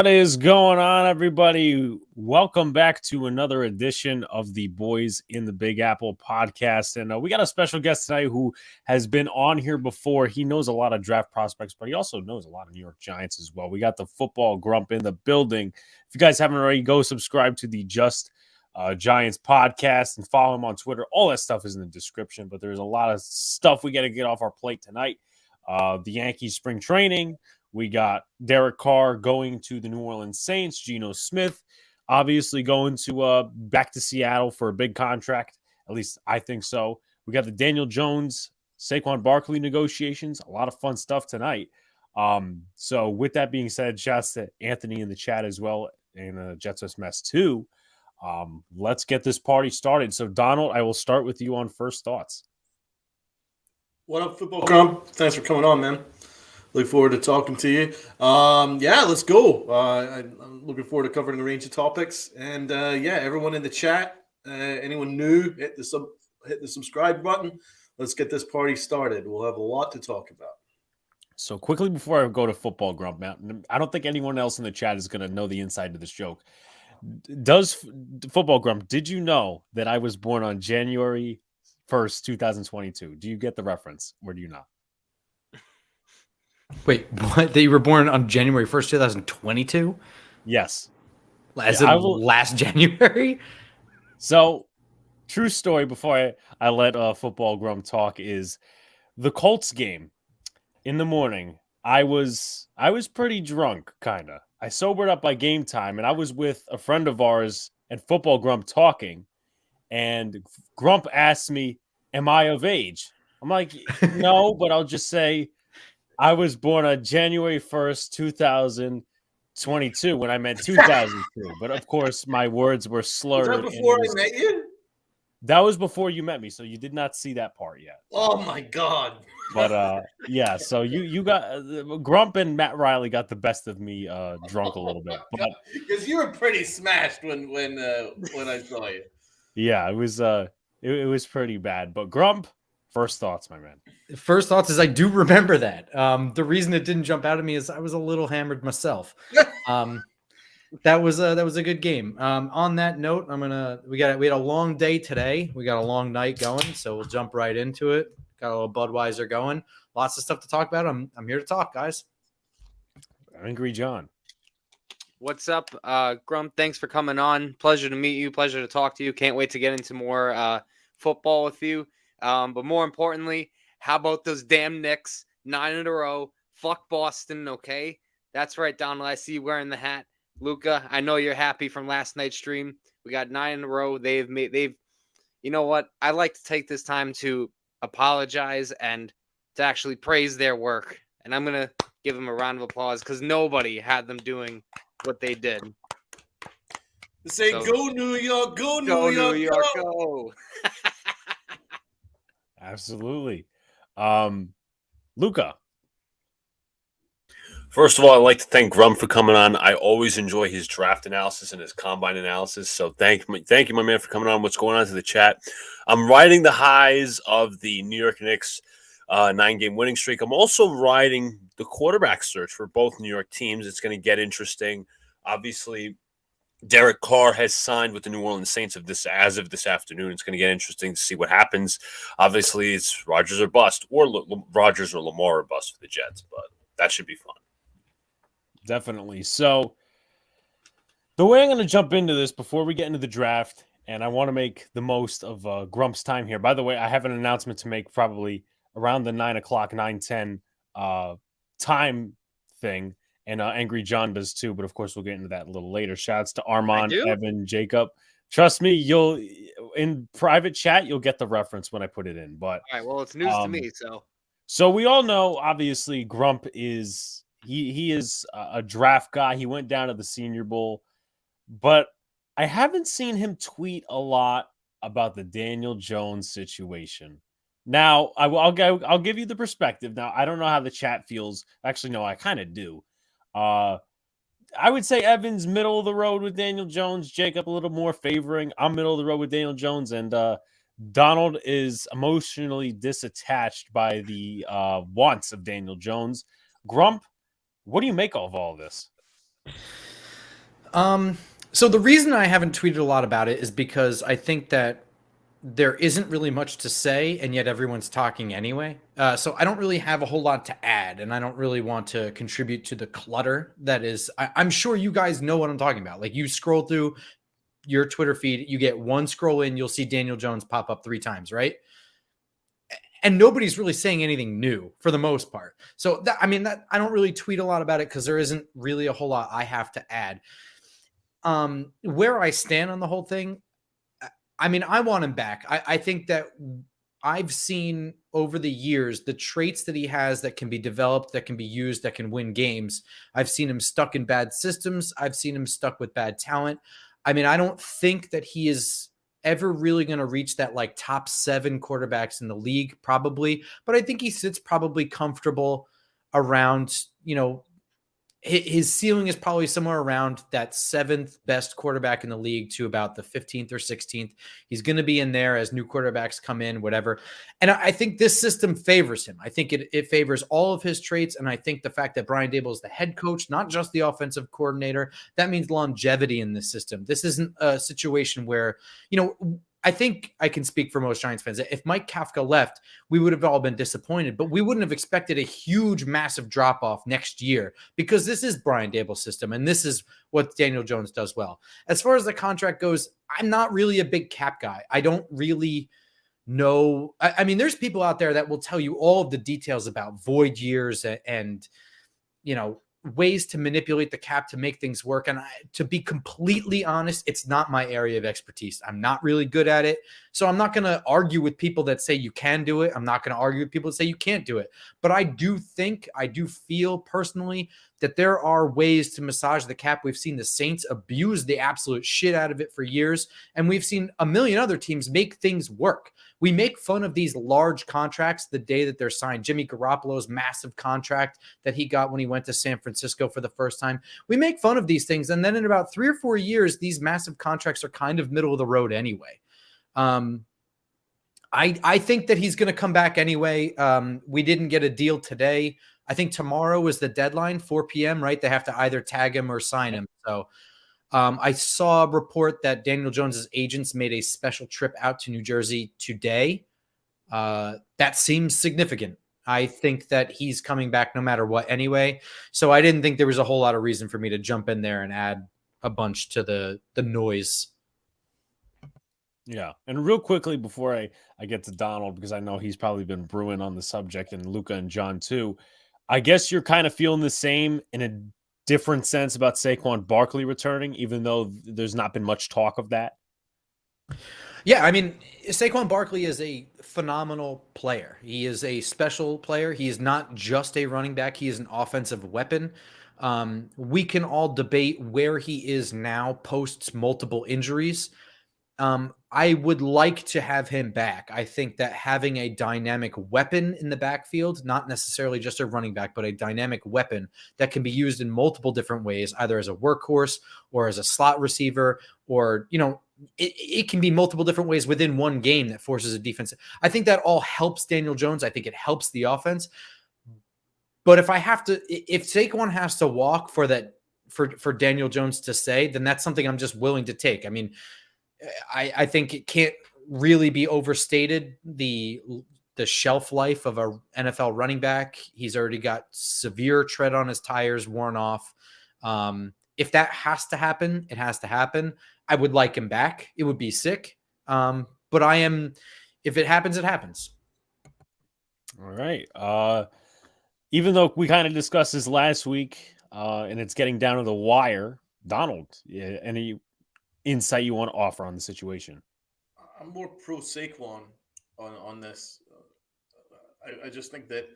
What is going on, everybody? Welcome back to another edition of the Boys in the Big Apple podcast. And we got a special guest tonight who has been on here before. He knows a lot of draft prospects, but he also knows a lot of New York Giants as well. We got the Football Grump in the building. If you guys haven't already, go subscribe to the Just Giants podcast and follow him on Twitter. All that stuff is in the description, but there's a lot of stuff we got to get off our plate tonight. The Yankees spring training. We got Derek Carr going to the New Orleans Saints. Geno Smith obviously going to back to Seattle for a big contract. At least I think so. We got the Daniel Jones, Saquon Barkley negotiations. A lot of fun stuff tonight. So with that being said, shouts to Anthony in the chat as well and Jets Mess too. Let's get this party started. So Donald, I will start with you on first thoughts. What up, Football Grump? Thanks for coming on, man. Look forward to talking to you. Let's go. I'm looking forward to covering a range of topics. And everyone in the chat, anyone new, hit the subscribe button. Let's get this party started. We'll have a lot to talk about. So quickly before I go to Football Grump, man, I don't think anyone else in the chat is going to know the inside to this joke. Does Football Grump, did you know that I was born on January 1st, 2022? Do you get the reference or do you not? Wait, what? That you were born on January 1st, 2022? Yes. As of last January? So, true story before I let Football Grump talk is the Colts game in the morning. I was pretty drunk, kind of. I sobered up by game time, and I was with a friend of ours and Football Grump talking, and Grump asked me, am I of age? I'm like, no, but I'll just say, I was born on January 1st, 2022 when I meant 2002. But, of course, my words were slurred. Was that before I met you? That was before you met me, so you did not see that part yet. Oh, my God. But, so you got Grump and Matt Riley got the best of me drunk a little bit. Because you were pretty smashed when I saw you. Yeah, it was pretty bad. But, Grump, first thoughts, my man. First thoughts is I do remember that. The reason it didn't jump out at me is I was a little hammered myself. That was a good game. On that note, we had a long day today. We got a long night going, so we'll jump right into it. Got a little Budweiser going. Lots of stuff to talk about. I'm here to talk, guys. Angry John. What's up, Grump? Thanks for coming on. Pleasure to meet you. Pleasure to talk to you. Can't wait to get into more football with you. But more importantly, how about those damn Knicks? 9 in a row. Fuck Boston, okay? That's right, Donald. I see you wearing the hat. Luca, I know you're happy from last night's stream. We got 9 in a row. You know what? I like to take this time to apologize and to actually praise their work. And I'm going to give them a round of applause because nobody had them doing what they did. Say, go New York, go New York, go. Absolutely. Luca. First of all, I'd like to thank Grump for coming on. I always enjoy his draft analysis and his combine analysis. So thank you, my man, for coming on. What's going on to the chat? I'm riding the highs of the New York Knicks 9-game winning streak. I'm also riding the quarterback search for both New York teams. It's going to get interesting. Obviously, Derek Carr has signed with the New Orleans Saints as of this afternoon. It's going to get interesting to see what happens. Obviously, it's Rodgers or bust, or Rodgers or Lamar or bust for the Jets, but that should be fun. Definitely. So the way I'm going to jump into this before we get into the draft, and I want to make the most of Grump's time here. By the way, I have an announcement to make probably around the 9 o'clock, 9:10 time thing. And Angry John does too, but of course we'll get into that a little later. Shouts to Armand, Evan, Jacob. Trust me, you'll in private chat you'll get the reference when I put it in. But all right, well, it's news to me. So we all know, obviously, Grump is he is a draft guy. He went down to the Senior Bowl, but I haven't seen him tweet a lot about the Daniel Jones situation. Now I'll give you the perspective. Now I don't know how the chat feels. Actually, no, I kind of do. I would say Evan's middle of the road with Daniel Jones. Jacob a little more favoring. I'm middle of the road with Daniel Jones. And Donald is emotionally disattached by the wants of Daniel Jones. Grump, what do you make of all this? So the reason I haven't tweeted a lot about it is because I think that there isn't really much to say, and yet everyone's talking anyway. So I don't really have a whole lot to add, and I don't really want to contribute to the clutter that is. I'm sure you guys know what I'm talking about. Like, you scroll through your Twitter feed, you get one scroll in, you'll see Daniel Jones pop up 3 times, right? And nobody's really saying anything new for the most part. So that, I mean, that I don't really tweet a lot about it because there isn't really a whole lot I have to add. Where I stand on the whole thing, I mean, I want him back. I think that I've seen over the years the traits that he has that can be developed, that can be used, that can win games. I've seen him stuck in bad systems. I've seen him stuck with bad talent. I mean, I don't think that he is ever really going to reach that like top 7 quarterbacks in the league, probably. But I think he sits probably comfortable around, his ceiling is probably somewhere around that 7th best quarterback in the league to about the 15th or 16th. He's going to be in there as new quarterbacks come in, whatever. And I think this system favors him. I think it favors all of his traits. And I think the fact that Brian Daboll is the head coach, not just the offensive coordinator, that means longevity in this system. This isn't a situation where, I think I can speak for most Giants fans. If Mike Kafka left, we would have all been disappointed, but we wouldn't have expected a huge, massive drop-off next year because this is Brian Daboll's system, and this is what Daniel Jones does well. As far as the contract goes, I'm not really a big cap guy. I don't really know. I mean, there's people out there that will tell you all of the details about void years and ways to manipulate the cap to make things work. And to be completely honest, it's not my area of expertise. I'm not really good at it. So I'm not going to argue with people that say you can do it. I'm not going to argue with people that say you can't do it. But I do feel personally that there are ways to massage the cap. We've seen the Saints abuse the absolute shit out of it for years. And we've seen a million other teams make things work. We make fun of these large contracts the day that they're signed. Jimmy Garoppolo's massive contract that he got when he went to San Francisco for the first time. We make fun of these things. And then in about 3 or 4 years, these massive contracts are kind of middle of the road anyway. I think that he's going to come back anyway. We didn't get a deal today. I think tomorrow is the deadline, 4 p.m., right? They have to either tag him or sign him. So I saw a report that Daniel Jones's agents made a special trip out to New Jersey today. That seems significant. I think that he's coming back no matter what anyway. So I didn't think there was a whole lot of reason for me to jump in there and add a bunch to the noise. Yeah. And real quickly before I get to Donald, because I know he's probably been brewing on the subject, and Luca and John too, I guess you're kind of feeling the same in a different sense about Saquon Barkley returning, even though there's not been much talk of that. Yeah, I mean, Saquon Barkley is a phenomenal player. He is a special player. He is not just a running back. He is an offensive weapon. We can all debate where he is now post multiple injuries. I would like to have him back. I think that having a dynamic weapon in the backfield, not necessarily just a running back, but a dynamic weapon that can be used in multiple different ways, either as a workhorse or as a slot receiver, or, it can be multiple different ways within one game that forces a defense. I think that all helps Daniel Jones. I think it helps the offense. But if Saquon has to walk for Daniel Jones to stay, then that's something I'm just willing to take. I mean, I think it can't really be overstated, the shelf life of a NFL running back. He's already got severe tread on his tires, worn off. If that has to happen, it has to happen. I would like him back. It would be sick. But if it happens, it happens. All right. Even though we kind of discussed this last week, and it's getting down to the wire, Donald, any insight you want to offer on the situation? I'm more pro Saquon on this. I just think that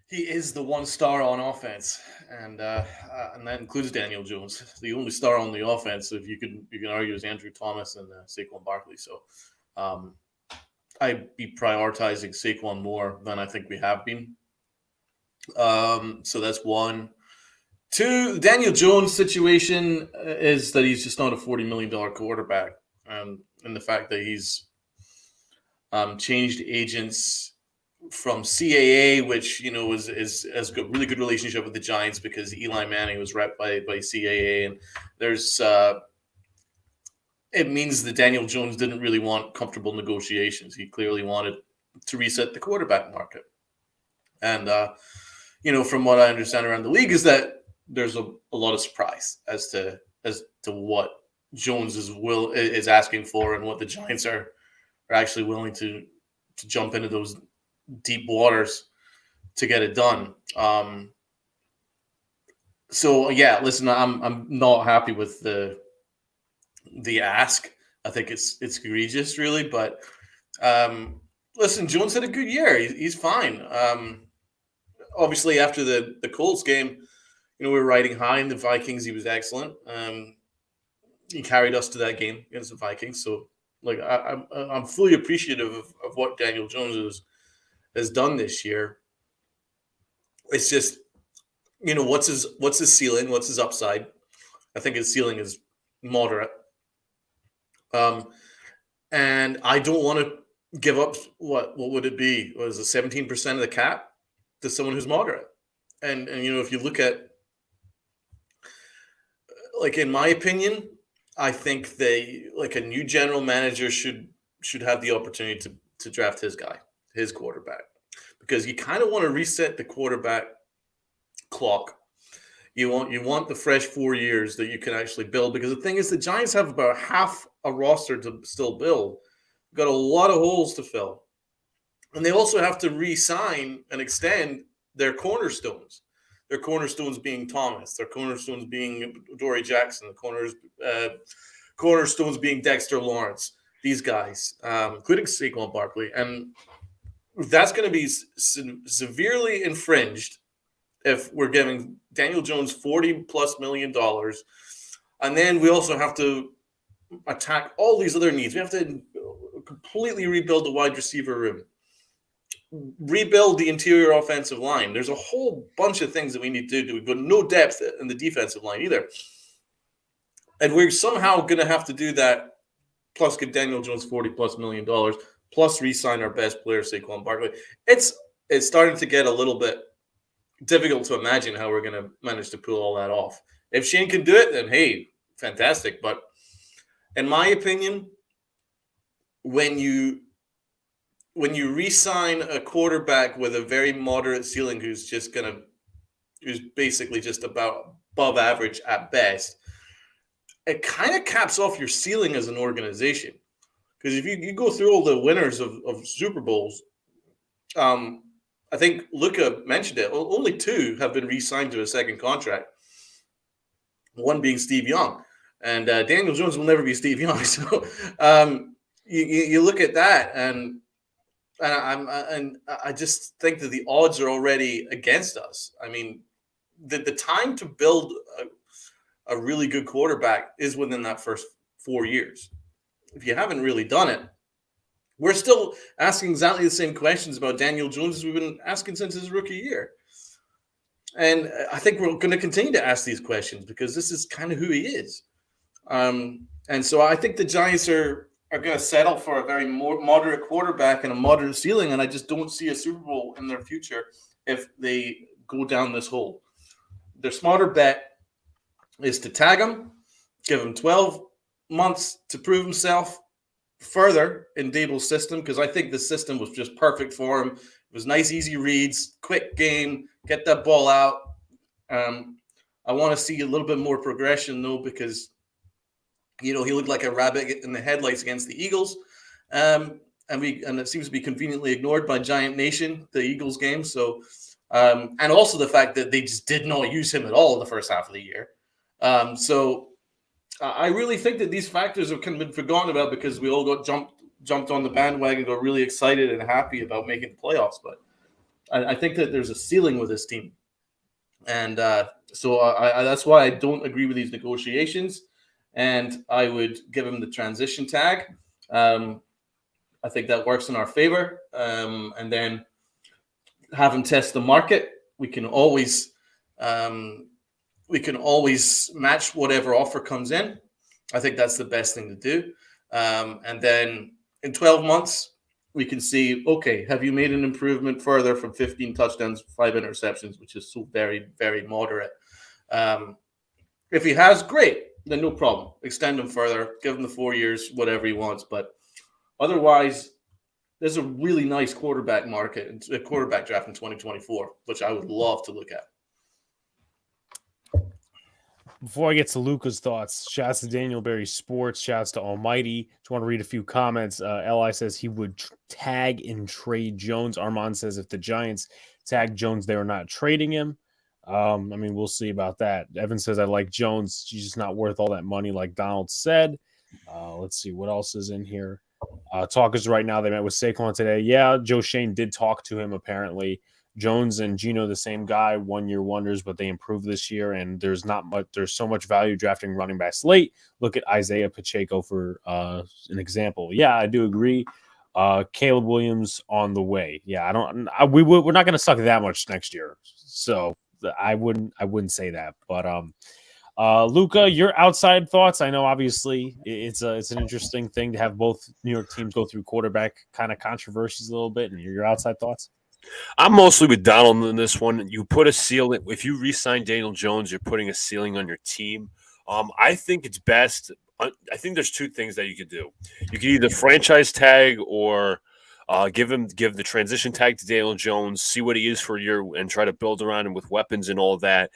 he is the one star on offense, and that includes Daniel Jones, the only star on the offense. If you can argue is Andrew Thomas and Saquon Barkley. So I'd be prioritizing Saquon more than I think we have been. So that's one. 2, Daniel Jones' situation is that he's just not a $40 million quarterback. And the fact that he's changed agents from CAA, which has got really good relationship with the Giants because Eli Manning was rep by CAA, and there's it means that Daniel Jones didn't really want comfortable negotiations. He clearly wanted to reset the quarterback market, and from what I understand around the league is that there's a lot of surprise as to what Jones is asking for and what the Giants are actually willing to jump into those deep waters to get it done. So yeah, listen, I'm not happy with the ask. I think it's egregious, really. But listen, Jones had a good year. He's fine. Obviously, after the Colts game, we were riding high in the Vikings. He was excellent. He carried us to that game against the Vikings. So, I'm fully appreciative of what Daniel Jones has done this year. It's just, what's his ceiling? What's his upside? I think his ceiling is moderate. And I don't want to give up what would it be? Was it 17% of the cap to someone who's moderate? And if you look at, in my opinion, I think a new general manager should have the opportunity to draft his quarterback, because you kind of want to reset the quarterback clock. You want the fresh 4 years that you can actually build, because the thing is, the Giants have about half a roster to still build. Got a lot of holes to fill, and they also have to re-sign and extend their cornerstones. Their cornerstones being Thomas, their cornerstones being Dory Jackson, the cornerstones being Dexter Lawrence. These guys, including Saquon Barkley, and that's going to be severely infringed if we're giving Daniel Jones $40+ million, and then we also have to attack all these other needs. We have to completely rebuild the wide receiver room, rebuild the interior offensive line. There's a whole bunch of things that we need to do, but no depth in the defensive line either. And we're somehow going to have to do that, plus give Daniel Jones $40+ million, plus re-sign our best player, Saquon Barkley. It's starting to get a little bit difficult to imagine how we're going to manage to pull all that off. If Shane can do it, then hey, fantastic. But in my opinion, when you re-sign a quarterback with a very moderate ceiling who's basically just about above average at best, it kind of caps off your ceiling as an organization. Because if you go through all the winners of Super Bowls, I think Luka mentioned it, only 2 have been re-signed to a second contract, one being Steve Young. And Daniel Jones will never be Steve Young. So you look at that, and I just think that the odds are already against us. I mean, the time to build a really good quarterback is within that first 4 years. If you haven't really done it, we're still asking exactly the same questions about Daniel Jones as we've been asking since his rookie year. And I think we're going to continue to ask these questions because this is kind of who he is. And so I think the Giants are going to settle for a very moderate quarterback and a moderate ceiling, and I just don't see a Super Bowl in their future if they go down this hole. Their smarter bet is to tag him, give him 12 months to prove himself further in Dable's system, because I think the system was just perfect for him. It was nice, easy reads, quick game, get that ball out. I want to see a little bit more progression, though, because he looked like a rabbit in the headlights against the Eagles, and it seems to be conveniently ignored by Giant Nation, the Eagles game. So, and also the fact that they just did not use him at all in the first half of the year. So I really think that these factors have kind of been forgotten about because we all got jumped on the bandwagon, got really excited and happy about making the playoffs. But I think that there's a ceiling with this team, and so that's why I don't agree with these negotiations. And I would give him the transition tag. I think that works in our favor. And then have him test the market. We can always match whatever offer comes in. I think that's the best thing to do. And then in 12 months, we can see, okay, have you made an improvement further from 15 touchdowns, 5 interceptions, which is so very, very moderate. If he has, great, then no problem. Extend him further, give him the 4 years, whatever he wants. But otherwise, there's a really nice quarterback market, a quarterback draft in 2024, which I would love to look at. Before I get to Luca's thoughts, shouts to Daniel Berry Sports, shouts to Almighty. Just want to read a few comments. Li says he would tag and trade Jones. Armand says if the Giants tag Jones, they are not trading him. I mean, we'll see about that. Evan says I like Jones. He's just not worth all that money, like Donald said. Let's see what else is in here. Talkers right now, they met with Saquon today. Yeah, Joe Shane did talk to him apparently. Jones and Geno, the same guy, 1 year wonders, but they improved this year. And there's not much. There's so much value drafting running backs late. Look at Isaiah Pacheco for an example. Yeah, I do agree. Caleb Williams on the way. Yeah, we're not going to suck that much next year. So I wouldn't say that. But Luca, your outside thoughts. I know obviously it's an interesting thing to have both New York teams go through quarterback kind of controversies a little bit. And your outside thoughts. I'm mostly with Donald in this one. You put a ceiling. If you re-sign Daniel Jones, you're putting a ceiling on your team. I think it's best. I think there's two things that you could do. You could either franchise tag or give the transition tag to Daniel Jones, see what he is for a year, and try to build around him with weapons and all that.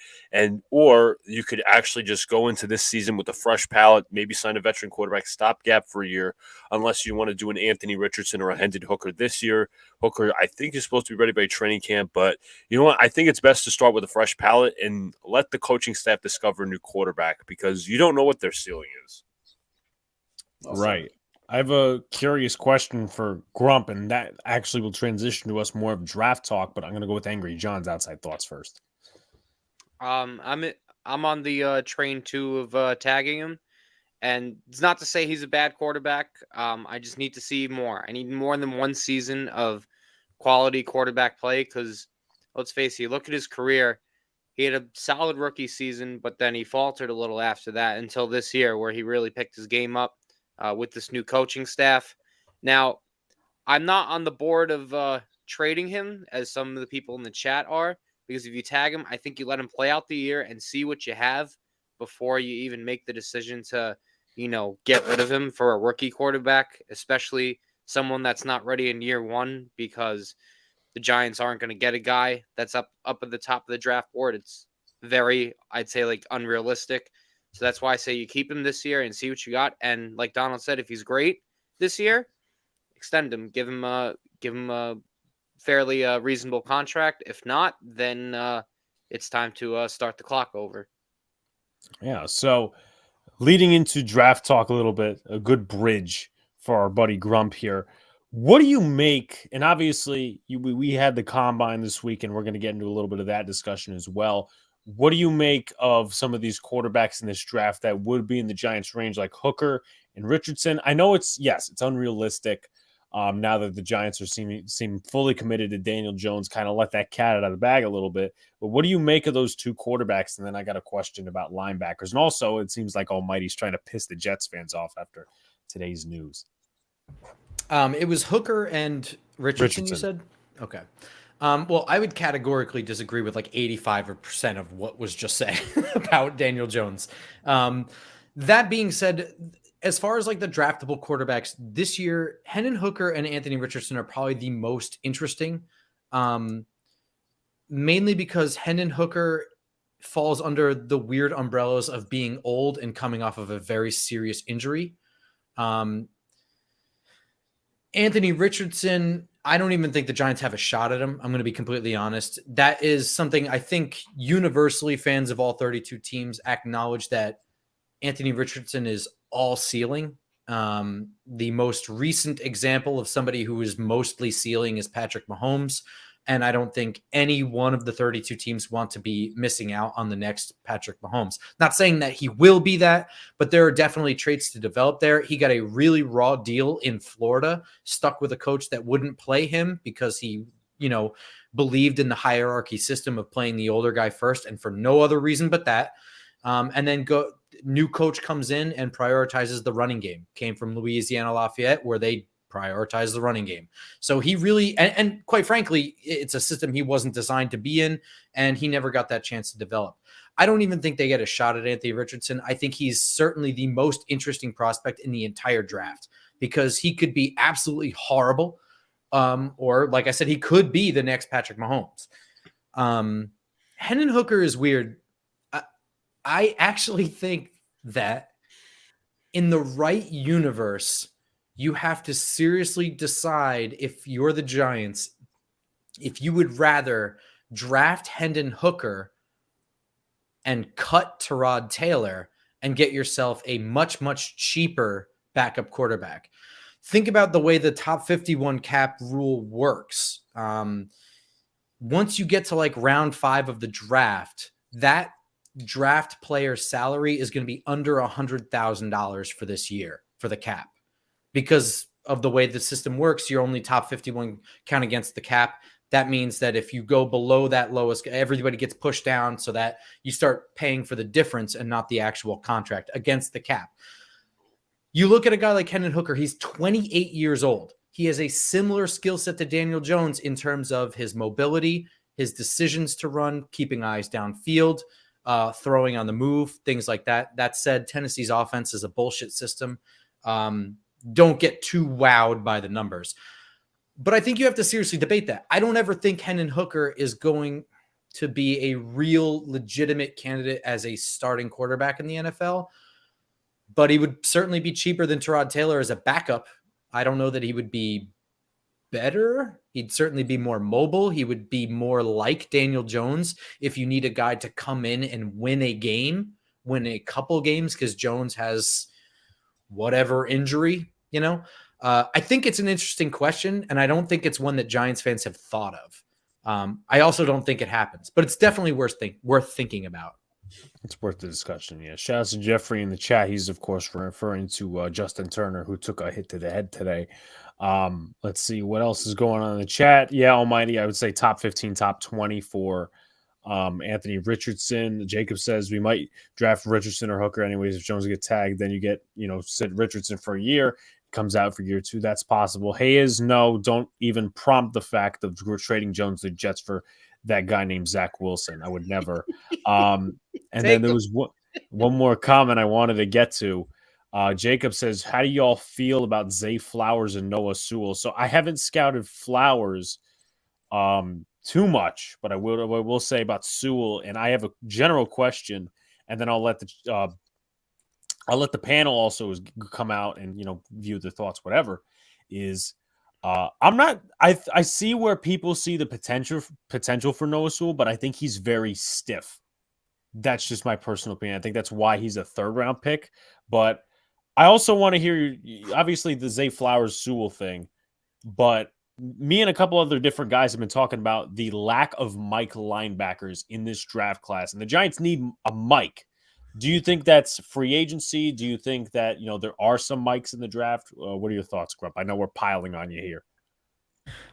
Or you could actually just go into this season with a fresh palette, maybe sign a veteran quarterback stopgap for a year, unless you want to do an Anthony Richardson or a Hendon Hooker this year. Hooker, I think, is supposed to be ready by training camp, but you know what? I think it's best to start with a fresh palette and let the coaching staff discover a new quarterback because you don't know what their ceiling is. Right. I have a curious question for Grump, and that actually will transition to us more of draft talk, but I'm going to go with Angry John's outside thoughts first. I'm on the train too of tagging him, and it's not to say he's a bad quarterback. I just need to see more. I need more than one season of quality quarterback play because let's face it, look at his career. He had a solid rookie season, but then he faltered a little after that until this year where he really picked his game up. With this new coaching staff. Now, I'm not on the board of trading him as some of the people in the chat are, because if you tag him, I think you let him play out the year and see what you have before you even make the decision to, get rid of him for a rookie quarterback, especially someone that's not ready in year one, because the Giants aren't going to get a guy that's up at the top of the draft board. It's very, I'd say, unrealistic. So that's why I say you keep him this year and see what you got. And like Donald said, if he's great this year, extend him, give him a fairly reasonable contract. If not, then it's time to start the clock over. Yeah. So leading into draft talk a little bit, a good bridge for our buddy Grump here. What do you make? And obviously we had the combine this week, and we're going to get into a little bit of that discussion as well. What do you make of some of these quarterbacks in this draft that would be in the Giants' range, like Hooker and Richardson? I know it's unrealistic now that the Giants are seem fully committed to Daniel Jones, kind of let that cat out of the bag a little bit. But what do you make of those two quarterbacks? And then I got a question about linebackers. And also, it seems like Almighty's trying to piss the Jets fans off after today's news. It was Hooker and Richardson. You said? Okay. Well, I would categorically disagree with 85% of what was just said about Daniel Jones. That being said, as far as the draftable quarterbacks this year, Hendon Hooker and Anthony Richardson are probably the most interesting, mainly because Hendon Hooker falls under the weird umbrellas of being old and coming off of a very serious injury. Anthony Richardson, I don't even think the Giants have a shot at him. I'm going to be completely honest. That is something I think universally fans of all 32 teams acknowledge, that Anthony Richardson is all ceiling. The most recent example of somebody who is mostly ceiling is Patrick Mahomes. And I don't think any one of the 32 teams want to be missing out on the next Patrick Mahomes. Not saying that he will be that, but there are definitely traits to develop there. He got a really raw deal in Florida, stuck with a coach that wouldn't play him because he, believed in the hierarchy system of playing the older guy first, and for no other reason but that. And then new coach comes in and prioritizes the running game. Came from Louisiana Lafayette, where they prioritize the running game. So he really, and quite frankly, it's a system he wasn't designed to be in, and he never got that chance to develop. I don't even think they get a shot at Anthony Richardson. I think he's certainly the most interesting prospect in the entire draft because he could be absolutely horrible. Or like I said, he could be the next Patrick Mahomes. Hendon Hooker is weird. I actually think that in the right universe, you have to seriously decide, if you're the Giants, if you would rather draft Hendon Hooker and cut Tyrod Taylor and get yourself a much, much cheaper backup quarterback. Think about the way the top 51 cap rule works. Once you get to like round 5 of the draft, that draft player's salary is going to be under $100,000 for this year for the cap. Because of the way the system works, you're only top 51 count against the cap. That means that if you go below that lowest, everybody gets pushed down so that you start paying for the difference and not the actual contract against the cap. You look at a guy like Hendon Hooker, he's 28 years old. He has a similar skill set to Daniel Jones in terms of his mobility, his decisions to run, keeping eyes downfield, throwing on the move, things like that. That said, Tennessee's offense is a bullshit system. Don't get too wowed by the numbers. But I think you have to seriously debate that. I don't ever think Hendon Hooker is going to be a real legitimate candidate as a starting quarterback in the NFL, but he would certainly be cheaper than Tyrod Taylor as a backup. I don't know that he would be better. He'd certainly be more mobile. He would be more like Daniel Jones if you need a guy to come in and win a game, win a couple games, because Jones has whatever injury, you know. I think it's an interesting question, and I don't think it's one that Giants fans have thought of. I also don't think it happens, but it's definitely worth thinking about. It's worth the discussion, yeah. Shout out to Jeffrey in the chat. He's, of course, referring to Justin Turner, who took a hit to the head today. Let's see what else is going on in the chat. Yeah, Almighty, I would say top 15, top 20 for Anthony Richardson. Jacob says we might draft Richardson or Hooker anyways. If Jones gets tagged, then you get, sit Richardson for a year. Comes out for year 2. That's possible. Hayes, no, don't even prompt the fact of trading Jones to the Jets for that guy named Zach Wilson. I would never. And then there was one more comment I wanted to get to. Jacob says, how do y'all feel about Zay Flowers and Noah Sewell? So I haven't scouted Flowers too much, but I will say about Sewell, and I have a general question, and then I'll let the panel also come out and, view their thoughts, whatever. Is I see where people see the potential for Noah Sewell, but I think he's very stiff. That's just my personal opinion. I think that's why he's a 3rd round pick. But I also want to hear, obviously, the Zay Flowers Sewell thing, but me and a couple other different guys have been talking about the lack of Mike linebackers in this draft class, and the Giants need a Mike. Do you think that's free agency? Do you think that, there are some Mikes in the draft? What are your thoughts, Grump? I know we're piling on you here.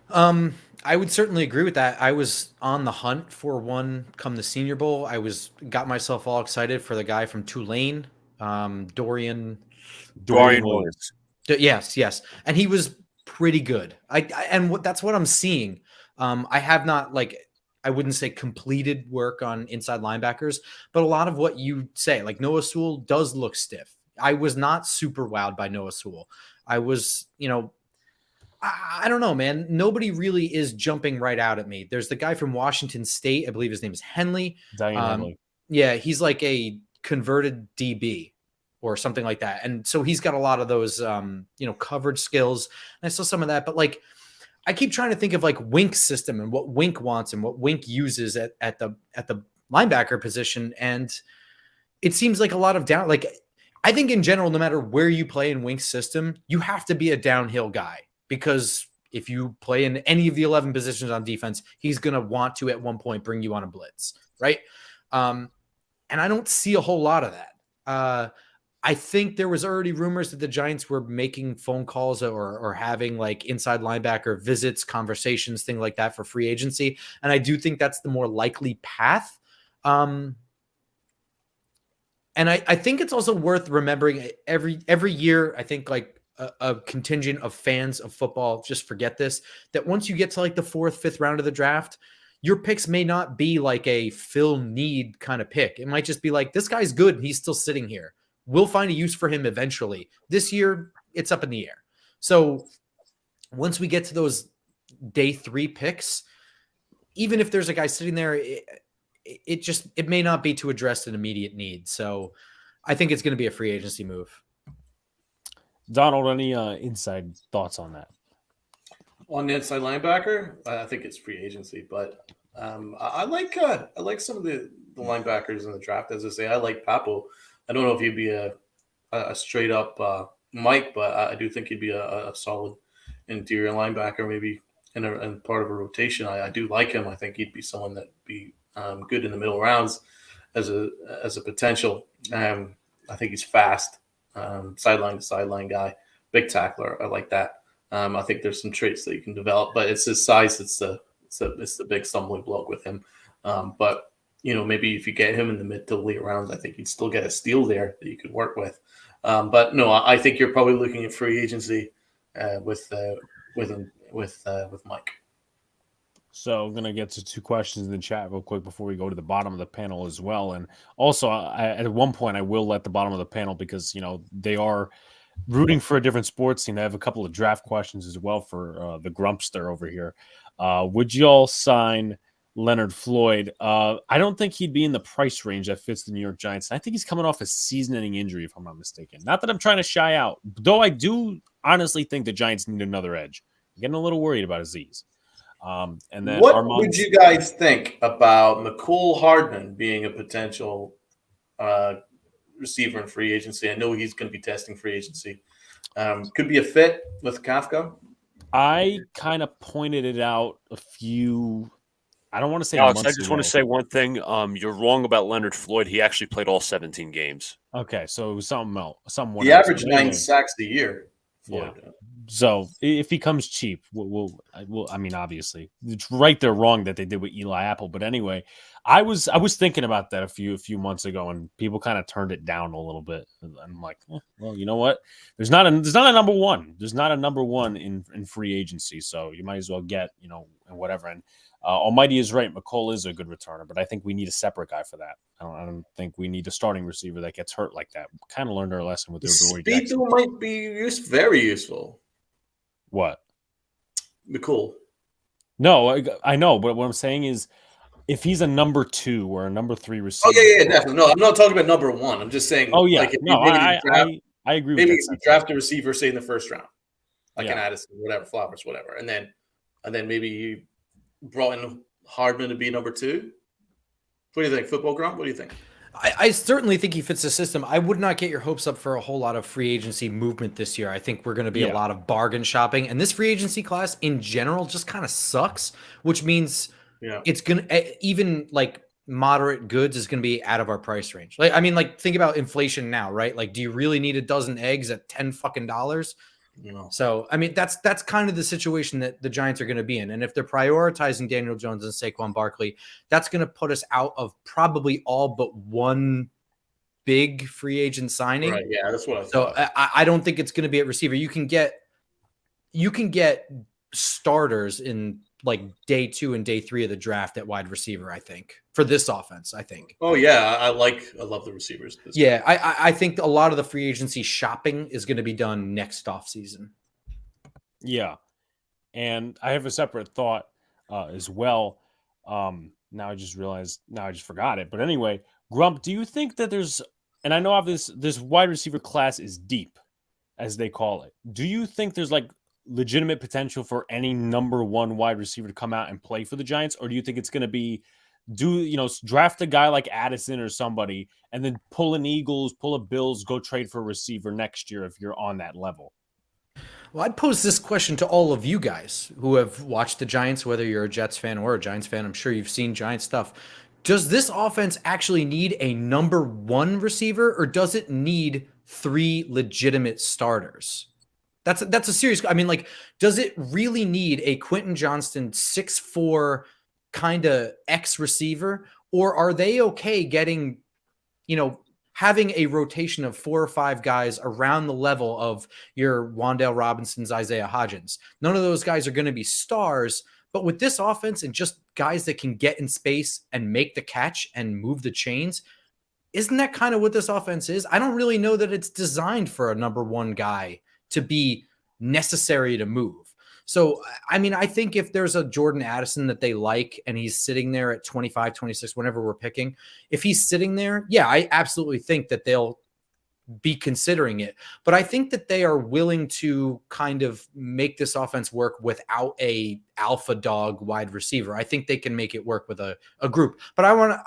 I would certainly agree with that. I was on the hunt for one come the Senior Bowl. Got myself all excited for the guy from Tulane, Dorian Williams. Yes. And he was pretty good. That's what I'm seeing. I have not, I wouldn't say completed work on inside linebackers, but a lot of what you say, like Noah Sewell does look stiff. I was not super wowed by Noah Sewell. I was, I don't know, man. Nobody really is jumping right out at me. There's the guy from Washington State. I believe his name is Henley. Henley. Yeah, he's like a converted DB or something like that. And so he's got a lot of those, coverage skills. And I saw some of that, but I keep trying to think of Wink's system and what Wink wants and what Wink uses at the linebacker position. And it seems like a lot of down, I think in general, no matter where you play in Wink's system, you have to be a downhill guy, because if you play in any of the 11 positions on defense, he's going to want to at one point bring you on a blitz. Right. And I don't see a whole lot of that. I think there was already rumors that the Giants were making phone calls or having inside linebacker visits, conversations, things like that for free agency. And I do think that's the more likely path. And I think it's also worth remembering every year, I think a contingent of fans of football just forget this, that once you get to like the 4th, 5th round of the draft, your picks may not be like a fill need kind of pick. It might just be like, this guy's good. He's still sitting here. We'll find a use for him eventually. This year, it's up in the air. So once we get to those day 3 picks, even if there's a guy sitting there, it may not be to address an immediate need. So I think it's going to be a free agency move. Donald, any inside thoughts on that? On the inside linebacker, I think it's free agency, but I like some of the linebackers in the draft. As I say, I like Papo. I don't know if he'd be a straight up Mike, but I do think he'd be a solid interior linebacker, maybe in part of a rotation. I do like him. I think he'd be someone that'd be good in the middle rounds as a potential. I think he's fast, sideline to sideline guy, big tackler. I like that. I think there's some traits that you can develop, but it's his size. It's the big stumbling block with him. But maybe if you get him in the mid to late rounds, I think you'd still get a steal there that you could work with. But no, I think you're probably looking at free agency with Mike. So I'm going to get to 2 questions in the chat real quick before we go to the bottom of the panel as well. And also, at one point, I will let the bottom of the panel because, they are rooting for a different sports team. I have a couple of draft questions as well for the Grumpster over here. Would y'all sign Leonard Floyd? I don't think he'd be in the price range that fits the New York Giants. I think he's coming off a season-ending injury, if I'm not mistaken. Not that I'm trying to shy out, though I do honestly think the Giants need another edge. I'm getting a little worried about Aziz. And then what would you guys think about McCole Hardman being a potential receiver in free agency? I know he's going to be testing free agency. Could be a fit with Kafka. I kind of pointed it out a few. I don't want to say. Alex, I just want to say one thing. You're wrong about Leonard Floyd. He actually played all 17 games. Okay, so it was something else. He averaged 9 sacks a year. Floyd. Yeah. So if he comes cheap, we'll. I mean, obviously, it's right. They're wrong that they did with Eli Apple. But anyway, I was thinking about that a few months ago, and people kind of turned it down a little bit. And I'm like, well, you know what? There's not a number one. There's not a number one in free agency. So you might as well get whatever. And Almighty is right. McCole is a good returner, but I think we need a separate guy for that. I don't think we need a starting receiver that gets hurt like that. We kind of learned our lesson with the Speedo might be very useful. What? McCole. No, I know, but what I'm saying is if he's a number 2 or a number 3 receiver. Oh, yeah, definitely. No, I'm not talking about number 1. I'm just saying. Oh, yeah. Like I agree with maybe that. Maybe if you draft a receiver, say, in the first round, like an Addison, whatever, Flowers, whatever. And then maybe you brought in Hardman to be number 2. What do you think, Football Grump? What do you think? I certainly think he fits the system. I would not get your hopes up for a whole lot of free agency movement this year. I think we're going to be a lot of bargain shopping. And this free agency class in general just kind of sucks, which means it's going to, even like moderate goods is going to be out of our price range. Like, I mean, like think about inflation now, right? Like, do you really need a dozen eggs at $10 fucking? So, I mean, that's kind of the situation that the Giants are going to be in. And if they're prioritizing Daniel Jones and Saquon Barkley, that's going to put us out of probably all but one big free agent signing. Right. Yeah, that's what I thought. So I don't think it's going to be at receiver. You can get starters in like day 2 and day 3 of the draft at wide receiver, I think, for this offense, I think. Oh, yeah. I love the receivers. I think a lot of the free agency shopping is going to be done next offseason. Yeah. And I have a separate thought as well. Now I just forgot it. But anyway, Grump, do you think that and I know this wide receiver class is deep, as they call it. Do you think there's like legitimate potential for any number 1 wide receiver to come out and play for the Giants? Or do you think it's going to be draft a guy like Addison or somebody and then pull an Eagles, pull a Bills, go trade for a receiver next year if you're on that level? Well, I'd pose this question to all of you guys who have watched the Giants, whether you're a Jets fan or a Giants fan. I'm sure you've seen Giants stuff. Does this offense actually need a number 1 receiver, or does it need 3 legitimate starters? That's a serious. I mean, like, does it really need a Quentin Johnston 6'4" kind of X receiver, or are they okay getting, having a rotation of 4 or 5 guys around the level of your Wan'Dale Robinsons, Isaiah Hodgins. None of those guys are going to be stars, but with this offense and just guys that can get in space and make the catch and move the chains, isn't that kind of what this offense is? I don't really know that it's designed for a number one guy to be necessary to move. So, I mean, I think if there's a Jordan Addison that they like and he's sitting there at 25, 26, whenever we're picking, if he's sitting there, yeah, I absolutely think that they'll be considering it. But I think that they are willing to kind of make this offense work without a alpha dog wide receiver. I think they can make it work with a group. But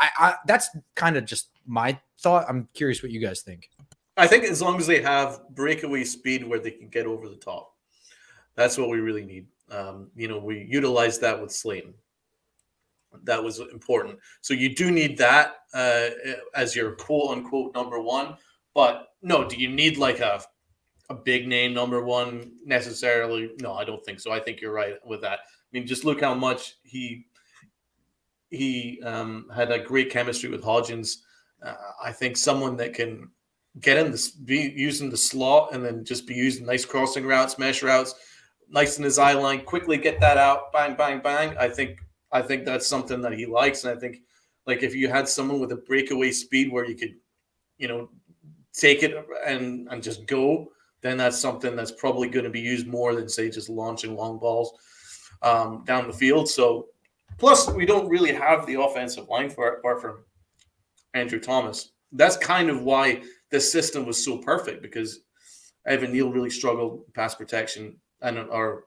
that's kind of just my thought. I'm curious what you guys think. I think as long as they have breakaway speed where they can get over the top, that's what we really need. We utilized that with Slayton. That was important. So you do need that as your quote unquote number one. But no, do you need like a big name number one necessarily? No, I don't think so. I think you're right with that. I mean, just look how much he had a great chemistry with Hodgins. I think someone that can get in this, be using the slot and then just be using nice crossing routes, mesh routes, nice in his eye line, quickly get that out, bang, bang, bang. I think that's something that he likes. And I think like if you had someone with a breakaway speed where you could, take it and just go, then that's something that's probably going to be used more than say just launching long balls down the field. So plus we don't really have the offensive line for it apart from Andrew Thomas. That's kind of why this system was so perfect, because Evan Neal really struggled pass protection and our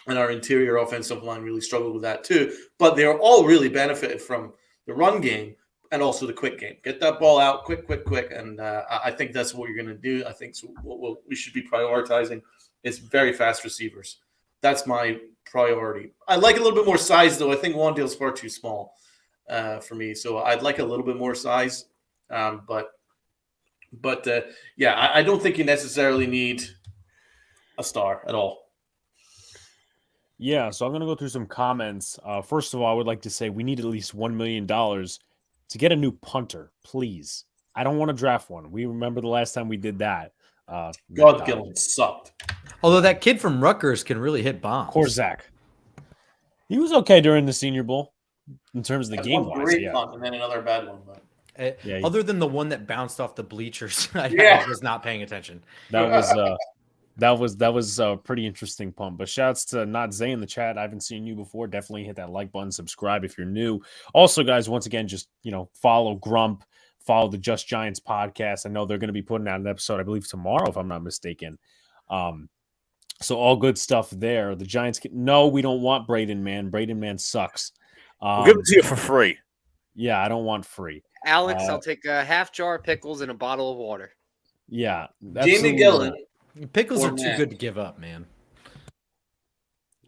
interior offensive line really struggled with that too. But they're all really benefited from the run game and also the quick game. Get that ball out quick. And I think that's what you're going to do. I think what we should be prioritizing is very fast receivers. That's my priority. I like a little bit more size, though. I think Wan'Dale's far too small for me. So I'd like a little bit more size. But I don't think you necessarily need a star at all. Yeah, so I'm going to go through some comments. First of all, I would like to say we need at least $1 million to get a new punter, please. I don't want to draft one. We remember the last time we did that. God, Gillen sucked. Although that kid from Rutgers can really hit bombs. Korzak. He was okay during the Senior Bowl in terms of the game. Great punt and then another bad one. But... other than the one that bounced off the bleachers, I was not paying attention. That was a pretty interesting pump. But shouts to Not Zay in the chat. I haven't seen you before. Definitely hit that like button, subscribe if you're new. Also, guys, once again, just follow Grump, follow the Just Giants podcast. I know they're going to be putting out an episode, I believe, tomorrow, if I'm not mistaken. So all good stuff there. The Giants no, we don't want Braden Man. Braden Man sucks. We'll give it to you for free. Yeah, I don't want free. Alex, I'll take a half jar of pickles and a bottle of water. Yeah. Jamie Gillen. Pickles are too good to give up, man.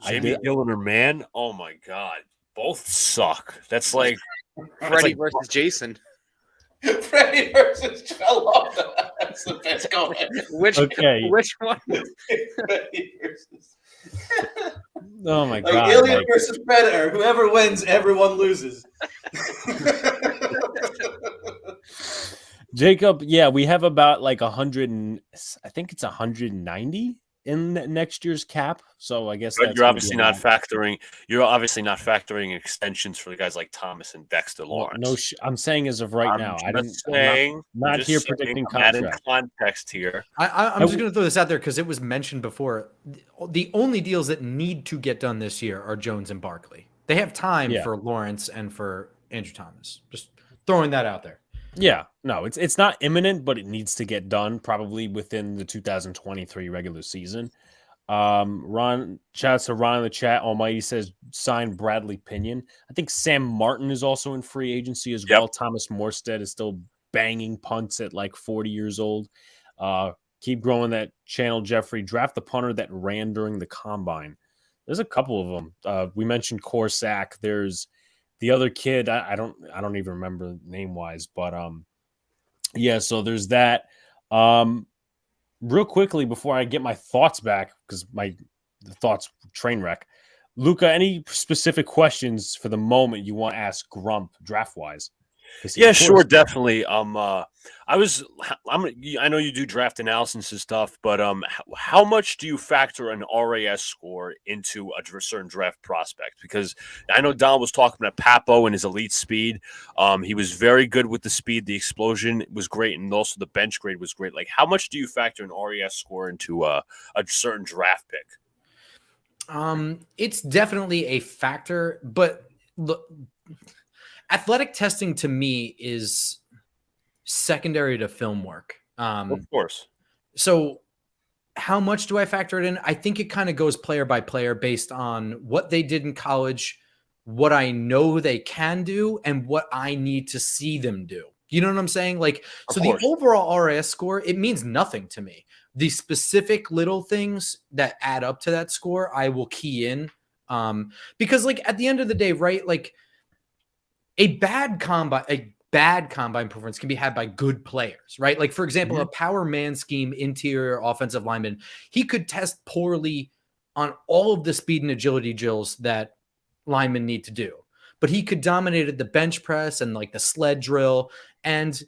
Jamie Gillen or Man? Oh my God. Both suck. That's like Freddie versus Jason. Freddie versus Joe. That's the best comment. Which one? Freddie versus. Oh my God. Alien versus Predator. Whoever wins, everyone loses. Jacob, yeah, we have about like 100 and I think it's 190 in next year's cap. So I guess you're obviously not factoring. You're obviously not factoring extensions for the guys like Thomas and Dexter Lawrence. No, I'm saying as of right now. I'm not here predicting contract. Context here. I'm just going to throw this out there because it was mentioned before. The only deals that need to get done this year are Jones and Barkley. They have time for Lawrence and for Andrew Thomas. Just throwing that out there. Yeah, no, it's not imminent, but it needs to get done probably within the 2023 regular season. Ron, shouts to Ron in the chat. Almighty says sign Bradley Pinion. I think Sam Martin is also in free agency as well. Thomas Morstead is still banging punts at like 40 years old. Keep growing that channel, Jeffrey. Draft the punter that ran during the combine. There's a couple of them. We mentioned Korzak. There's the other kid, I don't even remember name wise, but so there's that. Real quickly before I get my thoughts back, because the thoughts train wreck. Luca, any specific questions for the moment you want to ask Grump draft wise? Yeah, sure, definitely. I know you do draft analysis and stuff, but how much do you factor an RAS score into a certain draft prospect? Because I know Don was talking about Papo and his elite speed. He was very good with the speed. The explosion was great, and also the bench grade was great. Like, how much do you factor an RAS score into a certain draft pick? It's definitely a factor, but look, athletic testing to me is secondary to film work. Of course. So how much do I factor it in? I think it kind of goes player by player based on what they did in college, what I know they can do, and what I need to see them do. You know what I'm saying? Like, so the overall RAS score, it means nothing to me. The specific little things that add up to that score, I will key in. Because like at the end of the day, right? Like a bad combine performance can be had by good players, right? Like, for example, a power man scheme interior offensive lineman, he could test poorly on all of the speed and agility drills that linemen need to do, but he could dominate at the bench press and like the sled drill. And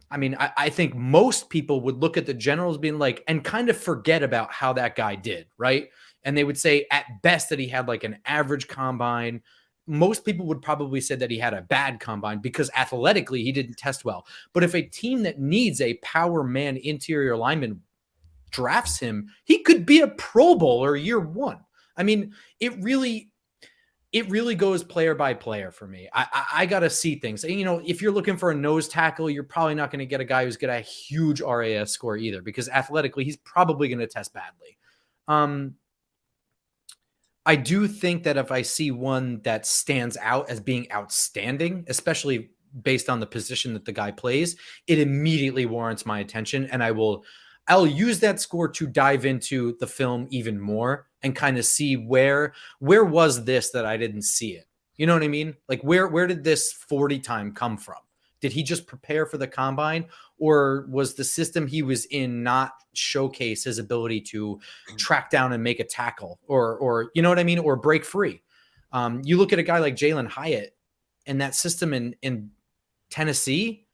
I think most people would look at the generals being like, and kind of forget about how that guy did, right? And they would say at best that he had like an average combine. Most people would probably say that he had a bad combine because athletically he didn't test well. But if a team that needs a power man interior lineman drafts him, he could be a Pro Bowler year one. I mean, it really goes player by player for me. I got to see things. You know, if you're looking for a nose tackle, you're probably not going to get a guy who's got a huge RAS score either, because athletically he's probably going to test badly. I do think that if I see one that stands out as being outstanding, especially based on the position that the guy plays, it immediately warrants my attention, and I'll use that score to dive into the film even more and kind of see where was this that I didn't see it. You know what I mean? Like where did this 40 time come from? Did he just prepare for the combine, or was the system he was in not showcase his ability to track down and make a tackle, or you know what I mean? Or break free. You look at a guy like Jalen Hyatt and that system in Tennessee.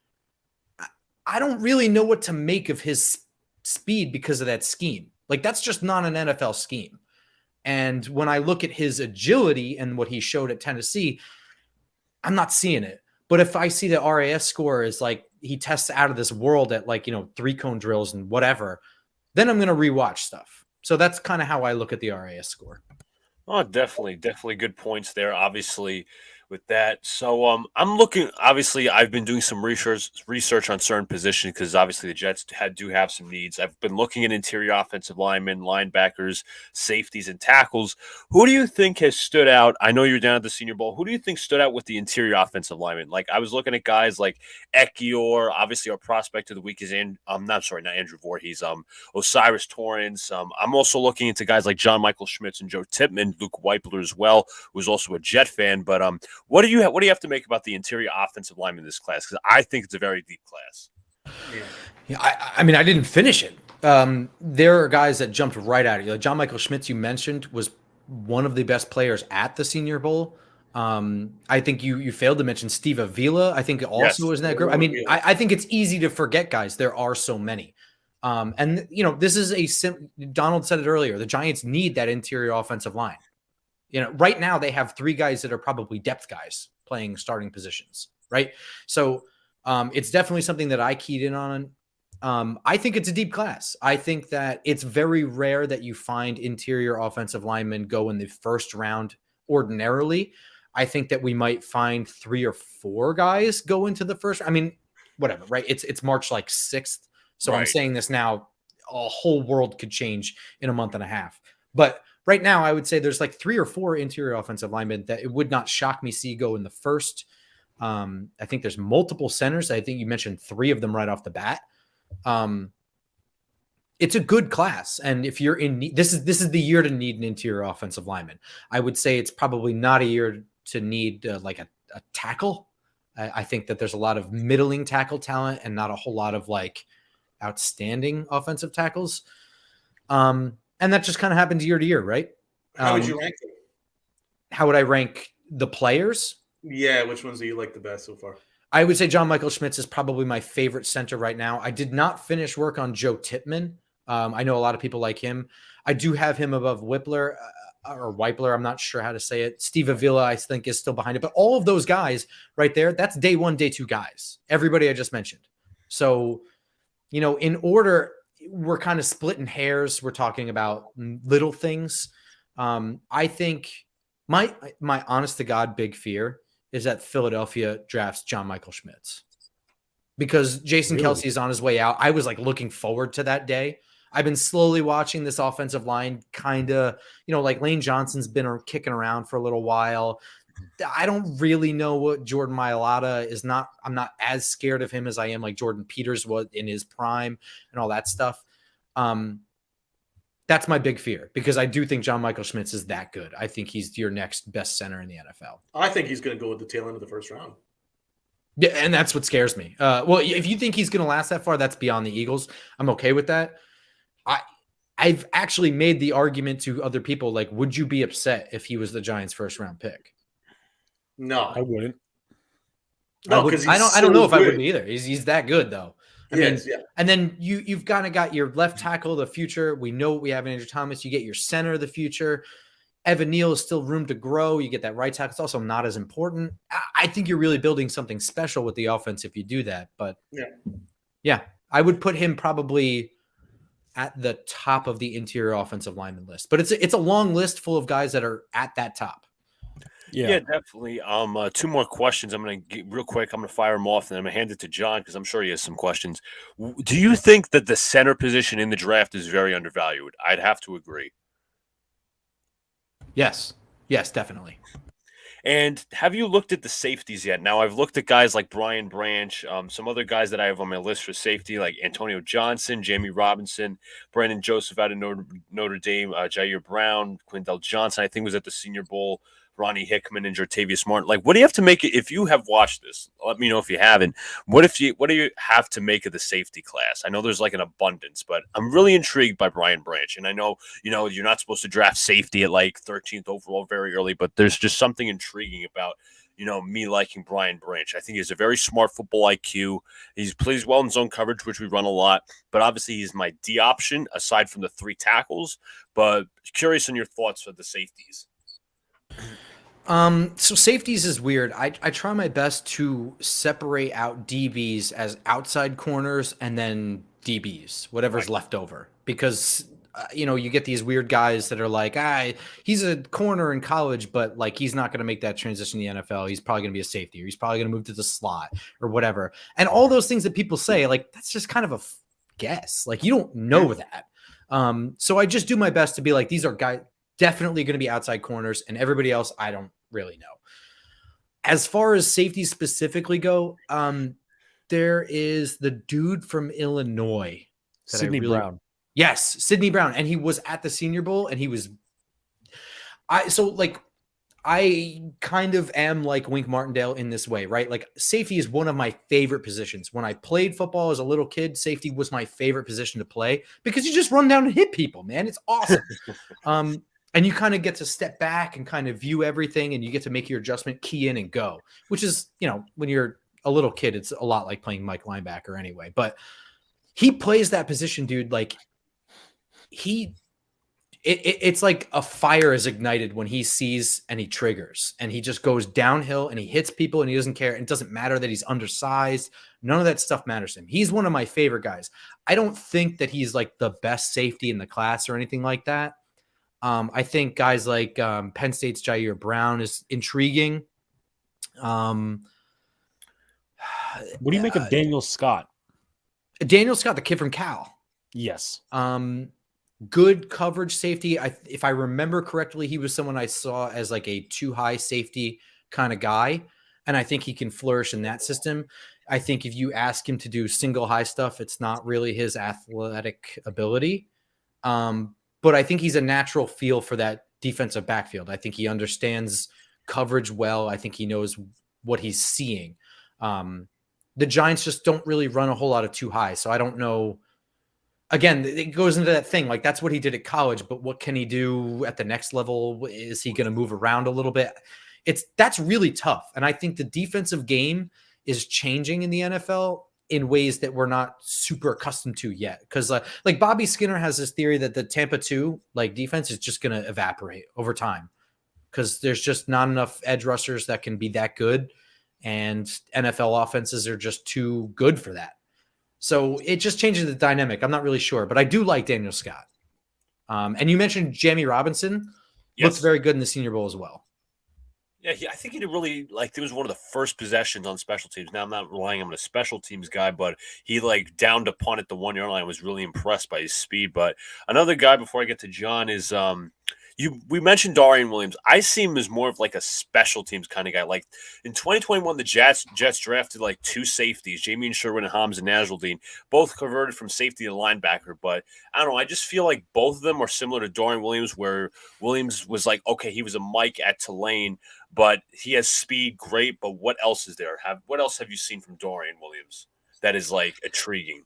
I don't really know what to make of his speed because of that scheme. Like, that's just not an NFL scheme. And when I look at his agility and what he showed at Tennessee, I'm not seeing it. But if I see the RAS score is like he tests out of this world at like, 3-cone drills and whatever, then I'm going to rewatch stuff. So that's kind of how I look at the RAS score. Oh, definitely good points there. Obviously, with that. So I'm looking. Obviously, I've been doing some research on certain positions because obviously the Jets do have some needs. I've been looking at interior offensive linemen, linebackers, safeties, and tackles. Who do you think has stood out? I know you're down at the Senior Bowl. Who do you think stood out with the interior offensive linemen? Like, I was looking at guys like Ekiyor. Obviously, our prospect of the week is not Andrew Voorhees. Osiris Torrence. I'm also looking into guys like John Michael Schmitz and Joe Tippmann, Luke Weipler as well, who's also a Jet fan. But what do you have to make about the interior offensive lineman in this class? Because I think it's a very deep class. Yeah, I mean, I didn't finish it. There are guys that jumped right out of you. Like John Michael Schmitz, you mentioned, was one of the best players at the Senior Bowl. I think you failed to mention Steve Avila. I think also was in that group. I mean, I think it's easy to forget guys. There are so many. And this is Donald said it earlier. The Giants need that interior offensive line. Right now they have 3 guys that are probably depth guys playing starting positions, right? So it's definitely something that I keyed in on. I think it's a deep class. I think that it's very rare that you find interior offensive linemen go in the first round ordinarily. I think that we might find 3 or 4 guys go into the first. I mean, whatever, right? It's March 6th. So right. I'm saying this now, a whole world could change in a month and a half. But right now, I would say there's 3 or 4 interior offensive linemen that it would not shock me see go in the first. I think there's multiple centers. I think you mentioned 3 of them right off the bat. It's a good class. And if you're in need, this is the year to need an interior offensive lineman. I would say it's probably not a year to need a tackle. I think that there's a lot of middling tackle talent and not a whole lot of outstanding offensive tackles. And that just kind of happens year to year, right? How would you rank them? How would I rank the players? Yeah, which ones do you like the best so far? I would say John Michael Schmitz is probably my favorite center right now. I did not finish work on Joe Tippmann. I know a lot of people like him. I do have him above Whippler or Weipler. I'm not sure how to say it. Steve Avila, I think, is still behind it. But all of those guys right there, that's day one, day two guys. Everybody I just mentioned. So, in order, we're kind of splitting hairs. We're talking about little things. I think my honest to God big fear is that Philadelphia drafts John Michael Schmitz because Jason Kelce is on his way out. I was like looking forward to that day. I've been slowly watching this offensive line kind of, like Lane Johnson's been kicking around for a little while. I don't really know what Jordan Mailata is not. I'm not as scared of him as I am like Jordan Peters was in his prime and all that stuff. That's my big fear because I do think John Michael Schmitz is that good. I think he's your next best center in the NFL. I think he's going to go with the tail end of the first round. Yeah, and that's what scares me. Well, if you think he's going to last that far, that's beyond the Eagles. I'm okay with that. I've actually made the argument to other people, like, would you be upset if he was the Giants' first round pick? No, I wouldn't. No, because I don't know if I would be either. He's that good though. I mean, yeah. And then you've kind of got your left tackle of the future. We know we have Andrew Thomas. You get your center of the future. Evan Neal is still room to grow. You get that right tackle. It's also not as important. I think you're really building something special with the offense if you do that. But yeah, I would put him probably at the top of the interior offensive lineman list. But it's a long list full of guys that are at that top. Yeah, definitely. Two more questions. I'm going to get real quick. I'm going to fire them off, and I'm going to hand it to John because I'm sure he has some questions. Do you think that the center position in the draft is very undervalued? I'd have to agree. Yes, definitely. And have you looked at the safeties yet? Now, I've looked at guys like Brian Branch, some other guys that I have on my list for safety, like Antonio Johnson, Jamie Robinson, Brandon Joseph out of Notre Dame, Jair Brown, Quindell Johnson, I think was at the Senior Bowl, Ronnie Hickman and Jartavius Martin. Like, what do you have to make it? If you have watched this, let me know if you haven't. What do you have to make of the safety class? I know there's like an abundance, but I'm really intrigued by Brian Branch. And I know, you're not supposed to draft safety at like 13th overall very early, but there's just something intriguing about, me liking Brian Branch. I think he has a very smart football IQ. He plays well in zone coverage, which we run a lot, but obviously he's my D option aside from the three tackles. But curious on your thoughts for the safeties. So safeties is weird. I try my best to separate out DBs as outside corners and then DBs, whatever's left over, because you get these weird guys that are like, he's a corner in college, but like he's not going to make that transition in the NFL. He's probably going to be a safety, or he's probably going to move to the slot or whatever. And all those things that people say, like that's just kind of a guess. Like you don't know that. So I just do my best to be like, these are guys definitely going to be outside corners, and everybody else I don't really know. As far as safety specifically go, there is the dude from Illinois, Sidney Brown. Yes, Sidney Brown, and he was at the Senior Bowl, and he was. I kind of am like Wink Martindale in this way, right? Like safety is one of my favorite positions. When I played football as a little kid, safety was my favorite position to play because you just run down and hit people, man. It's awesome. And you kind of get to step back and kind of view everything, and you get to make your adjustment, key in and go, which is, when you're a little kid, it's a lot like playing Mike linebacker anyway. But he plays that position, dude. Like it's like a fire is ignited when he sees and he triggers, and he just goes downhill and he hits people and he doesn't care. It doesn't matter that he's undersized. None of that stuff matters to him. He's one of my favorite guys. I don't think that he's like the best safety in the class or anything like that. I think guys like Penn State's Jair Brown is intriguing. What do you make of Daniel Scott? Daniel Scott, the kid from Cal. Yes. Good coverage safety. If I remember correctly, he was someone I saw as like a too high safety kind of guy. And I think he can flourish in that system. I think if you ask him to do single high stuff, it's not really his athletic ability. But I think he's a natural feel for that defensive backfield. I think he understands coverage well. I think he knows what he's seeing. The Giants just don't really run a whole lot of too high. So I don't know. Again, it goes into that thing. Like that's what he did at college, but what can he do at the next level? Is he going to move around a little bit? that's really tough. And I think the defensive game is changing in the NFL in ways that we're not super accustomed to yet. Because like Bobby Skinner has this theory that the Tampa 2 like defense is just going to evaporate over time because there's just not enough edge rushers that can be that good, and NFL offenses are just too good for that. So it just changes the dynamic. I'm not really sure, but I do like Daniel Scott. And you mentioned Jamie Robinson. Yes. Looks very good in the Senior Bowl as well. Yeah, I think he did really, like, it was one of the first possessions on special teams. Now, I'm not relying on a special teams guy, but he, like, downed a punt at the 1 yard line. I was really impressed by his speed. But another guy, before I get to John, is we mentioned Darian Williams. I see him as more of, like, a special teams kind of guy. Like, in 2021, the Jets drafted, like, 2 safeties, Jamie Sherwin and Hamza Nasruddin, both converted from safety to linebacker. But, I don't know, I just feel like both of them are similar to Darian Williams, where Williams was like, okay, he was a Mike at Tulane, but he has speed, great. But what else is there? What else have you seen from Dorian Williams that is like intriguing?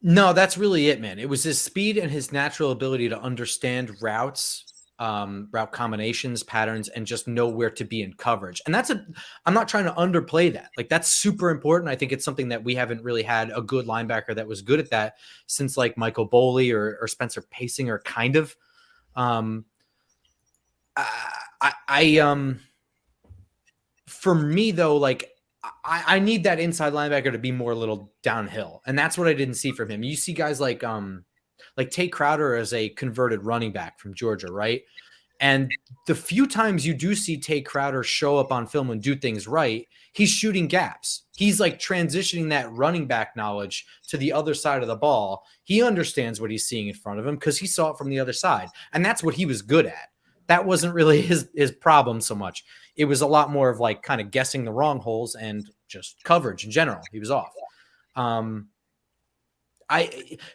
No, that's really it, man. It was his speed and his natural ability to understand routes, route combinations, patterns, and just know where to be in coverage. And I'm not trying to underplay that. Like, that's super important. I think it's something that we haven't really had a good linebacker that was good at that since like Michael Boley or Spencer Pasinger, kind of. For me though, like I need that inside linebacker to be more a little downhill, and that's what I didn't see from him. You see guys like Tay Crowder as a converted running back from Georgia, right? And the few times you do see Tay Crowder show up on film and do things right, he's shooting gaps. He's like transitioning that running back knowledge to the other side of the ball. He understands what he's seeing in front of him because he saw it from the other side, and that's what he was good at. That wasn't really his problem so much. It was a lot more of like kind of guessing the wrong holes and just coverage in general. He was off.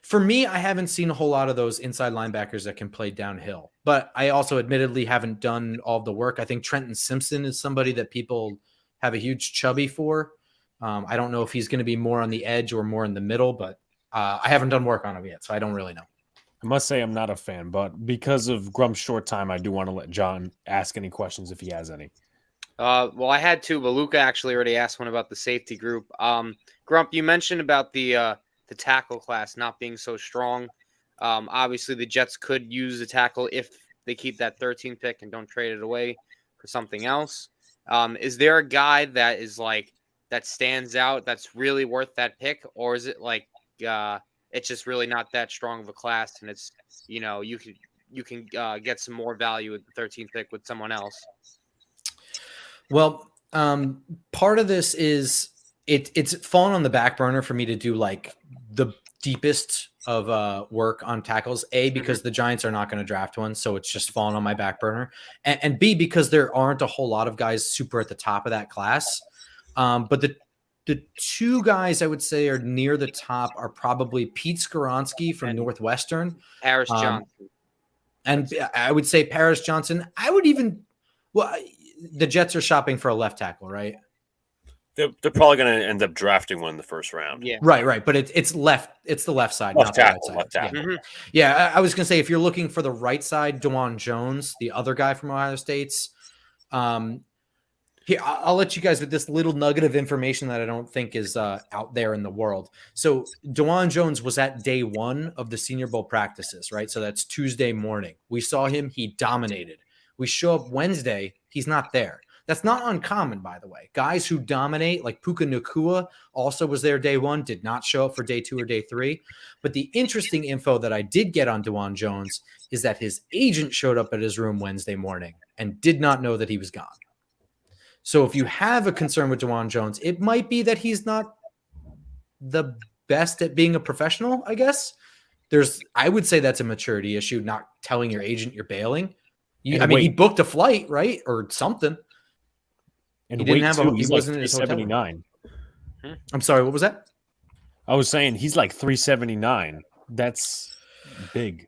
For me, I haven't seen a whole lot of those inside linebackers that can play downhill, but I also admittedly haven't done all the work. I think Trenton Simpson is somebody that people have a huge chubby for. I don't know if he's going to be more on the edge or more in the middle, but I haven't done work on him yet, so I don't really know. I must say I'm not a fan, but because of Grump's short time, I do want to let John ask any questions if he has any. Well, I had 2, but Luca actually already asked one about the safety group. Grump, you mentioned about the tackle class not being so strong. Obviously, the Jets could use a tackle if they keep that 13th pick and don't trade it away for something else. Is there a guy that is like that stands out that's really worth that pick, or is it like it's just really not that strong of a class, and it's, you know, you can get some more value with the 13th pick with someone else? Well, part of this is it's fallen on the back burner for me to do like the deepest of work on tackles. A, because the Giants are not going to draft one, so it's just fallen on my back burner, and B, because there aren't a whole lot of guys super at the top of that class. But the 2 guys I would say are near the top are probably Pete Skoronski from Northwestern. Paris Johnson. And I would say Paris Johnson. I would even – well, the Jets are shopping for a left tackle, right? They're probably going to end up drafting one in the first round. Yeah. Right. But it's left. It's the left side, Left not tackle, the right left side. tackle. Yeah. Mhm. Yeah, I was going to say, if you're looking for the right side, DeJuan Jones, the other guy from Ohio State's here, I'll let you guys with this little nugget of information that I don't think is out there in the world. So DeJuan Jones was at day 1 of the Senior Bowl practices, right? So that's Tuesday morning. We saw him. He dominated. We show up Wednesday. He's not there. That's not uncommon, by the way. Guys who dominate, like Puka Nacua, also was there day 1, did not show up for day 2 or day 3. But the interesting info that I did get on DeJuan Jones is that his agent showed up at his room Wednesday morning and did not know that he was gone. So if you have a concern with DeJuan Jones, it might be that he's not the best at being a professional, I guess. I would say that's a maturity issue, not telling your agent you're bailing. He booked a flight, right? Or something. And he didn't weight have too, he he's like wasn't in his hotel room. 379. I'm sorry, what was that? I was saying he's like 379. That's big.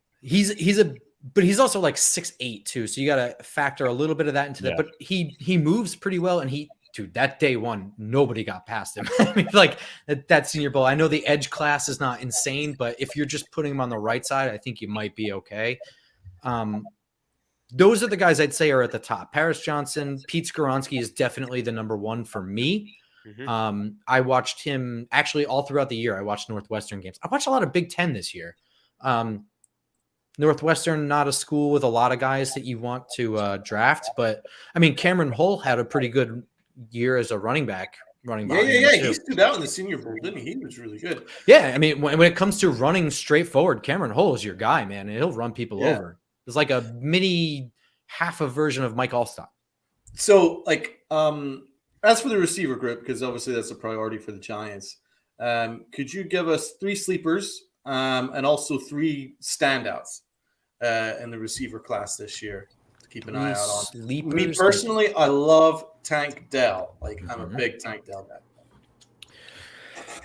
But he's also like 6'8" too. So you got to factor a little bit of that into that. But he moves pretty well. And that day 1, nobody got past him. I mean, like that Senior Bowl. I know the edge class is not insane, but if you're just putting him on the right side, I think you might be okay. those are the guys I'd say are at the top. Paris Johnson, Pete Skoronski is definitely the number one for me. Mhm. I watched him actually all throughout the year. I watched Northwestern games. I watched a lot of Big Ten this year. Northwestern, not a school with a lot of guys that you want to draft, but I mean, Cameron Hull had a pretty good year as a running back. Yeah. He stood out in the Senior Bowl, didn't he? He was really good. Yeah, I mean, when it comes to running straight forward, Cameron Hull is your guy, man. And he'll run people over. It's like a mini half a version of Mike Allstott. So, like, as for the receiver group, because obviously that's a priority for the Giants, could you give us 3 sleepers and also 3 standouts in the receiver class this year to keep an eye out on? Sleepers. Me personally, I love Tank Dell. Like, I'm a big Tank Dell guy.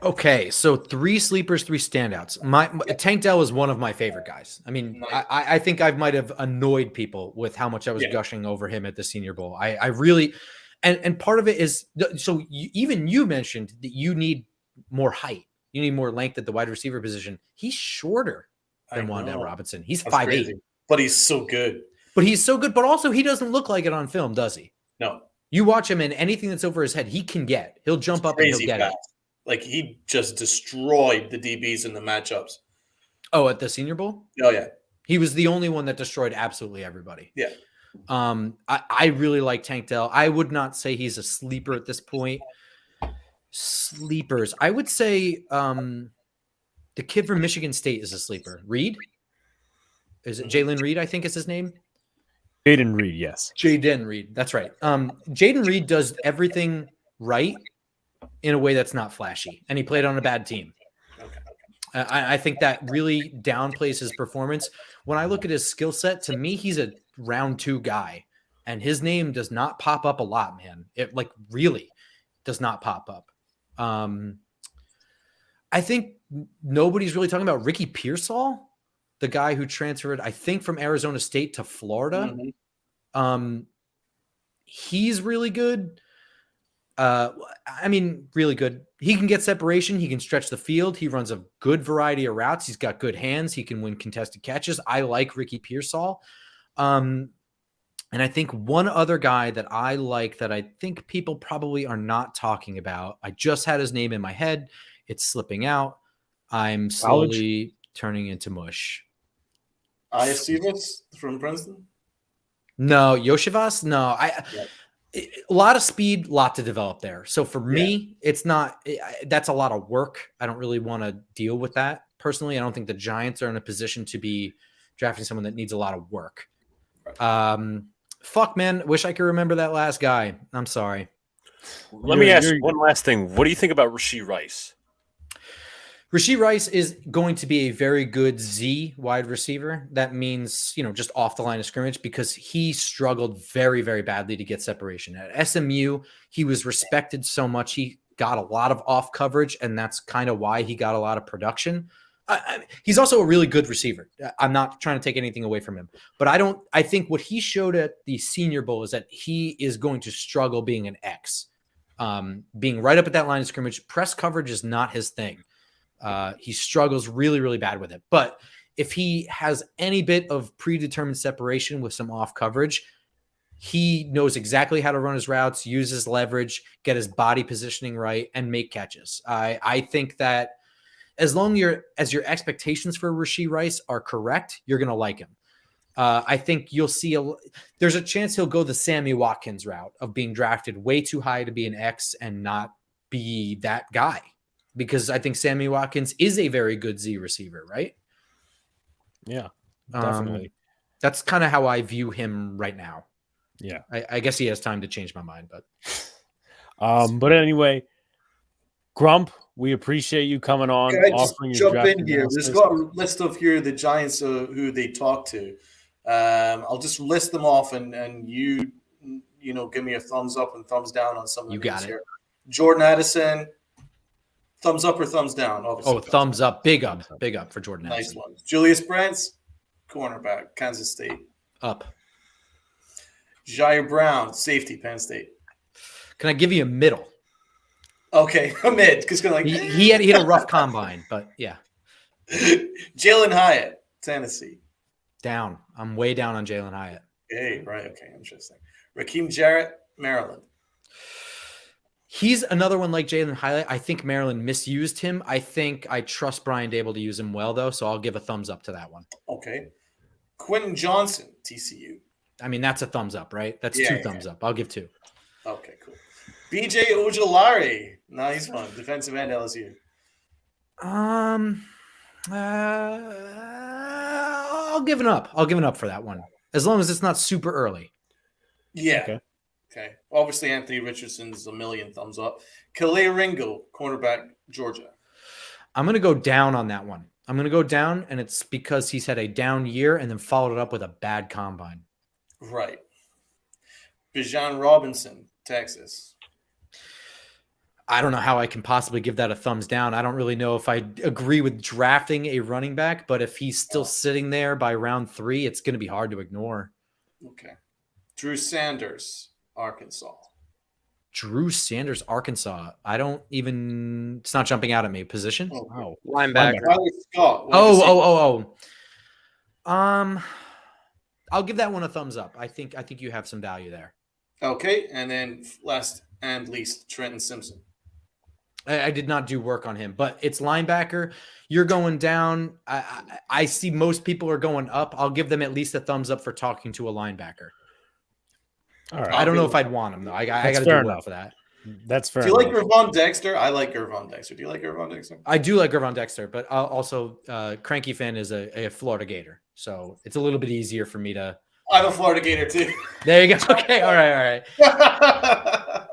Okay, so 3 sleepers, 3 standouts. Tank Dell is one of my favorite guys. I mean, Nice. I think I might have annoyed people with how much I was gushing over him at the Senior Bowl. I really, and part of it is, so even you mentioned that you need more height. You need more length at the wide receiver position. He's shorter than Wan'Dale Robinson. He's 5'8", but he's so good. But also he doesn't look like it on film, does he? No. You watch him and anything that's over his head, he can get. He'll jump up and he'll get it. Like, he just destroyed the DBs in the matchups. Oh, at the Senior Bowl? Oh, yeah. He was the only one that destroyed absolutely everybody. Yeah. I really like Tank Dell. I would not say he's a sleeper at this point. Sleepers. I would say the kid from Michigan State is a sleeper. Reed? Is it Jalen Reed, I think is his name? Jaden Reed, yes. Jaden Reed. That's right. Jaden Reed does everything right in a way that's not flashy, and he played on a bad team. I think that really downplays his performance. When I look at his skill set, to me, he's a round 2 guy, and his name does not pop up a lot, man. It really does not pop up. I think nobody's really talking about Ricky Pearsall, the guy who transferred, I think, from Arizona State to Florida. He's really good. I mean, really good. He can get separation. He can stretch the field. He runs a good variety of routes. He's got good hands. He can win contested catches. I like Ricky Pearsall. And I think one other guy that I like that I think people probably are not talking about, I just had his name in my head. It's slipping out. I'm slowly turning into mush. Iacevich from Princeton? No. Yoshivas? No. A lot of speed, lot to develop there. So for me, it's not, that's a lot of work. I don't really want to deal with that. Personally, I don't think the Giants are in a position to be drafting someone that needs a lot of work. Fuck, man. Wish I could remember that last guy. I'm sorry. Let me ask one last thing. What do you think about Rashee Rice? Rashee Rice is going to be a very good Z wide receiver. That means, just off the line of scrimmage, because he struggled very, very badly to get separation. At SMU, he was respected so much. He got a lot of off coverage, and that's kind of why he got a lot of production. He's also a really good receiver. I'm not trying to take anything away from him, but I think what he showed at the Senior Bowl is that he is going to struggle being an X, being right up at that line of scrimmage. Press coverage is not his thing. He struggles really, really bad with it. But if he has any bit of predetermined separation with some off coverage, he knows exactly how to run his routes, use his leverage, get his body positioning right, and make catches. I think that as long as your expectations for Rashee Rice are correct, you're going to like him. I think you'll see there's a chance he'll go the Sammy Watkins route of being drafted way too high to be an X and not be that guy. Because I think Sammy Watkins is a very good Z receiver, right? Yeah, definitely. That's kind of how I view him right now. Yeah. I guess he has time to change my mind, but anyway, Grump, we appreciate you coming on. Can I just offering your jump in here? analysis. There's got a list of here the Giants who they talk to. I'll just list them off, and you give me a thumbs up and thumbs down on some of them. You got it. Here. Jordan Addison, thumbs up or thumbs down? Obviously, thumbs up. Big up for Jordan nice Addison. one. Julius Brents, cornerback, Kansas State. Up. Jair Brown, safety, Penn State. Can I give you a middle? Okay, a mid, because he had a rough combine, but yeah. Jalen Hyatt, Tennessee. Down. I'm way down on Jalen Hyatt. Okay, right. Okay, interesting. Raheem Jarrett, Maryland. He's another one like Jalen highlight. I think Maryland misused him. I think I trust Brian Dable to use him well, though, so I'll give a thumbs up to that one. Okay. Quentin Johnson, TCU. I mean, that's a thumbs up, right? That's two thumbs up. I'll give 2. Okay, cool. BJ Ojulari. Nice one. Defensive end, LSU. I'll give it up. I'll give it up for that one, as long as it's not super early. Yeah. Okay. Obviously, Anthony Richardson's a million thumbs up. Calais Ringo, cornerback, Georgia. I'm going to go down on that one. I'm going to go down, and it's because he's had a down year and then followed it up with a bad combine. Right. Bijan Robinson, Texas. I don't know how I can possibly give that a thumbs down. I don't really know if I agree with drafting a running back, but if he's still sitting there by round 3, it's going to be hard to ignore. Okay. Drew Sanders, Arkansas. Drew Sanders, Arkansas. I don't even. It's not jumping out at me. Position? Oh, Wow. Linebacker. Riley Scott. I'll give that one a thumbs up. I think you have some value there. Okay, and then last and least, Trenton Simpson. I did not do work on him, but it's linebacker. You're going down. I see most people are going up. I'll give them at least a thumbs up for talking to a linebacker. All right. I don't know if I'd want him though. I got to do fair work enough. for that. That's fair. Do you like enough. Gervon Dexter? I like Gervon Dexter. Do you like Gervon Dexter? I do like Gervon Dexter, but also Cranky Fan is a Florida Gator, so it's a little bit easier for me to. I'm a Florida Gator too. There you go. Okay, all right.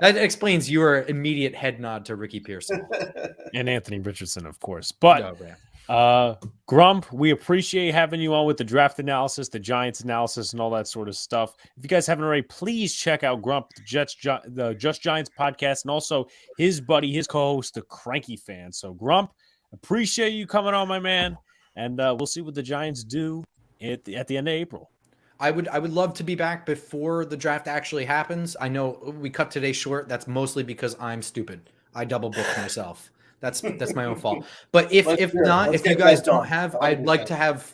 That explains your immediate head nod to Ricky Pearson And Anthony Richardson, of course. But No, man. Grump, we appreciate having you on with the draft analysis, the Giants analysis, and all that sort of stuff. If you guys haven't already, please check out Grump, the Just Giants podcast, and also his buddy, his co-host, the Cranky Fan. So, Grump, appreciate you coming on, my man, and we'll see what the Giants do at the end of April. I would love to be back before the draft actually happens. I know we cut today short. That's mostly because I'm stupid. I double booked myself. That's my own fault. But if you guys don't have, I'd like to have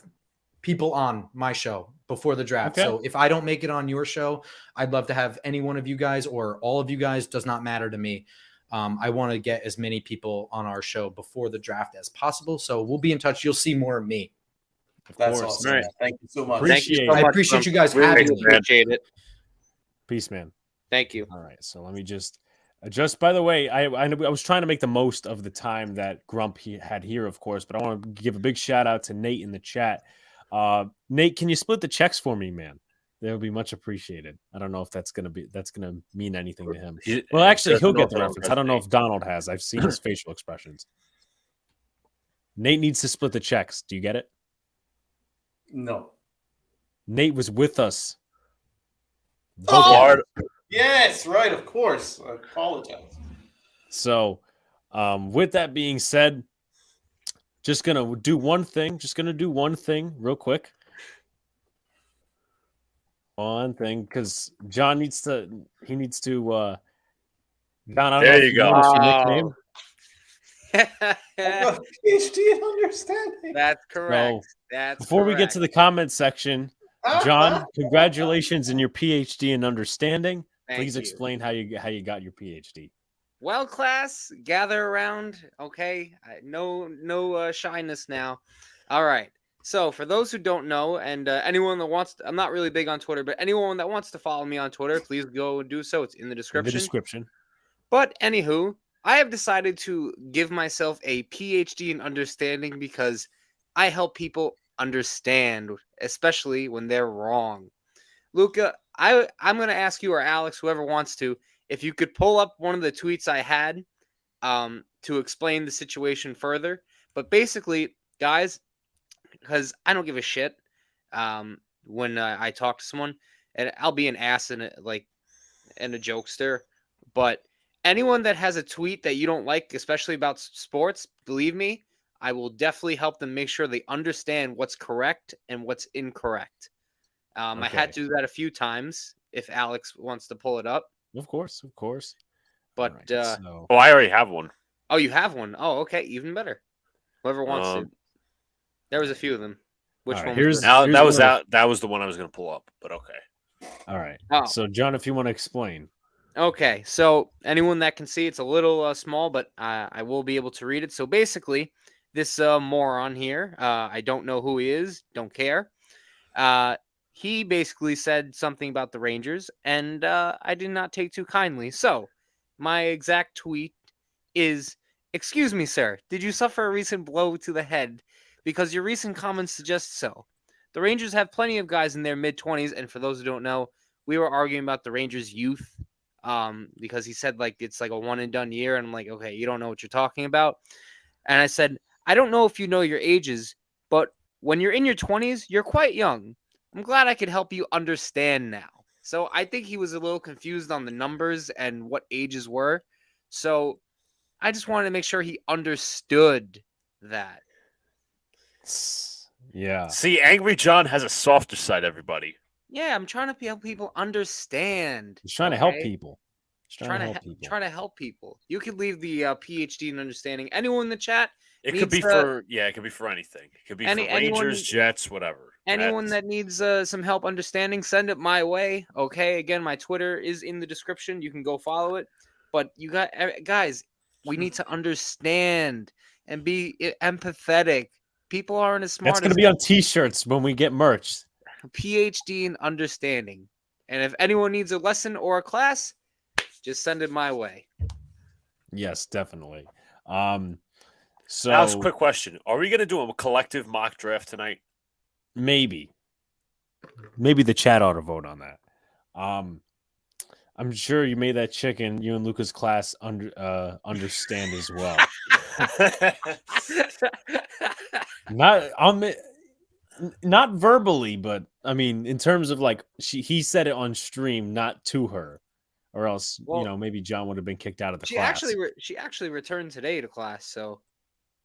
people on my show before the draft. Okay. So if I don't make it on your show, I'd love to have any one of you guys or all of you guys. Does not matter to me. I want to get as many people on our show before the draft as possible. So we'll be in touch. You'll see more of me. That's course. awesome. Right. Thank you so much. Appreciate I appreciate you guys Really having me. appreciate it. Peace, man. Thank you. All right, so let me just by the way, I was trying to make the most of the time that Grump had here, of course, but I want to give a big shout out to Nate in the chat. Nate, can you split the checks for me, man? That would be much appreciated. I don't know if that's gonna mean anything to him. Well, actually, he'll get the reference. I don't know if Donald has. I've seen his facial expressions. Nate needs to split the checks. Do you get it? No. Nate was with us. Oh! Yes, right. Of course. I apologize. So, with that being said, just gonna do one thing. Real quick. One thing, because John needs to. John, I don't know There if you go. noticed your nickname. PhD in understanding. That's correct. So, That's before we get to the comment section, John, congratulations in your PhD in understanding. Thank Please you. explain how you got your PhD. Well, class, gather around. Okay, no shyness now. All right. So, for those who don't know, and anyone that wants, I'm not really big on Twitter, but anyone that wants to follow me on Twitter, please go and do so. It's in the description. But anywho, I have decided to give myself a PhD in understanding because I help people understand, especially when they're wrong. Luca, I'm going to ask you or Alex, whoever wants to, if you could pull up one of the tweets I had to explain the situation further. But basically, guys, because I don't give a shit when I talk to someone, and I'll be an ass and a jokester, but anyone that has a tweet that you don't like, especially about sports, believe me, I will definitely help them make sure they understand what's correct and what's incorrect. I had to do that a few times if Alex wants to pull it up. Of course. But All right, so, Oh, I already have one. oh, you have one. Oh, okay, even better. Whoever wants to. There was a few of them. Which all right, one? here's- Was this? Now that was the one I was going to pull up, but okay. All right. Oh. So, John, if you want to explain. Okay, so anyone that can see, it's a little small, but I will be able to read it. So basically, this moron here, I don't know who he is, don't care. He basically said something about the Rangers, and I did not take too kindly. So my exact tweet is, "Excuse me, sir, did you suffer a recent blow to the head? Because your recent comments suggest so. The Rangers have plenty of guys in their mid-20s, and for those who don't know, we were arguing about the Rangers' youth. Because he said like it's like a one and done year, and I'm like, okay, you don't know what you're talking about. And I said, I don't know if you know your ages, but when you're in your 20s, you're quite young. I'm glad I could help you understand now. So I think he was a little confused on the numbers and what ages were. So I just wanted to make sure he understood that. Yeah. See, Angry John has a softer side, everybody. Yeah, I'm trying to help people understand. He's trying to help okay? people. He's Trying to help people. You could leave the PhD in understanding. Anyone in the chat, It needs could be to- it could be for anything. It could be Any- for Rangers, anyone- Jets, whatever. anyone that needs some help understanding, send it my way. Okay, again, my Twitter is in the description. You can go follow it. But you got guys, we need to understand and be empathetic. People aren't as smart. That's going to be on T-shirts when we get merch. PhD in understanding. And if anyone needs a lesson or a class, just send it my way. Yes, definitely. So Alex, quick question: are we going to do a collective mock draft tonight? maybe the chat ought to vote on that. I'm sure you made that chicken you and Luca's class understand as well. Not verbally, but I mean in terms of like he said it on stream, not to her, or else Well, maybe John would have been kicked out of the she class. she actually returned today to class, so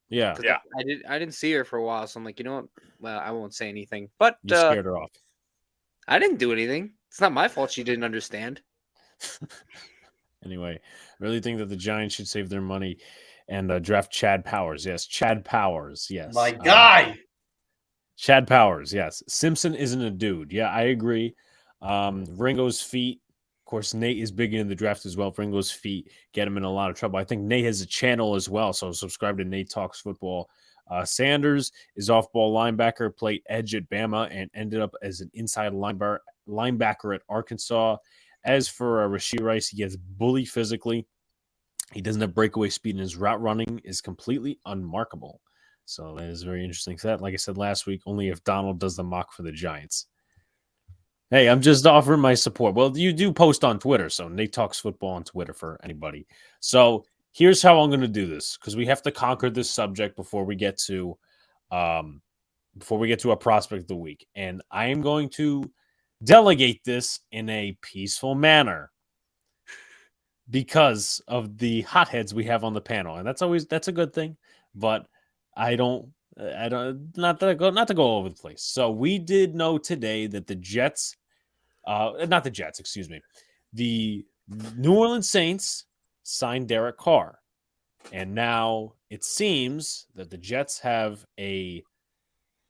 Yeah, I didn't see her for a while, so I'm like, you know what? Well, I won't say anything. But you scared her off. I didn't do anything. It's not my fault she didn't understand. Anyway, I really think that the Giants should save their money and draft Chad Powers. Yes, Chad Powers. Yes, My guy. Chad Powers. Yes, Simpson isn't a dude. Yeah, I agree. Ringo's feet. Of course, Nate is big into the draft as well. Ringo's feet get him in a lot of trouble. I think Nate has a channel as well, so subscribe to Nate Talks Football. Sanders is off-ball linebacker, played edge at Bama, and ended up as an inside linebacker at Arkansas. As for Rashee Rice, he gets bullied physically. He doesn't have breakaway speed, and his route running is completely unmarkable. So that is very interesting. So that, like I said last week, only if Donald does the mock for the Giants. Hey, I'm just offering my support. Well, you do post on Twitter, so Nate Talks Football on Twitter for anybody. So here's how I'm going to do this, because we have to conquer this subject before we get to a prospect of the week, and I am going to delegate this in a peaceful manner because of the hotheads we have on the panel, and that's a good thing. But I don't not to go all over the place. So we did know today that the Jets, not the Jets, excuse me, the New Orleans Saints signed Derek Carr, and now it seems that the Jets have a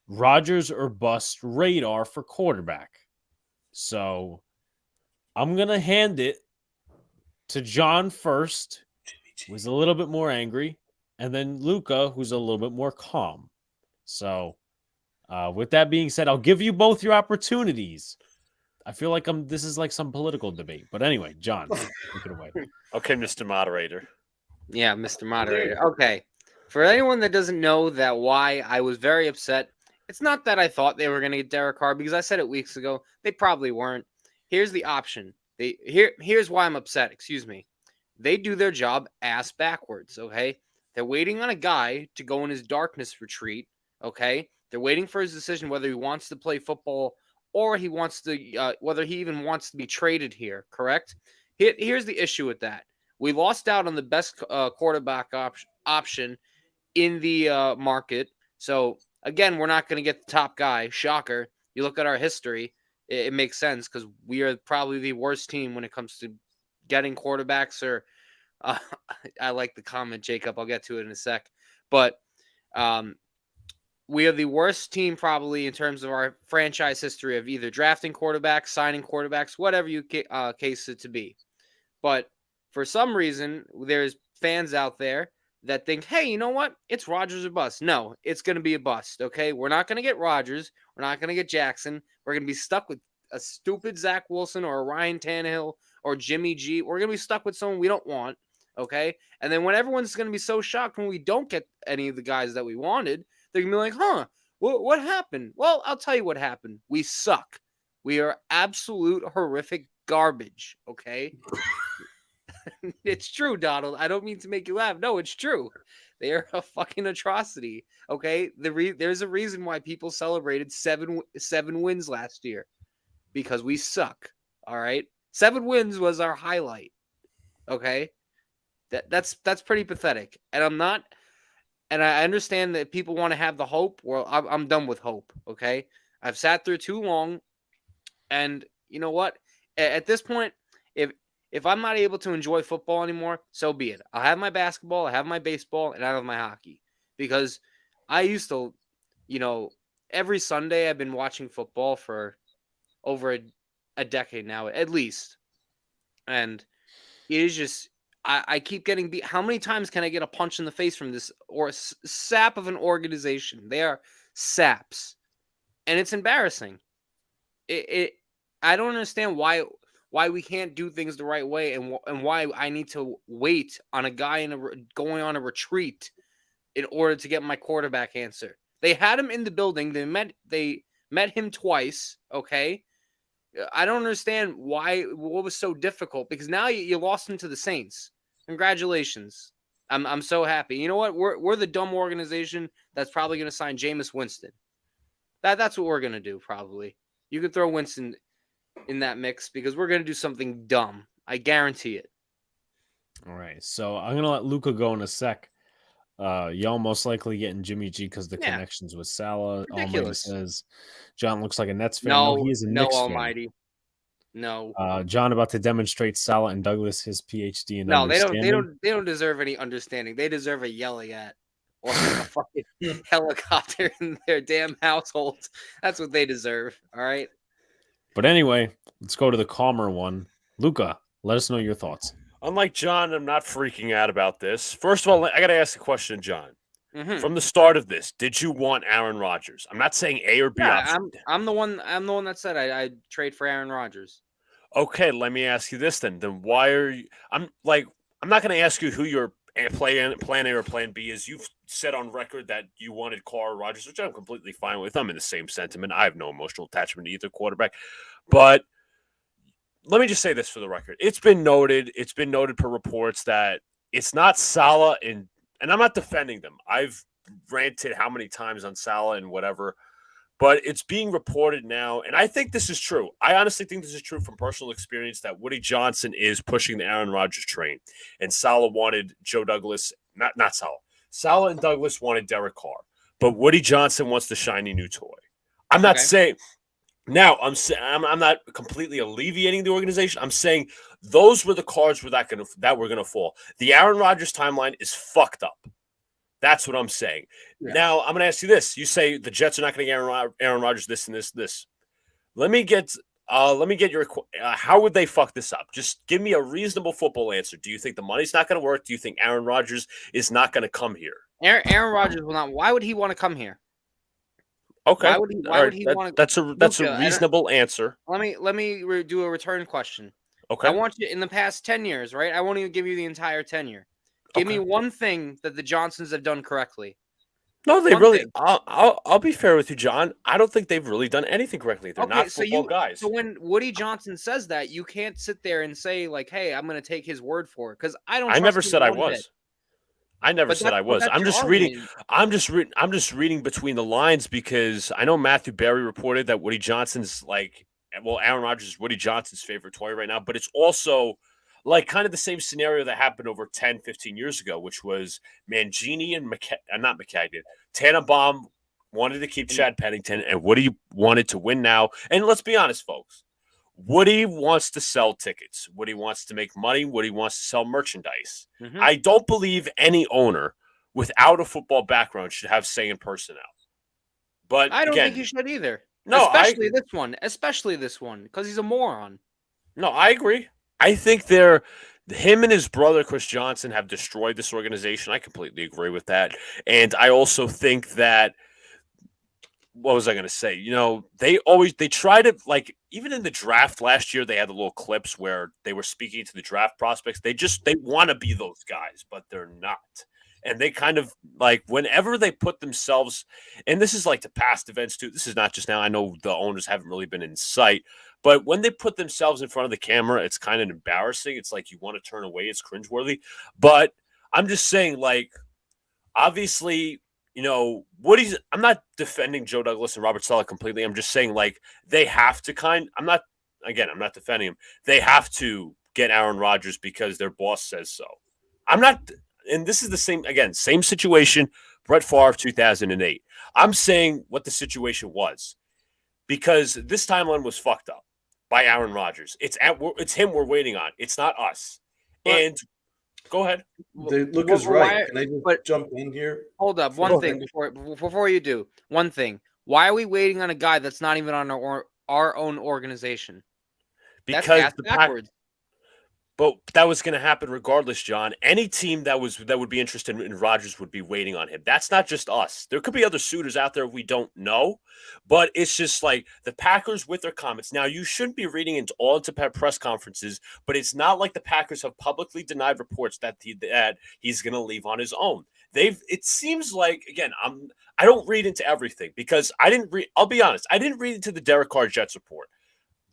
Rodgers or bust radar for quarterback. So I'm going to hand it to John first, who's a little bit more angry, and then Luca, who's a little bit more calm. So with that being said, I'll give you both your opportunities. I feel like this is like some political debate. But anyway, John, take it away. Okay, Mr. Moderator. Yeah, Mr. Moderator. Okay. For anyone that doesn't know that why I was very upset, it's not that I thought they were going to get Derek Carr, because I said it weeks ago. They probably weren't. Here's the option. Here's why I'm upset. Excuse me. They do their job ass backwards, okay? They're waiting on a guy to go in his darkness retreat, okay? They're waiting for his decision whether he wants to play football or he wants to, whether he even wants to be traded here, correct? Here's the issue with that. We lost out on the best quarterback option in the market. So, again, we're not going to get the top guy. Shocker. You look at our history, it makes sense because we are probably the worst team when it comes to getting quarterbacks. Or I like the comment, Jacob. I'll get to it in a sec. But we are the worst team probably in terms of our franchise history of either drafting quarterbacks, signing quarterbacks, whatever you case it to be. But for some reason, there's fans out there that think, hey, you know what? It's Rodgers or bust. No, it's going to be a bust, okay? We're not going to get Rodgers. We're not going to get Jackson. We're going to be stuck with a stupid Zach Wilson or a Ryan Tannehill or Jimmy G. We're going to be stuck with someone we don't want, okay? And then when everyone's going to be so shocked when we don't get any of the guys that we wanted, they're going to be like, huh, what happened? Well, I'll tell you what happened. We suck. We are absolute horrific garbage, okay? It's true, Donald. I don't mean to make you laugh. No, it's true. They are a fucking atrocity, okay? There's a reason why people celebrated seven wins last year, because we suck, all right? 7 wins was our highlight, okay? That's pretty pathetic. And I understand that people want to have the hope. Well, I'm done with hope, okay? I've sat through too long, and you know what? At this point, if I'm not able to enjoy football anymore, so be it. I'll have my basketball, I have my baseball, and I have my hockey. Because I used to, every Sunday I've been watching football for over a decade now, at least. And it is just, I keep getting beat. How many times can I get a punch in the face from this sap of an organization? They are saps. And it's embarrassing. I don't understand why we can't do things the right way, and why I need to wait on a guy going on a retreat in order to get my quarterback answer. They had him in the building. They met him twice. Okay, I don't understand what was so difficult, because now you lost him to the Saints. Congratulations. I'm so happy. You know what? We're the dumb organization that's probably going to sign Jameis Winston. That's what we're going to do probably. You can throw Winston in that mix, because we're going to do something dumb. I guarantee it. All right. So I'm going to let Luca go in a sec. Y'all most likely getting Jimmy G because the connections with Salah. Ridiculous. Almighty says John looks like a Nets fan. No, he is a Knicks Almighty. fan. No. John about to demonstrate Salah and Douglas his PhD in No, understanding. they don't deserve any understanding. They deserve a yelling at or a fucking helicopter in their damn household. That's what they deserve. All right. But anyway, let's go to the calmer one. Luca, let us know your thoughts. Unlike John, I'm not freaking out about this. First of all, I got to ask a question, John. Mm-hmm. From the start of this, did you want Aaron Rodgers? I'm not saying A or B option. I'm the one that said I'd trade for Aaron Rodgers. Okay, let me ask you this then. Then why are you? I'm not going to ask you who your plan A or plan B is. You've said on record that you wanted Carr or Rodgers, which I'm completely fine with. I'm in the same sentiment. I have no emotional attachment to either quarterback. But let me just say this for the record. It's been noted per reports that it's not Salah and I'm not defending them. I've ranted how many times on Salah and whatever, but it's being reported now, and I think this is true. I honestly think this is true from personal experience, that Woody Johnson is pushing the Aaron Rodgers train, and Salah wanted Joe Douglas, not Salah. Salah and Douglas wanted Derek Carr, but Woody Johnson wants the shiny new toy. I'm not saying now. I'm not completely alleviating the organization. I'm saying those were the cards that were gonna fall. The Aaron Rodgers timeline is fucked up. That's what I'm saying. Yeah. Now, I'm going to ask you this. You say the Jets are not going to get Aaron Rodgers this and this. Let me get your how would they fuck this up? Just give me a reasonable football answer. Do you think the money's not going to work? Do you think Aaron Rodgers is not going to come here? Aaron Rodgers will not. Why would he want to come here? Okay. Why would he want to? That's a reasonable answer. Let me do a return question. Okay. I want you in the past 10 years, right? I won't even give you the entire tenure. Give me one thing that the Johnsons have done correctly. No, they really. I'll be fair with you, John. I don't think they've really done anything correctly. They're not football guys. So when Woody Johnson says that, you can't sit there and say like, "Hey, I'm going to take his word for it," because I don't. I never said I was. I never said I was. I'm just reading. I'm just reading between the lines, because I know Matthew Berry reported that Woody Johnson's Aaron Rodgers is Woody Johnson's favorite toy right now, but it's also like kind of the same scenario that happened over 10, 15 years ago, which was Mangini and Tannenbaum wanted to keep Chad Pennington, and Woody wanted to win now. And let's be honest, folks. Woody wants to sell tickets. Woody wants to make money. Woody wants to sell merchandise. Mm-hmm. I don't believe any owner without a football background should have say in personnel. But I don't again, think you should either. no, Especially this one, because he's a moron. No, I agree. I think him and his brother Chris Johnson have destroyed this organization. I completely agree with that. And I also think that, what was I going to say? They try to, like, even in the draft last year, they had the little clips where they were speaking to the draft prospects. They want to be those guys, but they're not. And they kind of, like, whenever they put themselves, and this is like to past events too. This is not just now. I know the owners haven't really been in sight, but when they put themselves in front of the camera, it's kind of embarrassing. It's like you want to turn away. It's cringeworthy. But I'm just saying, like, obviously, I'm not defending Joe Douglas and Robert Saleh completely. I'm just saying, like, they have to I'm not defending him. They have to get Aaron Rodgers because their boss says so. I'm not. And this is the same situation, Brett Favre, 2008. I'm saying what the situation was because this timeline was fucked up by Aaron Rodgers. It's him we're waiting on. It's not us. And go ahead. Luca's right. Can I just jump in here? Hold up. One thing before you do. One thing. Why are we waiting on a guy that's not even on our own organization? Because that's backwards. But that was going to happen regardless, John. Any team that would be interested in Rodgers would be waiting on him. That's not just us. There could be other suitors out there we don't know, but it's just like the Packers with their comments. Now, you shouldn't be reading into press conferences, but it's not like the Packers have publicly denied reports that he's going to leave on his own. It seems like, again, I don't read into everything because I'll be honest, I didn't read into the Derek Carr Jets report.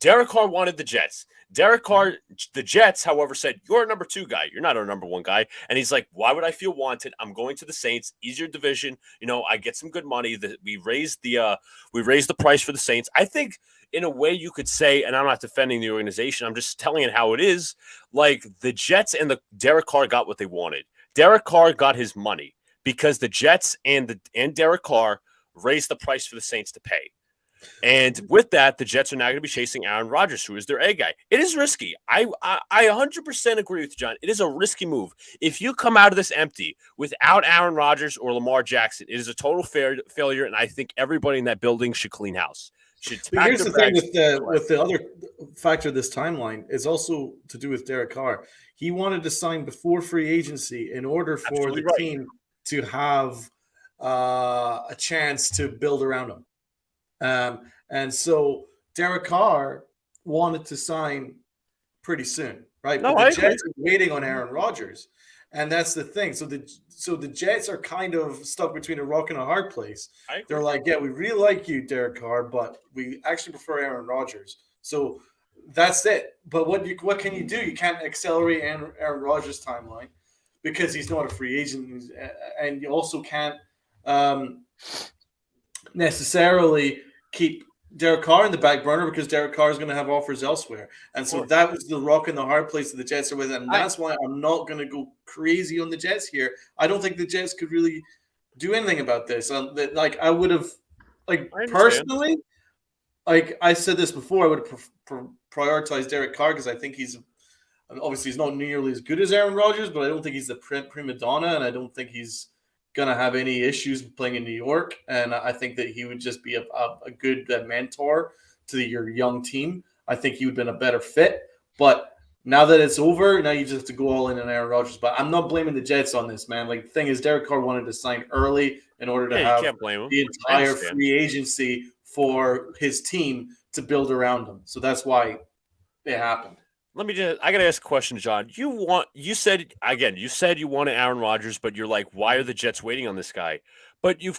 Derek Carr wanted the Jets. The Jets, however, said, you're a number 2 guy. You're not our number 1 guy. And he's like, why would I feel wanted? I'm going to the Saints, easier division. I get some good money. We raised the price for the Saints. I think in a way you could say, and I'm not defending the organization, I'm just telling it how it is. Like the Jets and the Derek Carr got what they wanted. Derek Carr got his money because the Jets and Derek Carr raised the price for the Saints to pay. And with that, the Jets are now going to be chasing Aaron Rodgers, who is their A guy. It is risky. I 100% agree with you, John. It is a risky move. If you come out of this empty without Aaron Rodgers or Lamar Jackson, it is a total failure, and I think everybody in that building should clean house. But here's the thing with the other factor of this timeline is also to do with Derek Carr. He wanted to sign before free agency in order for the team to have a chance to build around him. And so Derek Carr wanted to sign pretty soon, right? No, but the Jets are waiting on Aaron Rodgers, and that's the thing. So the Jets are kind of stuck between a rock and a hard place. They're like, yeah, we really like you, Derek Carr, but we actually prefer Aaron Rodgers. So that's it. But what can you do? You can't accelerate Aaron Rodgers' timeline because he's not a free agent, and you also can't necessarily keep Derek Carr in the back burner because Derek Carr is going to have offers elsewhere. And so that was the rock and the hard place that the Jets are with. And that's why I'm not going to go crazy on the Jets here. I don't think the Jets could really do anything about this. I would have, personally, like I said this before, I would have prioritized Derek Carr because I think he's not nearly as good as Aaron Rodgers, but I don't think he's the prima donna, and I don't think he's going to have any issues playing in New York. And I think that he would just be a good mentor to your young team. I think he would have been a better fit. But now that it's over, now you just have to go all in on Aaron Rodgers. But I'm not blaming the Jets on this, man. Like, the thing is, Derek Carr wanted to sign early in order to have the entire free agency for his team to build around him. So that's why it happened. I got to ask a question, John. You said you wanted Aaron Rodgers, but you're like, why are the Jets waiting on this guy? But you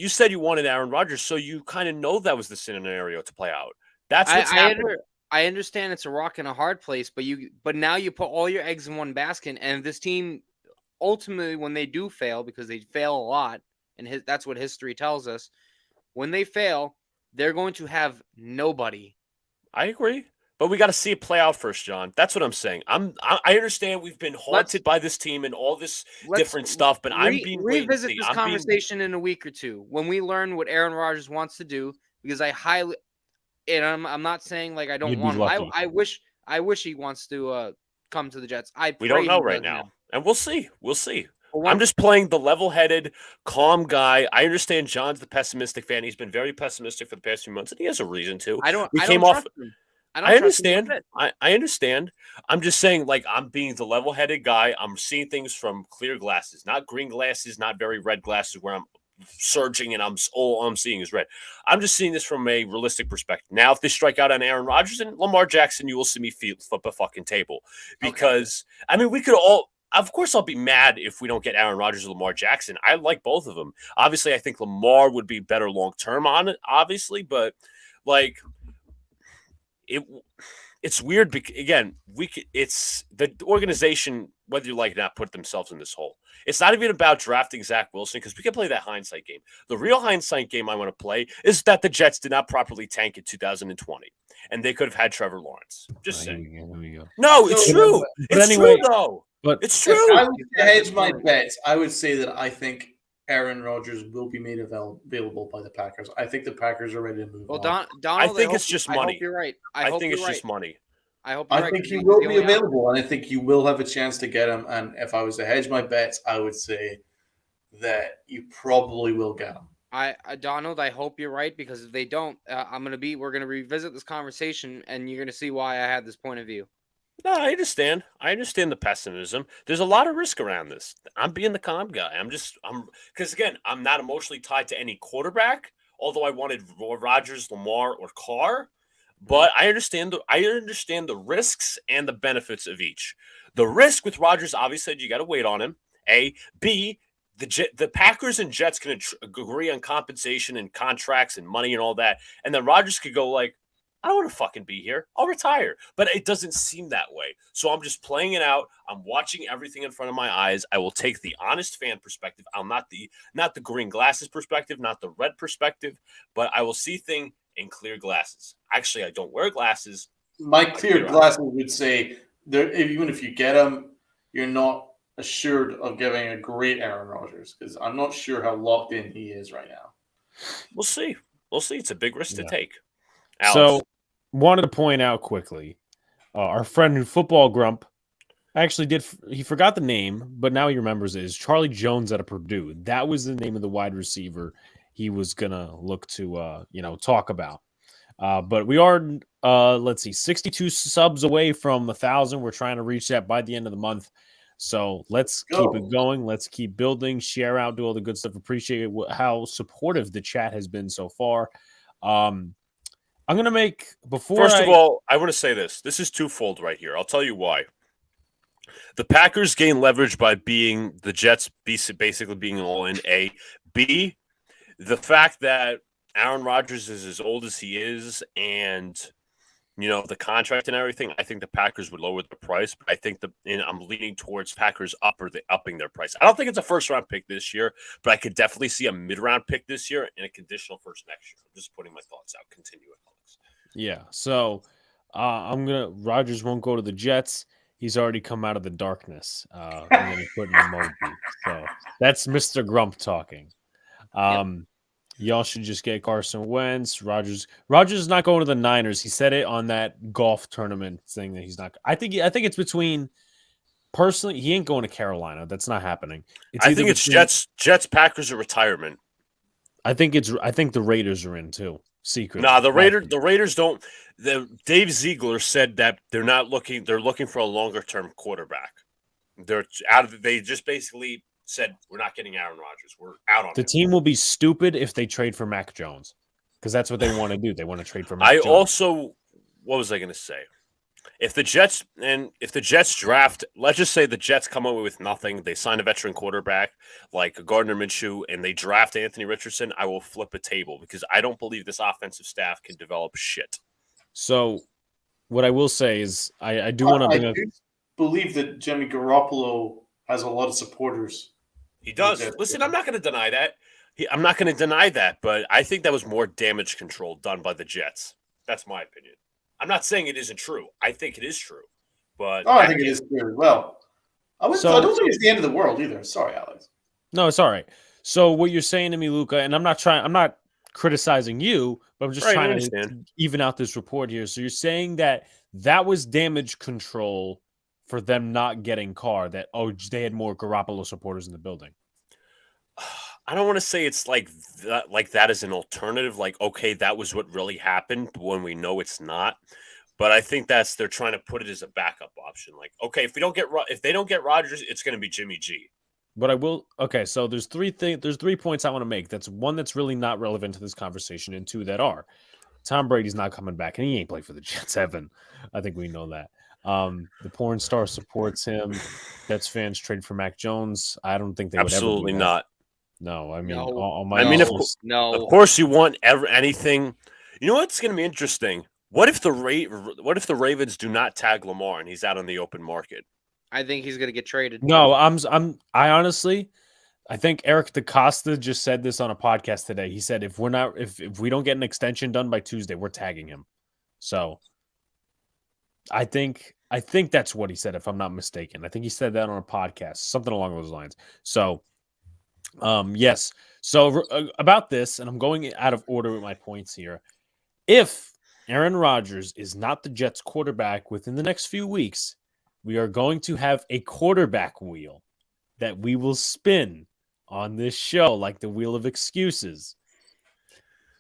said you wanted Aaron Rodgers, so you kind of know that was the scenario to play out. That's what's happening. I understand it's a rock and a hard place, but now you put all your eggs in one basket, and this team ultimately, when they do fail, because they fail a lot, and that's what history tells us, when they fail, they're going to have nobody. I agree. But we got to see it play out first, John. That's what I'm saying. I understand we've been haunted by this team and all this different stuff, but I'm being revisit this conversation in a week or two when we learn what Aaron Rodgers wants to do. Because I'm not saying like I don't want him. I wish he wants to come to the Jets. We don't know right now, and we'll see. I'm just playing the level-headed, calm guy. I understand John's the pessimistic fan. He's been very pessimistic for the past few months, and he has a reason to. I don't Trust him. I understand. I understand. I'm just saying, like, I'm being the level-headed guy. I'm seeing things from clear glasses, not green glasses, not very red glasses where I'm surging and all I'm seeing is red. I'm just seeing this from a realistic perspective. Now, if they strike out on Aaron Rodgers and Lamar Jackson, you will see me flip a fucking table because I mean, we could all. Of course, I'll be mad if we don't get Aaron Rodgers or Lamar Jackson. I like both of them. Obviously, I think Lamar would be better long term on it. Obviously, but like it's weird because again, it's the organization, whether you like it or not, put themselves in this hole. It's not even about drafting Zach Wilson because we can play that hindsight game. The real hindsight game I want to play is that the Jets did not properly tank in 2020, and they could have had Trevor Lawrence. Just saying. Here we go. No, it's true. It's true, though. But it's If true. I was to hedge my bets, I would say that I think Aaron Rodgers will be made available by the Packers. I think the Packers are ready to move on. Donald, I think it's just money. I hope you're right. I think it's just money. I think he will be available, and I think you will have a chance to get him. And if I was to hedge my bets, I would say that you probably will get him. Donald, I hope you're right because if they don't, we're gonna revisit this conversation, and you're gonna see why I had this point of view. No, I understand. I understand the pessimism. There's a lot of risk around this. I'm being the calm guy. Because again, I'm not emotionally tied to any quarterback. Although I wanted Rodgers, Lamar, or Carr. But I understand the risks and the benefits of each. The risk with Rodgers, obviously, you got to wait on him. A, B, the Packers and Jets can agree on compensation and contracts and money and all that, and then Rodgers could go like, I don't want to fucking be here. I'll retire. But it doesn't seem that way. So I'm just playing it out. I'm watching everything in front of my eyes. I will take the honest fan perspective. I'm not the green glasses perspective, not the red perspective, but I will see things in clear glasses. Actually, I don't wear glasses. My clear glasses would say even if you get him, you're not assured of getting a great Aaron Rodgers because I'm not sure how locked in he is right now. We'll see. It's a big risk to take. Alex. So, wanted to point out quickly, our friend Football Grump actually he forgot the name, but now he remembers it. Is Charlie Jones out of Purdue. That was the name of the wide receiver he was gonna look to talk about. But we are 62 subs away from 1,000. We're trying to reach that by the end of the month. So let's keep it going. Let's keep building, share out, do all the good stuff. Appreciate how supportive the chat has been so far. I'm going to make First of all, I want to say this. This is twofold right here. I'll tell you why. The Packers gain leverage by being the Jets basically being all in. A. B. The fact that Aaron Rodgers is as old as he is and, the contract and everything, I think the Packers would lower the price. But I think I'm leaning towards Packers upping their price. I don't think it's a first-round pick this year, but I could definitely see a mid-round pick this year and a conditional first next year. I'm just putting my thoughts out. Continue it, Alex. Yeah, so Rodgers won't go to the Jets. He's already come out of the darkness. I'm going to put an emoji. So that's Mr. Grump talking. Y'all should just get Carson Wentz. Rodgers is not going to the Niners. He said it on that golf tournament thing that he's not. I think it's between. Personally, he ain't going to Carolina. That's not happening. I think it's Jets, Packers, or retirement. I think the Raiders are in too. Secretly. Nah, the Raiders don't. Dave Ziegler said that they're not looking. They're looking for a longer term quarterback. They just basically said we're not getting Aaron Rodgers. We're out on the him. Team will be stupid if they trade for Mac Jones because that's what they want to do. They want to trade for Mac Jones. What was I going to say? If the Jets draft, let's just say the Jets come away with nothing, they sign a veteran quarterback like Gardner Minshew, and they draft Anthony Richardson, I will flip a table because I don't believe this offensive staff can develop shit. So, what I will say is, I do want to believe that Jimmy Garoppolo has a lot of supporters. He does. Listen, I'm not going to deny that. But I think that was more damage control done by the Jets. That's my opinion. I'm not saying it isn't true. I think it is true. But I think it is true as well. I don't think it's the end of the world either. Sorry, Alex. No, it's all right. So what you're saying to me, Luca, and I'm not criticizing you, but I'm just trying to even out this report here. So you're saying that was damage control for them not getting Carr that, they had more Garoppolo supporters in the building? I don't want to say it's like that as an alternative. Like, okay, that was what really happened when we know it's not. But I think they're trying to put it as a backup option. Like, okay, if they don't get Rodgers, it's going to be Jimmy G. But I will. Okay, so there's 3 points I want to make. That's one that's really not relevant to this conversation, and 2 that are. Tom Brady's not coming back, and he ain't played for the Jets, Evan. I think we know that. The porn star supports him. Jets fans trade for Mac Jones. I don't think they would absolutely ever do that. not. No, I mean, No. all my of No. course you want anything. You know what's going to be interesting? What if the Ravens do not tag Lamar and he's out on the open market? I think he's going to get traded. No, I honestly, I think Eric DeCosta just said this on a podcast today. He said if we don't get an extension done by Tuesday, we're tagging him. So I think that's what he said, if I'm not mistaken. I think he said that on a podcast, something along those lines. So yes. So about this, and I'm going out of order with my points here. If Aaron Rodgers is not the Jets quarterback within the next few weeks, we are going to have a quarterback wheel that we will spin on this show, like the wheel of excuses.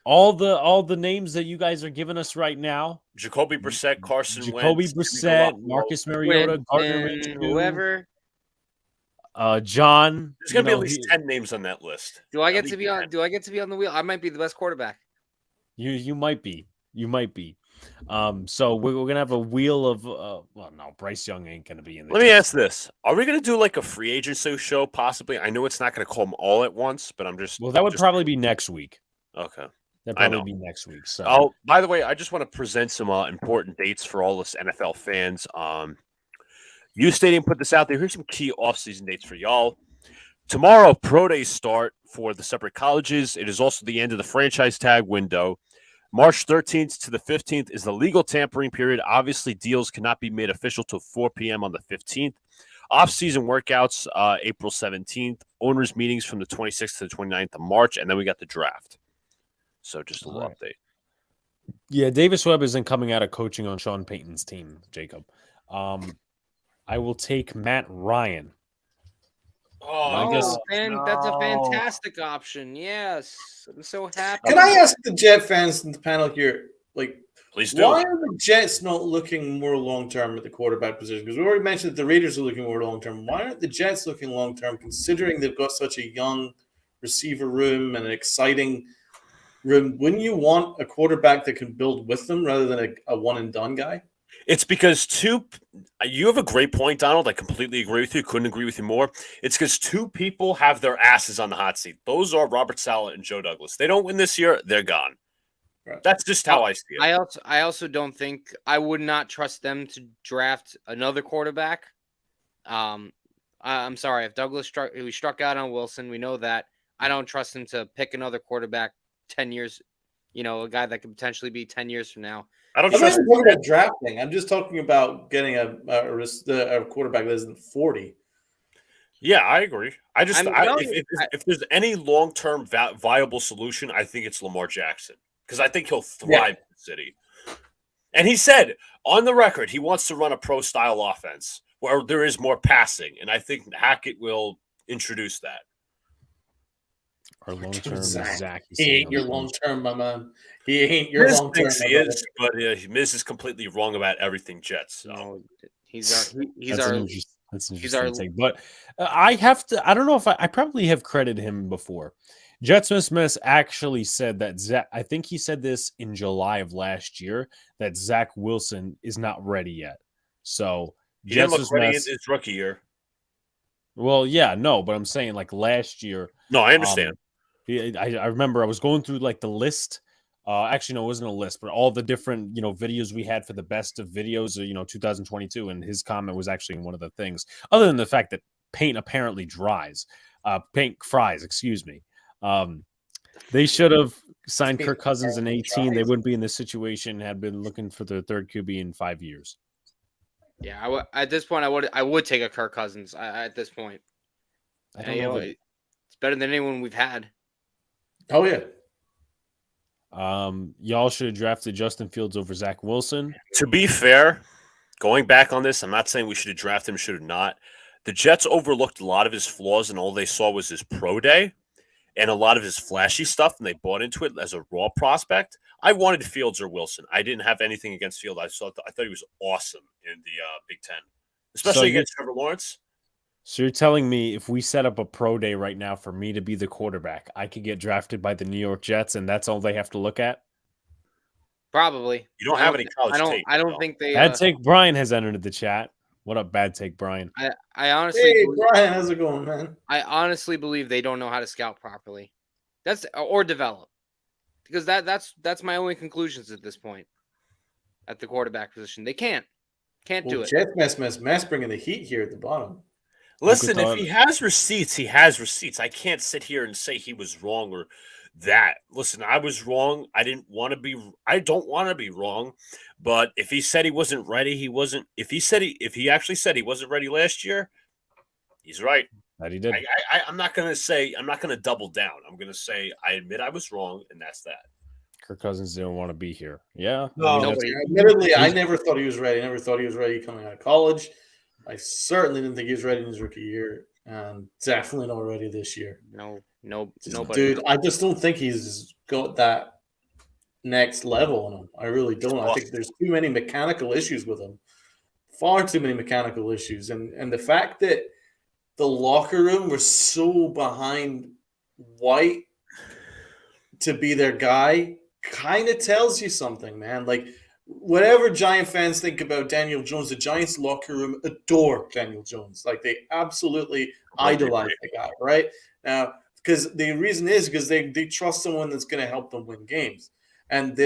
All the names that you guys are giving us right now: Jacoby Brissett, Carson Jacoby Wentz, Brissett, Marcus Mariota, Gardner Winston, Minshew, whoever. John. There's going to be at least 10 names on that list. Do I get to be on? Do I get to be on the wheel? I might be the best quarterback. You might be. You might be. So we're gonna have a wheel of. Well, no, Bryce Young ain't gonna be in. Let me ask this: are we going to do like a free agency show? Possibly. I know it's not going to call them all at once, but I'm just. Well, that would probably be next week. Okay. That'd probably be next week. So. Oh, by the way, I just want to present some important dates for all us NFL fans. U Stadium put this out there. Here's some key offseason dates for y'all. Tomorrow, pro days start for the separate colleges. It is also the end of the franchise tag window. March 13th to the 15th is the legal tampering period. Obviously, deals cannot be made official till 4 p.m. on the 15th. Off-season workouts, April 17th. Owners' meetings from the 26th to the 29th of March. And then we got the draft. So just a little update. Yeah, Davis Webb isn't coming out of coaching on Sean Payton's team, Jacob. I will take Matt Ryan. Oh, that's a fantastic option. Yes, I'm so happy. Can I ask the Jet fans in the panel here, like, please do. Why are the Jets not looking more long term at the quarterback position? Because we already mentioned that the Raiders are looking more long term. Why aren't the Jets looking long term, considering they've got such a young receiver room and an exciting room? Wouldn't you want a quarterback that can build with them rather than a one and done guy? It's because you have a great point, Donald. I completely agree with you. Couldn't agree with you more. It's because 2 people have their asses on the hot seat. Those are Robert Saleh and Joe Douglas. They don't win this year, they're gone. Right. That's just how I see it. I also don't think I would not trust them to draft another quarterback. I'm sorry, if Douglas struck out on Wilson, we know that. I don't trust him to pick another quarterback 10 years, a guy that could potentially be 10 years from now. I'm not talking about drafting. I'm just talking about getting a quarterback that isn't 40. Yeah, I agree. If there's any long-term viable solution, I think it's Lamar Jackson, because I think he'll thrive in the city. And he said on the record he wants to run a pro-style offense where there is more passing, and I think Hackett will introduce that. Our long-term Zach. He ain't your long-term, my man. He ain't your long-term. He is, but Miz is completely wrong about everything Jets. So. No, That's interesting take. But I don't know if I probably have credited him before. Jets Smith actually said that Zach, I think he said this in July of last year, that Zach Wilson is not ready yet. So he didn't look ready in his rookie year. Well, yeah, no, but I'm saying like last year. No, I understand. I remember I was going through like the list. Actually, no, it wasn't a list, but all the different, videos we had for the best of videos, 2022. And his comment was actually one of the things, other than the fact that paint apparently fries, excuse me. They should have signed Kirk Cousins in 18. They wouldn't be in this situation, had been looking for their third QB in 5 years. Yeah, at this point, I would take a Kirk Cousins at this point. I don't know. It's better than anyone we've had. Oh, yeah. Y'all should have drafted Justin Fields over Zach Wilson. To be fair, going back on this, I'm not saying we should have drafted him, should have not. The Jets overlooked a lot of his flaws, and all they saw was his pro day and a lot of his flashy stuff, and they bought into it as a raw prospect. I wanted Fields or Wilson. I didn't have anything against Fields. I thought he was awesome in the Big Ten, especially against Trevor Lawrence. So you're telling me if we set up a pro day right now for me to be the quarterback, I could get drafted by the New York Jets, and that's all they have to look at? Probably. You don't have any college tape. I don't think they. Bad Take Brian has entered the chat. What up, Bad Take Brian? I honestly. Hey, Brian, how's it going, man? I honestly believe they don't know how to scout properly. Or develop, because that's my only conclusions at this point. At the quarterback position, they can't do it. Jets mess bringing the heat here at the bottom. Listen, if he has receipts, he has receipts. I can't sit here and say he was wrong or that. Listen, I was wrong. I don't want to be wrong. But if he said he wasn't ready, he wasn't. If he actually said he wasn't ready last year, he's right. That he did. I'm not going to double down. I'm going to say I admit I was wrong, and that's that. Kirk Cousins didn't want to be here. Yeah. No, admittedly, I never thought he was ready. I never thought he was ready coming out of college. I certainly didn't think he was ready in his rookie year, and definitely not ready this year. No, nobody. Dude, I just don't think he's got that next level on him. I really don't. I think there's too many mechanical issues with him. Far too many mechanical issues. And the fact that the locker room was so behind White to be their guy kind of tells you something, man. Like, whatever Giant fans think about Daniel Jones, the Giants locker room adore Daniel Jones. Like, they absolutely idolize the guy, right? Now, because the reason is because they trust someone that's going to help them win games. And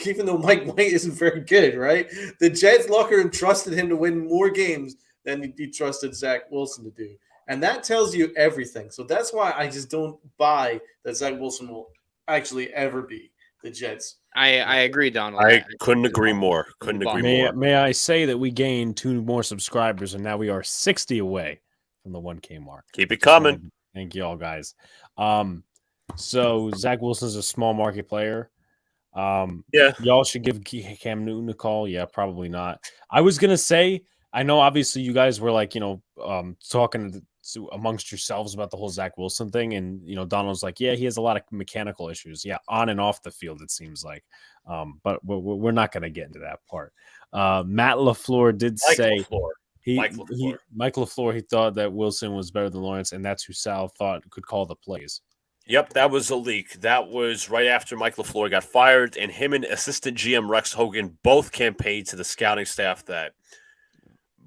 even though Mike White isn't very good, right? The Jets locker room trusted him to win more games than he trusted Zach Wilson to do. And that tells you everything. So that's why I just don't buy that Zach Wilson will actually ever be the Jets. I agree, Donald. I couldn't agree more. May I say that we gained 2 more subscribers, and now we are 60 away from the 1K mark. Keep it coming. Thank you all, guys. So Zach Wilson's a small market player. Yeah. Y'all should give Cam Newton a call. Yeah, probably not. I was going to say, I know obviously you guys were like, talking amongst yourselves about the whole Zach Wilson thing. And, Donald's like, yeah, he has a lot of mechanical issues. Yeah. On and off the field, it seems like. But we're not going to get into that part. Matt LaFleur did say Mike LaFleur, he thought that Wilson was better than Lawrence, and that's who Sal thought could call the plays. Yep, that was a leak. That was right after Mike LaFleur got fired, and him and assistant GM Rex Hogan both campaigned to the scouting staff that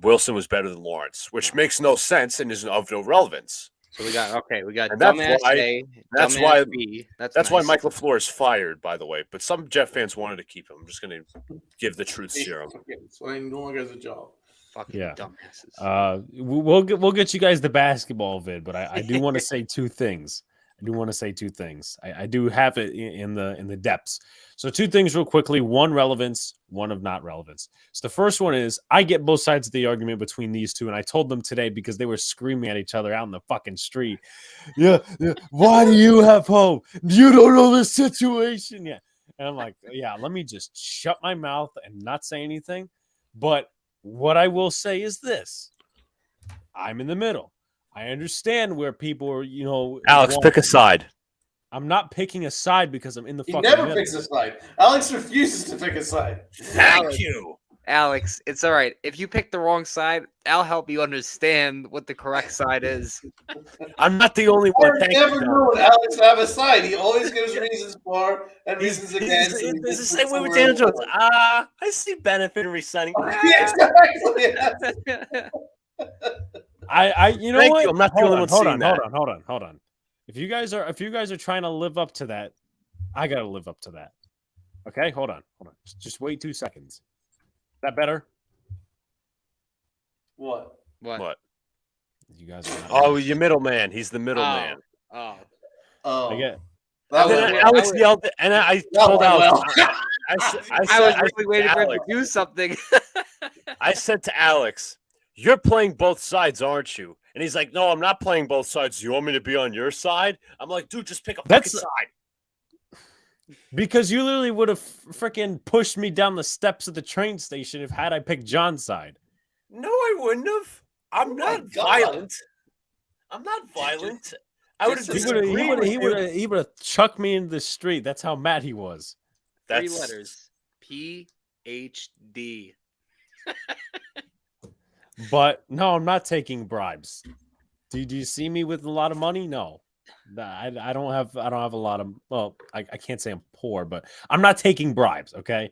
Wilson was better than Lawrence, which makes no sense and is of no relevance. So we got and dumbass A, that's dumbass why B. That's nice. Why Mike LaFleur is fired, by the way. But some Jet fans wanted to keep him. I'm just going to give the truth serum. So he no longer has a job. Fucking Yeah. dumbasses. We'll get you guys the basketball vid, but I do want to say 2 things. I do have it in the depths. So 2 things real quickly. 1 relevance, 1 of not relevance. So the first one is I get both sides of the argument between these 2, and I told them today because they were screaming at each other out in the fucking street. Yeah. Why do you have hope? You don't know the situation yet. And I'm like, yeah, let me just shut my mouth and not say anything. But what I will say is this: I'm in the middle. I understand where people are, Alex, pick a side. I'm not picking a side because I'm in the fucking never middle. picks a side. Alex refuses to pick a side. Thank you. Alex, it's all right. If you pick the wrong side, I'll help you understand what the correct side is. I'm not the only one. I've never known Alex to have a side. He always gives reasons for and reasons against. It's the same way with Daniel Jones. I see benefit in resigning. Exactly. You know what? I'm not the only one seeing that. Hold on. If you guys are trying to live up to that, I gotta live up to that. Okay, hold on. Just wait 2 seconds. Is that better? What? You guys are not your middleman. He's the middleman. Oh. I get. Alex yelled, and I told Alex. I was really waiting for him to do something. I said to Alex, "You're playing both sides, aren't you?" And he's like, "No, I'm not playing both sides. You want me to be on your side?" I'm like, "Dude, just pick a fucking side." Because you literally would have freaking pushed me down the steps of the train station if I picked John's side. No, I wouldn't have. I'm not violent. I'm not violent. I would have He would have chucked me into the street. That's how mad he was. Three letters. PhD. But no, I'm not taking bribes. Do you see me with a lot of money? No. I don't have a lot of, well, I can't say I'm poor, but I'm not taking bribes, okay?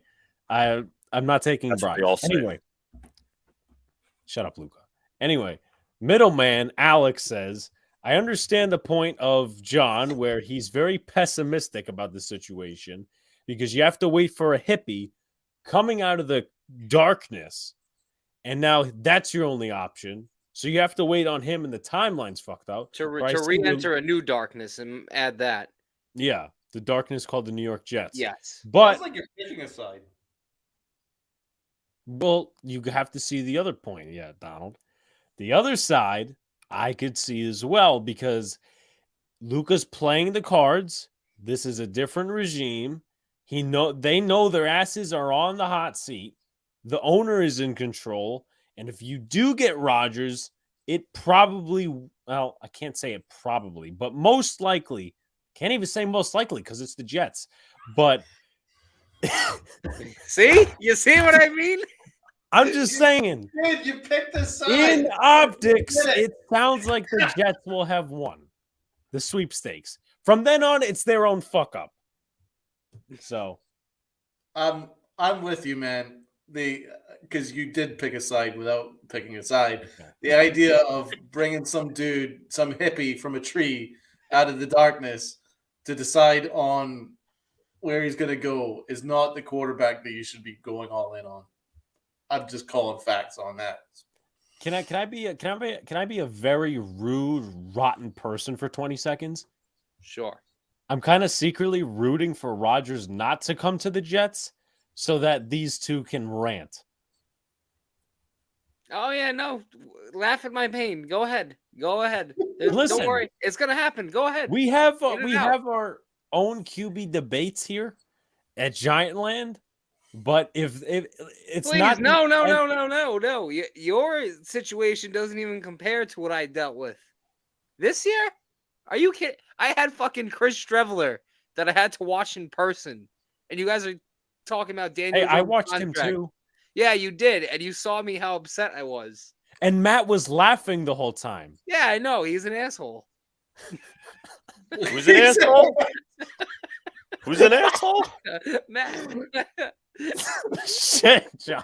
I'm not taking bribes. Anyway. Shut up, Luca. Anyway, middleman Alex says, I understand the point of John where he's very pessimistic about the situation because you have to wait for a hippie coming out of the darkness, and now that's your only option. So you have to wait on him, and the timeline's fucked up. To re-enter a new darkness and add that. Yeah, the darkness called the New York Jets. Yes. But Sounds like you're picking a side. Well, you have to see the other point. Yeah, Donald. The other side I could see as well because Luca's playing the cards. This is a different regime. They know their asses are on the hot seat. The owner is in control. And if you do get Rodgers, it probably, well, I can't say it probably, but most likely, can't even say most likely because it's the Jets. But see? You see what I mean? I'm just saying. Dude, you picked the side. In optics, it sounds like the Jets will have won the sweepstakes. From then on, it's their own fuck up. So, I'm with you, man. Because you did pick a side without picking a side. The idea of bringing some dude, some hippie from a tree out of the darkness to decide on where he's going to go is not the quarterback that you should be going all in on. I'm just calling facts on that. Can I be a very rude, rotten person for 20 seconds? Sure. I'm kind of secretly rooting for Rodgers not to come to the Jets so that these two can rant. Oh yeah, no. Laugh at my pain. Go ahead. Listen, don't worry. It's gonna happen. Go ahead. We have our own QB debates here at Giantland. But if it's Please, not no. Your situation doesn't even compare to what I dealt with this year. Are you kidding? I had fucking Chris Streveler that I had to watch in person, and you guys are talking about Daniel. Hey, I watched him too. Yeah, you did, and you saw me how upset I was. And Matt was laughing the whole time. Yeah, I know. He's an asshole. Who's an asshole? Who's an asshole? Matt. Shit, John.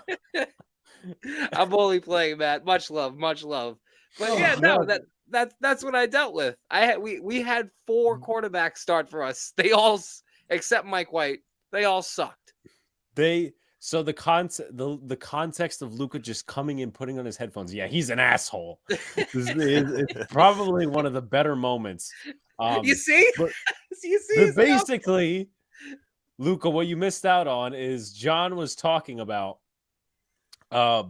I'm only playing, Matt. Much love. But yeah, no, that's what I dealt with. We had 4 quarterbacks start for us. They all, except Mike White, they all sucked. So the context of Luca just coming in, putting on his headphones. Yeah, he's an asshole. It's probably one of the better moments. You see? Basically, Luca, what you missed out on is John was talking about a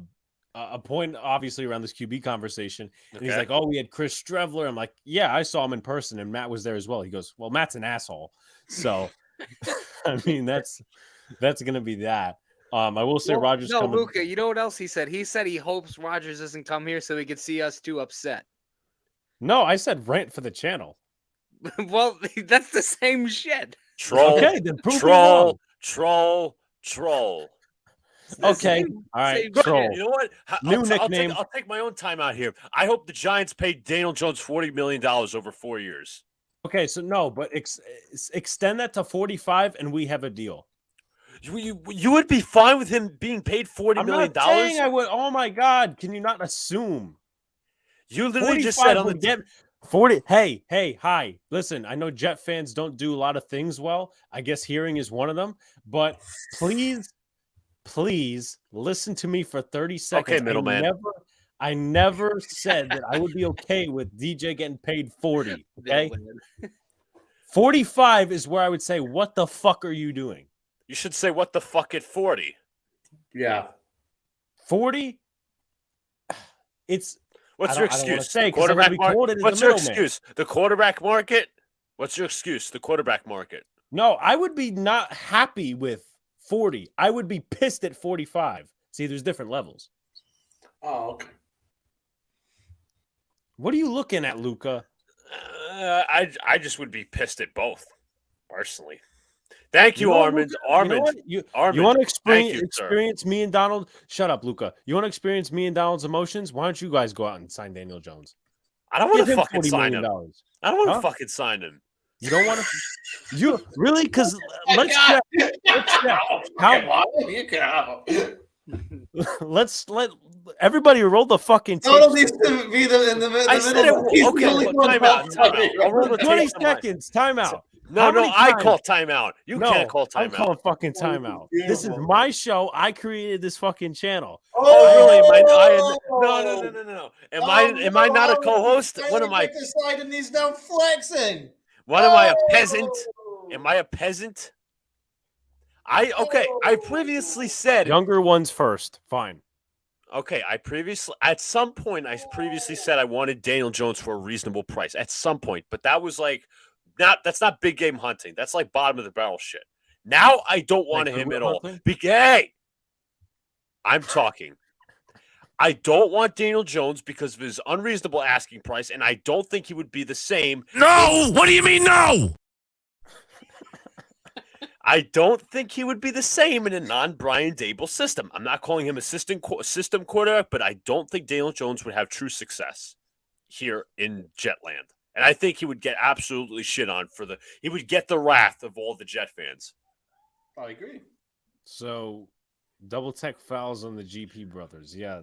point, obviously, around this QB conversation. And he's like, oh, we had Chris Streveler. I'm like, yeah, I saw him in person, and Matt was there as well. He goes, well, Matt's an asshole. So, I mean, that's going to be that. I will say Rodgers. No, Luca, you know what else he said? He said he hopes Rodgers doesn't come here so he could see us too upset. No, I said rant for the channel. Well, that's the same shit. Troll. Okay, then troll. Okay, all right, troll. You know what? Nickname. I'll take my own time out here. I hope the Giants paid Daniel Jones $40 million over 4 years. Okay, so no, but extend that to 45, and we have a deal. You would be fine with him being paid $40 million? I'm not saying I would. Oh my God! Can you not assume? You literally just said on the 40. Hey, hi. Listen, I know Jet fans don't do a lot of things well. I guess hearing is one of them. But please listen to me for 30 seconds. Okay, middleman. I never said that I would be okay with DJ getting paid 40. Okay, 45 is where I would say, "What the fuck are you doing?" You should say, "What the fuck" at 40. Yeah, 40. It's. What's your excuse? Say, quarterback market. What's your excuse? The quarterback market. What's your excuse? The quarterback market. No, I would be not happy with 40. I would be pissed at 45. See, there's different levels. Oh, okay. What are you looking at, Luca? I just would be pissed at both, personally. Thank you, know what, Armand. Luca? You know Armand. what? You Armand, want to thank you, sir. experience me and Donald? Shut up, Luca. You want to experience me and Donald's emotions? Why don't you guys go out and sign Daniel Jones? I don't want Give to him fucking $40 sign million. him. I don't want to Huh? fucking sign him. You don't want to? You really? Because let's check. Let's check. How? You go. Let's let everybody roll the fucking tape. Donald needs to be in the middle. I said it. He's the Okay, only one time out. Time out. I'll roll the 20 tape on my- seconds. Timeout. No, How no, many I times? call timeout. You No, can't call I'm timeout. calling fucking timeout. This is Beautiful. my show. I created this fucking channel. Oh, really? No. Am I not a co-host? What am I? Decided he's now flexing. What am I, a peasant? Am I a peasant? I previously said. Younger ones first. Fine. Okay, at some point I previously said I wanted Daniel Jones for a reasonable price. At some point, but that was like that's not big game hunting. That's like bottom of the barrel shit. Now I don't want Like him Google at all. hunting? Hey, I'm talking. I don't want Daniel Jones because of his unreasonable asking price, and I don't think he would be the same. No! What do you mean, no? I don't think he would be the same in a non-Brian Dable system. I'm not calling him a system quarterback, but I don't think Daniel Jones would have true success here in Jetland. And I think he would get absolutely shit on he would get the wrath of all the Jet fans. I agree. So, double tech fouls on the GP brothers. Yeah,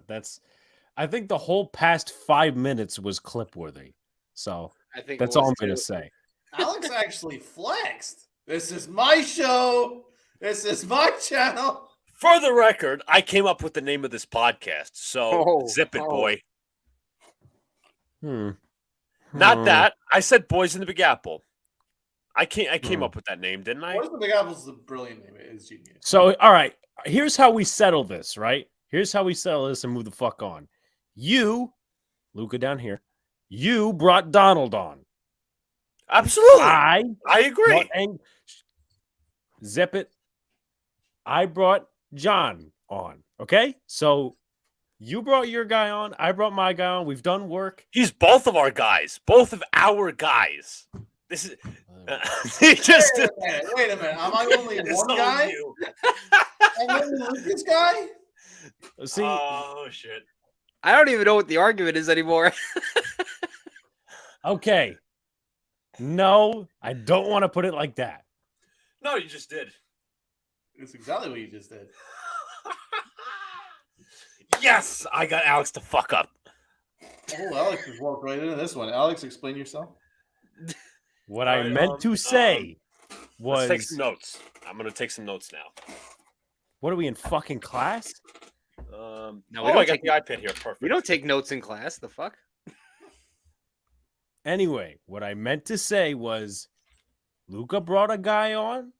I think the whole past 5 minutes was clip worthy. So, I think that's it all I'm was going to too. say. Alex actually flexed. This is my show. This is my channel. For the record, I came up with the name of this podcast. So, Oh, zip it, oh. boy. Hmm. Not that. I said Boys in the Big Apple. I came up with that name, didn't I? Boys in the Big Apple's a brilliant name. It is genius. So, all right. Here's how we settle this, right? Here's how we settle this and move the fuck on. You, Luca down here, you brought Donald on. Absolutely. I agree. Zip it. I brought John on. Okay? So you brought your guy on. I brought my guy on. We've done work. He's both of our guys. Both of our guys. This is he just Wait a minute. Am I only It's one all guy? you. Am I Lucas guy? See, Oh shit. I don't even know what the argument is anymore. okay. No, I don't want to put it like that. No, you just did. That's exactly what you just did. Yes, I got Alex to fuck up. Oh, Alex just walked right into this one. Alex, explain yourself. What All I right, meant to say Let's take was, some notes. I'm gonna take some notes now. what are we in fucking class? No, we I don't got take- the iPad here. Perfect. We don't take notes in class. The fuck? Anyway, what I meant to say was Luca brought a guy on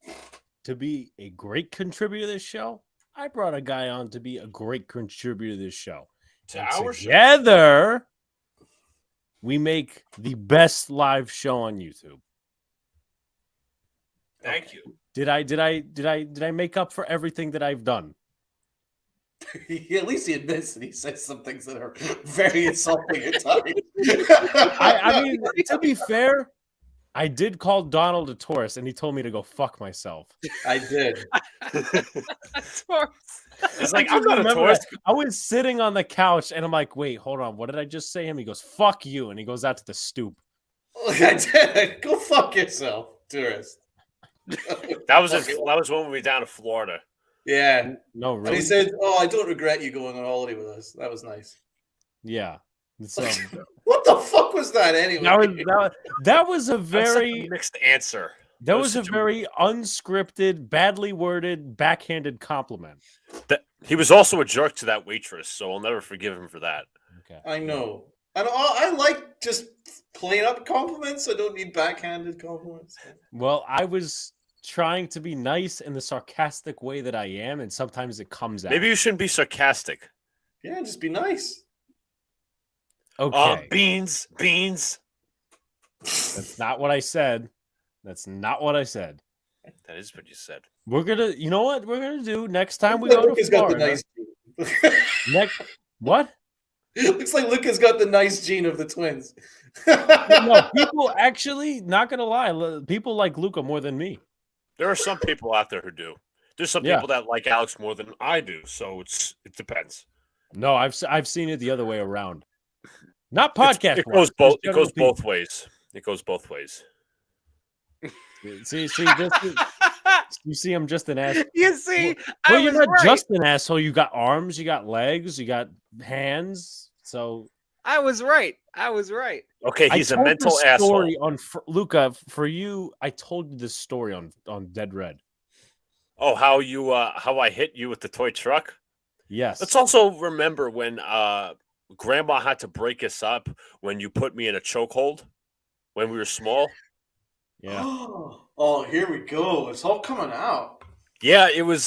to be a great contributor to this show. I brought a guy on to be a great contributor to this show. to And our show. together, we make the best live show on YouTube. Thank you. Did I make up for everything that I've done? At least he admits that he says some things that are very insulting at times. I mean, to be fair, I did call Donald a Torrence, and he told me to go fuck myself. I did. It's like I I'm just not a remember tourist. I was sitting on the couch, and I'm like, wait, hold on. What did I just say him? He goes, fuck you. And he goes out to the stoop. I did. Go fuck yourself, tourist. That was when we were down in Florida. Yeah. No, And really? he said, "Oh, I don't regret you going on holiday with us. That was nice." Yeah. It's, What the fuck was that anyway? that was a That's such a very mixed answer. that That was a was such a- very unscripted, badly worded, backhanded compliment. He was also a jerk to that waitress, so I'll never forgive him for that. Okay. I know. And I like just plain up compliments. I don't need backhanded compliments. Well, I was trying to be nice in the sarcastic way that I am, and sometimes it comes out. Maybe you shouldn't be sarcastic. Yeah, just be nice. Okay. Beans. That's not what I said. That's not what I said. That is what you said. We're gonna, you know what we're gonna do next time we go to Luca's got the Florida. nice gene. Next, what? Looks like Luca's got the nice gene of the twins. No, people actually, not gonna lie, people like Luca more than me. There are some people out there who do. There's some Yeah. people that like Alex more than I do, so it depends. No, I've seen it the other way around. Not podcast. It goes wise, both. just It goes general both ways. It goes both ways. people. See, you see, I'm just an ass. You see, Well, I you're was not right. just an asshole. You got arms, you got legs, you got hands. So I was right. I was right. Okay, I he's a told mental the asshole. story on Luca for you. I told you this story on Dead Red. Oh, how I hit you with the toy truck? Yes. Let's also remember when Grandma had to break us up when you put me in a chokehold when we were small. Yeah. Oh, here we go. It's all coming out. Yeah, I was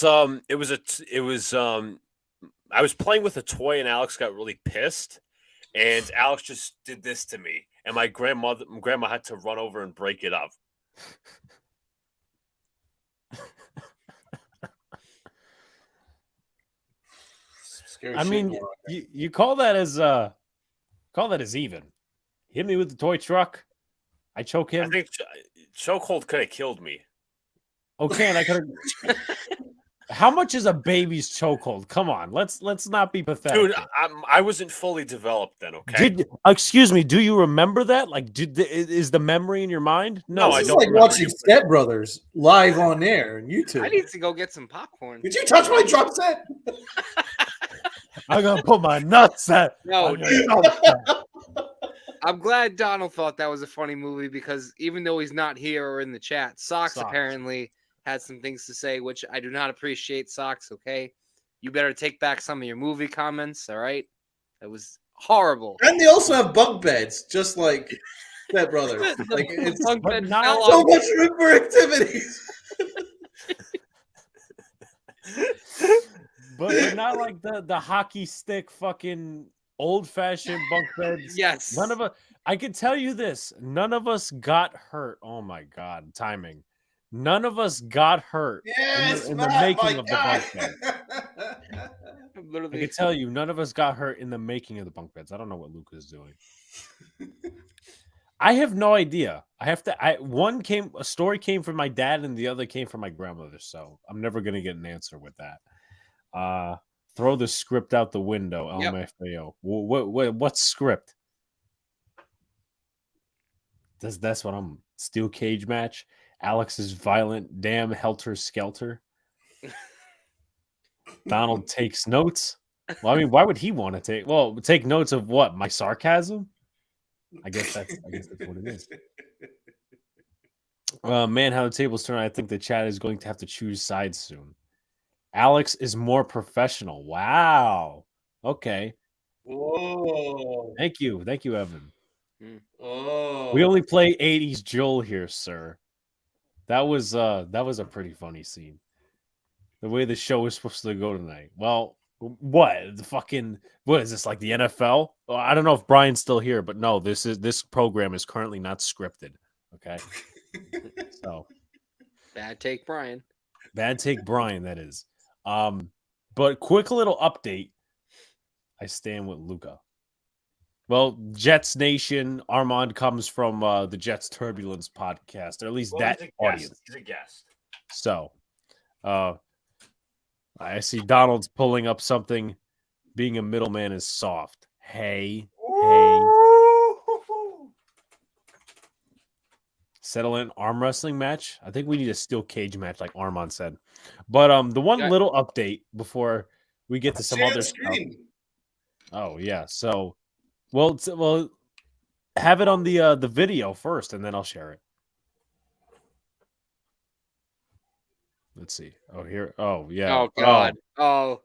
playing with a toy and Alex got really pissed, and Alex just did this to me, and my grandma had to run over and break it up. Scary I shit mean, going on there. you call that as even. Hit me with the toy truck. I choke I him. think chokehold could have killed me. Okay, and I could have. How much is a baby's chokehold? Come on, let's not be pathetic. Dude, here. I wasn't fully developed then, okay? Excuse me? Do you remember that? Like, is the memory in your mind? No, This I is don't like remember. watching Step Brothers live on air on YouTube. I need to go get some popcorn. Did you touch my drum set? I'm gonna put my nuts at. No, no. I'm glad Donald thought that was a funny movie because even though he's not here or in the chat, Socks Socks. apparently had some things to say, which I do not appreciate. Socks, okay? You better take back some of your movie comments, all right? That was horrible. And they also have bunk beds, just like Step Brothers. Like it's Bunk but bed not fell so off. much room for activities. But not like the hockey stick fucking old fashioned bunk beds. Yes. None of us. I can tell you this: none of us got hurt. Oh my god, timing! None of us got hurt Yes, in the Matt, making my of the God. bunk bed. I Literally. can tell you, none of us got hurt in the making of the bunk beds. I don't know what Luca's doing. I have no idea. A story came from my dad and the other came from my grandmother. So I'm never gonna get an answer with that. Throw the script out the window, Yep. LMFAO. What script? That's what I'm steel cage match. Alex's violent damn helter skelter. Donald takes notes. Well, I mean, why would he want to take notes of what? My sarcasm? I guess that's what it is. Man, how the tables turn. I think the chat is going to have to choose sides soon. Alex is more professional. Wow. Okay. Whoa. Thank you, Evan. Oh. We only play 80s Joel here, sir. That was a pretty funny scene. The way the show is supposed to go tonight. Well, what is this, like the NFL? Well, I don't know if Brian's still here, but no, this program is currently not scripted. Okay. So Bad take, Brian. bad take, Brian, that is. But quick little update. I stand with Luca. Well, Jets Nation, Armand comes from the Jets Turbulence podcast, or at least that audience. He's a guest. So, I see Donald's pulling up something. Being a middleman is soft. Hey. Settle in arm wrestling match. I think we need a steel cage match, like Armand said. But the one Okay. little update before we get to some Share other the stuff. screen. Oh yeah. So, well, have it on the video first, and then I'll share it. Let's see. Oh, here. Oh, yeah. Oh, God. Oh.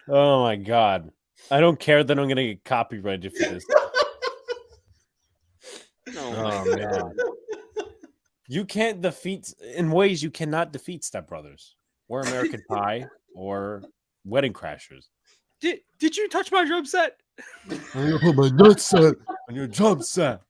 Oh my God. I don't care that I'm gonna get copyrighted for this. Oh, Oh man. You can't defeat in ways you cannot defeat Step Brothers or American Pie or Wedding Crashers. Did you touch my drum set? I'm gonna put my nutsack on your drum set.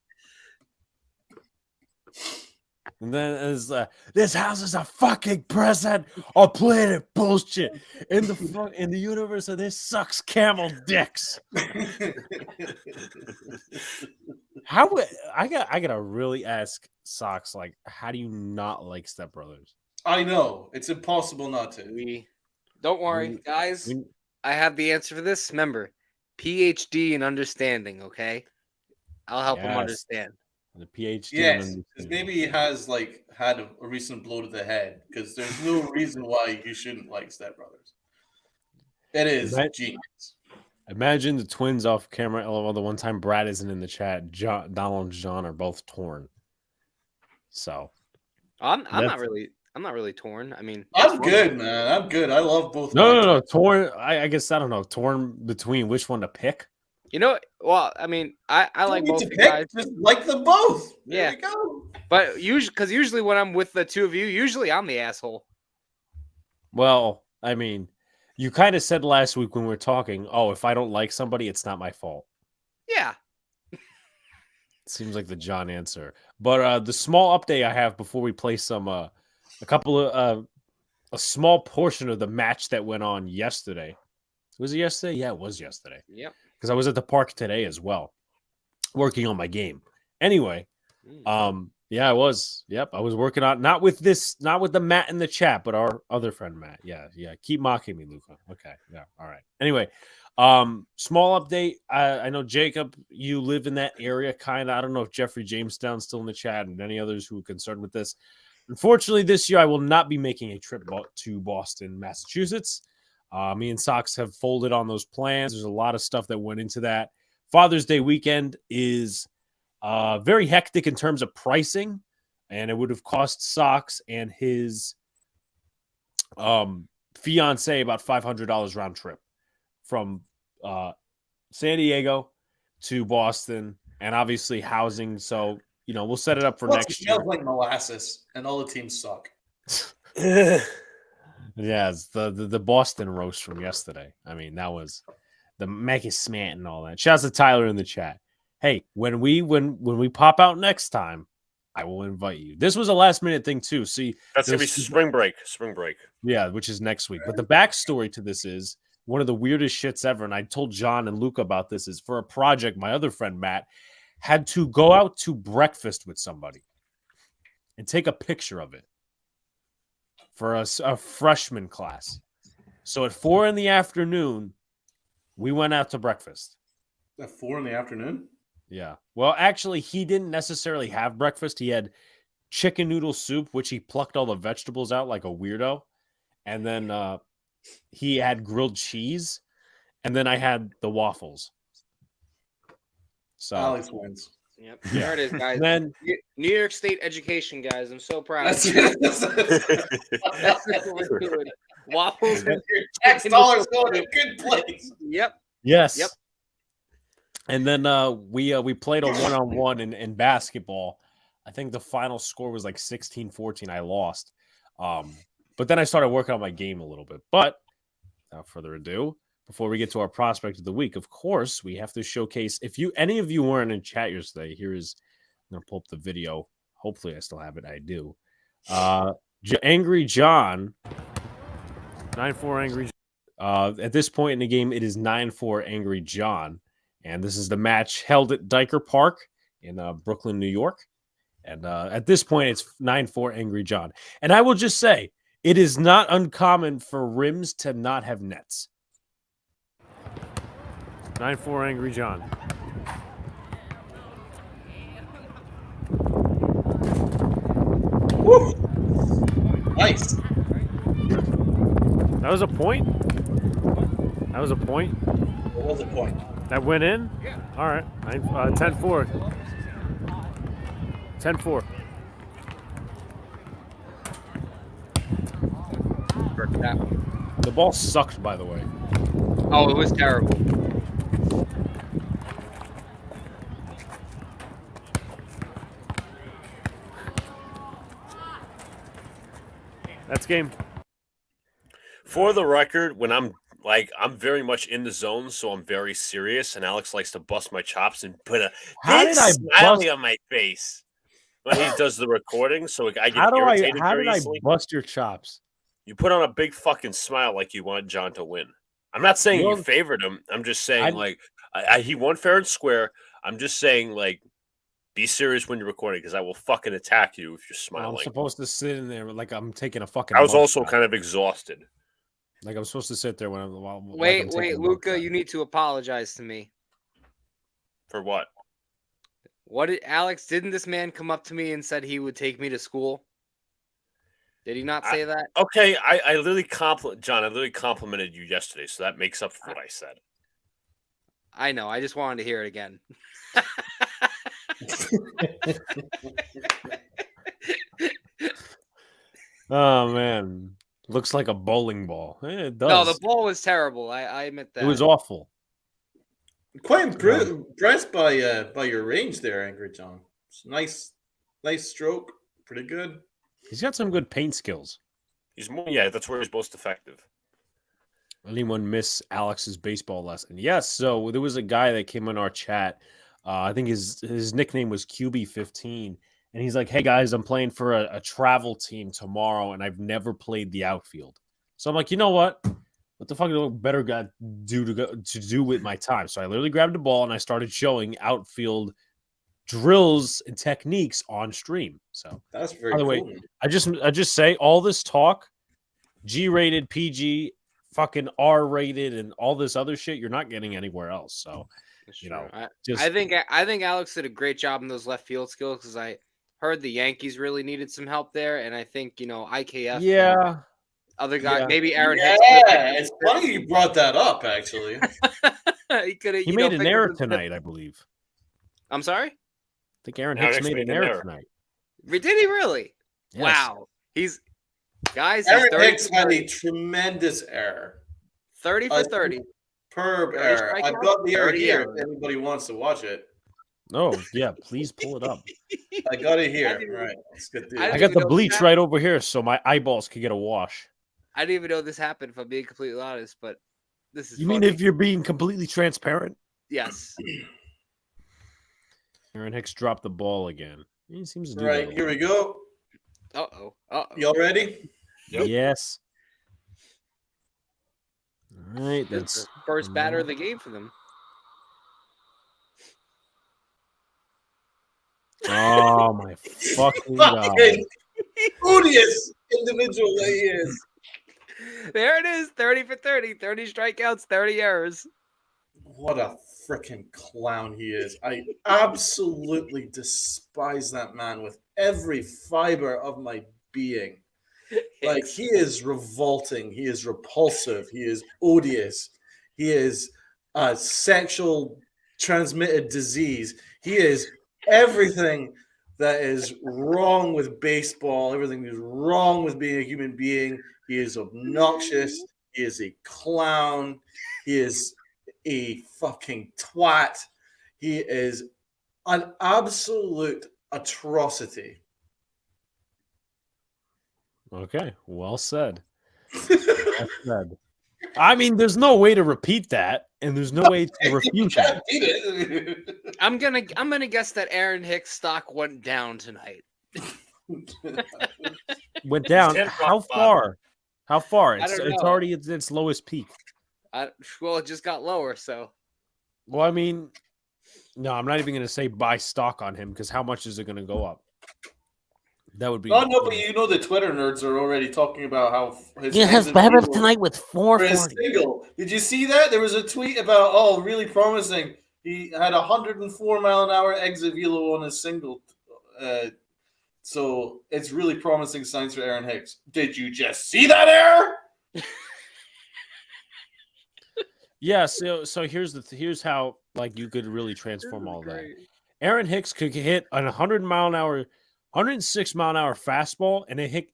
And then it's this house is a fucking present or planet bullshit. In the universe of this sucks camel dicks. I gotta really ask Socks, like, how do you not like Step Brothers? I know. It's impossible not to. Don't worry, guys. I have the answer for this. Remember, PhD in understanding, okay? I'll help him understand. The PhD. Yes, because maybe he has had a recent blow to the head. Because there's no reason why you shouldn't like Step Brothers. It is genius. Imagine the twins off camera. Oh, the one time Brad isn't in the chat. Donald and John are both torn. So I'm not really torn. I mean, I'm good, man. I'm good. I love both. No. Torn. I guess I don't know. Torn between which one to pick. You know, well, I mean, I like both you guys. Just like them both. There we go. But usually when I'm with the two of you, usually I'm the asshole. Well, I mean, you kind of said last week when we were talking, oh, if I don't like somebody, it's not my fault. Yeah. Seems like the John answer. But the small update I have before we play some a small portion of the match that went on yesterday. Was it yesterday? Yeah, it was yesterday. Yep. Because I was at the park today as well, working on my game. Anyway, yeah, I was. Yep, I was working on not with the Matt in the chat, but our other friend Matt. Yeah. Keep mocking me, Luca. Okay, yeah, all right. Anyway, small update. I know Jacob, you live in that area, kind of. I don't know if Jeffrey Jamestown's still in the chat and any others who are concerned with this. Unfortunately, this year I will not be making a trip to Boston, Massachusetts. Me and Sox have folded on those plans. There's a lot of stuff that went into that. Father's Day weekend is very hectic in terms of pricing, and it would have cost Sox and his fiance about $500 round trip from San Diego to Boston, and obviously housing. So, we'll set it up for next year. It smells like molasses, and all the teams suck. Yes, the Boston roast from yesterday. I mean, that was the Maggie Smant and all that. Shouts to Tyler in the chat. Hey, when we pop out next time, I will invite you. This was a last minute thing too. See, that's gonna be spring break. Spring break. Yeah, which is next week. But the backstory to this is one of the weirdest shits ever. And I told John and Luca about this. Is for a project, my other friend Matt had to go out to breakfast with somebody and take a picture of it for a freshman class. So at 4 p.m, we went out to breakfast. At 4 p.m? Yeah. Well, actually, he didn't necessarily have breakfast. He had chicken noodle soup, which he plucked all the vegetables out like a weirdo. And then he had grilled cheese. And then I had the waffles. So Alex wins. Yep. There it is, guys. Then New York State education, guys. I'm so proud. That's what we're doing. Waffles and tax dollars going to a good place. Yep. Yes. Yep. And then we played a one-on-one in basketball. I think the final score was like 16-14. I lost. But then I started working on my game a little bit. But without further ado, before we get to our prospect of the week, of course, we have to showcase. If any of you weren't in chat yesterday, I'm going to pull up the video. Hopefully I still have it. I do. Angry John, 9-4 Angry John. At this point in the game, it is 9-4 Angry John. And this is the match held at Diker Park in Brooklyn, New York. And at this point, it's 9-4 Angry John. And I will just say, it is not uncommon for rims to not have nets. 9-4 Angry John. Woo! Nice. That was a point? That was a point? It was a point. That went in? Yeah. All right. 10-4. 10-4. The ball sucked, by the way. Oh, it was terrible. That's game. For the record, when I'm like I'm very much in the zone, so I'm very serious. And Alex likes to bust my chops and put a How big did I smiley on my face when he does the recording. So I get irritated How very did I easily. bust your chops? You put on a big fucking smile like you want John to win. I'm not saying you Well, favored him. I'm just saying I- like he won fair and square. I'm just saying like be serious when you're recording because I will fucking attack you if you're I'm smiling. supposed to sit in there like I'm taking a fucking. I was mug also shot. kind of exhausted. Like I'm supposed to sit there when I'm. While, like Wait, I'm taking a mug Luca, shot. you need to apologize to me. For what? What did Alex? Didn't this man come up to me and said he would take me to school? Did he not say that? Okay, I literally John. I literally complimented you yesterday, so that makes up for what I said. I know. I just wanted to hear it again. Oh man, looks like a bowling ball. It does. No, the ball was terrible. I admit that. It was awful. Quite impressed by your range there, Angry John. It's nice stroke. Pretty good. He's got some good paint skills. He's more, yeah. That's where he's most effective. Anyone miss Alex's baseball lesson? Yes. So there was a guy that came in our chat. I think his nickname was QB15, and he's like, "Hey guys, I'm playing for a travel team tomorrow, and I've never played the outfield." So I'm like, you know what? What the fuck do I better got to do with my time? So I literally grabbed the ball and I started showing outfield drills and techniques on stream. So That's very by the cool. way, I just say all this talk, G-rated, PG, fucking R-rated, and all this other shit, you're not getting anywhere else. So you know, I think Alex did a great job in those left field skills because I heard the Yankees really needed some help there, and I think IKF. Yeah. Other guy, Yeah. maybe Aaron Yeah, Hicks. it's funny you brought that up. Actually, he He made an error tonight, I believe. I'm sorry. I think Aaron Aaron Hicks Hicks made an error tonight. Did he really? Yes. Wow. He's Aaron 30 Hicks for had 30. a tremendous error. 30 for 30. Superb 30 error. I've strikeouts, got the error 30 here. errors. If anybody wants to watch it, Oh, yeah, please pull it up. I got it here. didn't- Right, let's get the. I I didn't got even the know bleach that. right over here so my eyeballs could get a wash. I didn't even know this happened, if I'm being completely honest, but this is You mean funny. if you're being completely transparent? Yes. Aaron Hicks dropped the ball again. He seems to do Right, that. here we go. Uh-oh. Uh-oh. Y'all ready? Yep. Yes. All right, That's that's the first batter of the game for them. oh my fucking god. Fucking odious individual that he is. There it is. 30 for 30. 30 strikeouts, 30 errors. What a freaking clown he is. I absolutely despise that man with every fiber of my being. Like, he is revolting. He is repulsive. He is odious. He is a sexual transmitted disease. He is everything that is wrong with baseball, everything that is wrong with being a human being. He is obnoxious. He is a clown. He is a fucking twat. He is an absolute atrocity. Okay, well said. Well said. I mean, there's no way to repeat that, and there's no way to refute that. Beat it. I'm gonna guess that Aaron Hicks stock went down tonight. Went down. Ten How rock far? How far? I It's don't know. already at its lowest peak. Well, it just got lower, so Well, I mean, no, I'm not even going to say buy stock on him because how much is it going to go up? That would be. Oh no, but you know the Twitter nerds are already talking about how his Yeah, his fans better are tonight with for his 440. single. Did you see that? There was a tweet about really promising. He had 104-mile-an-hour exit velo on his single. So it's really promising signs for Aaron Hicks. Did you just see that error? Yeah. So here's how like you could really transform all that. Aaron Hicks could hit an 106 mile an hour fastball,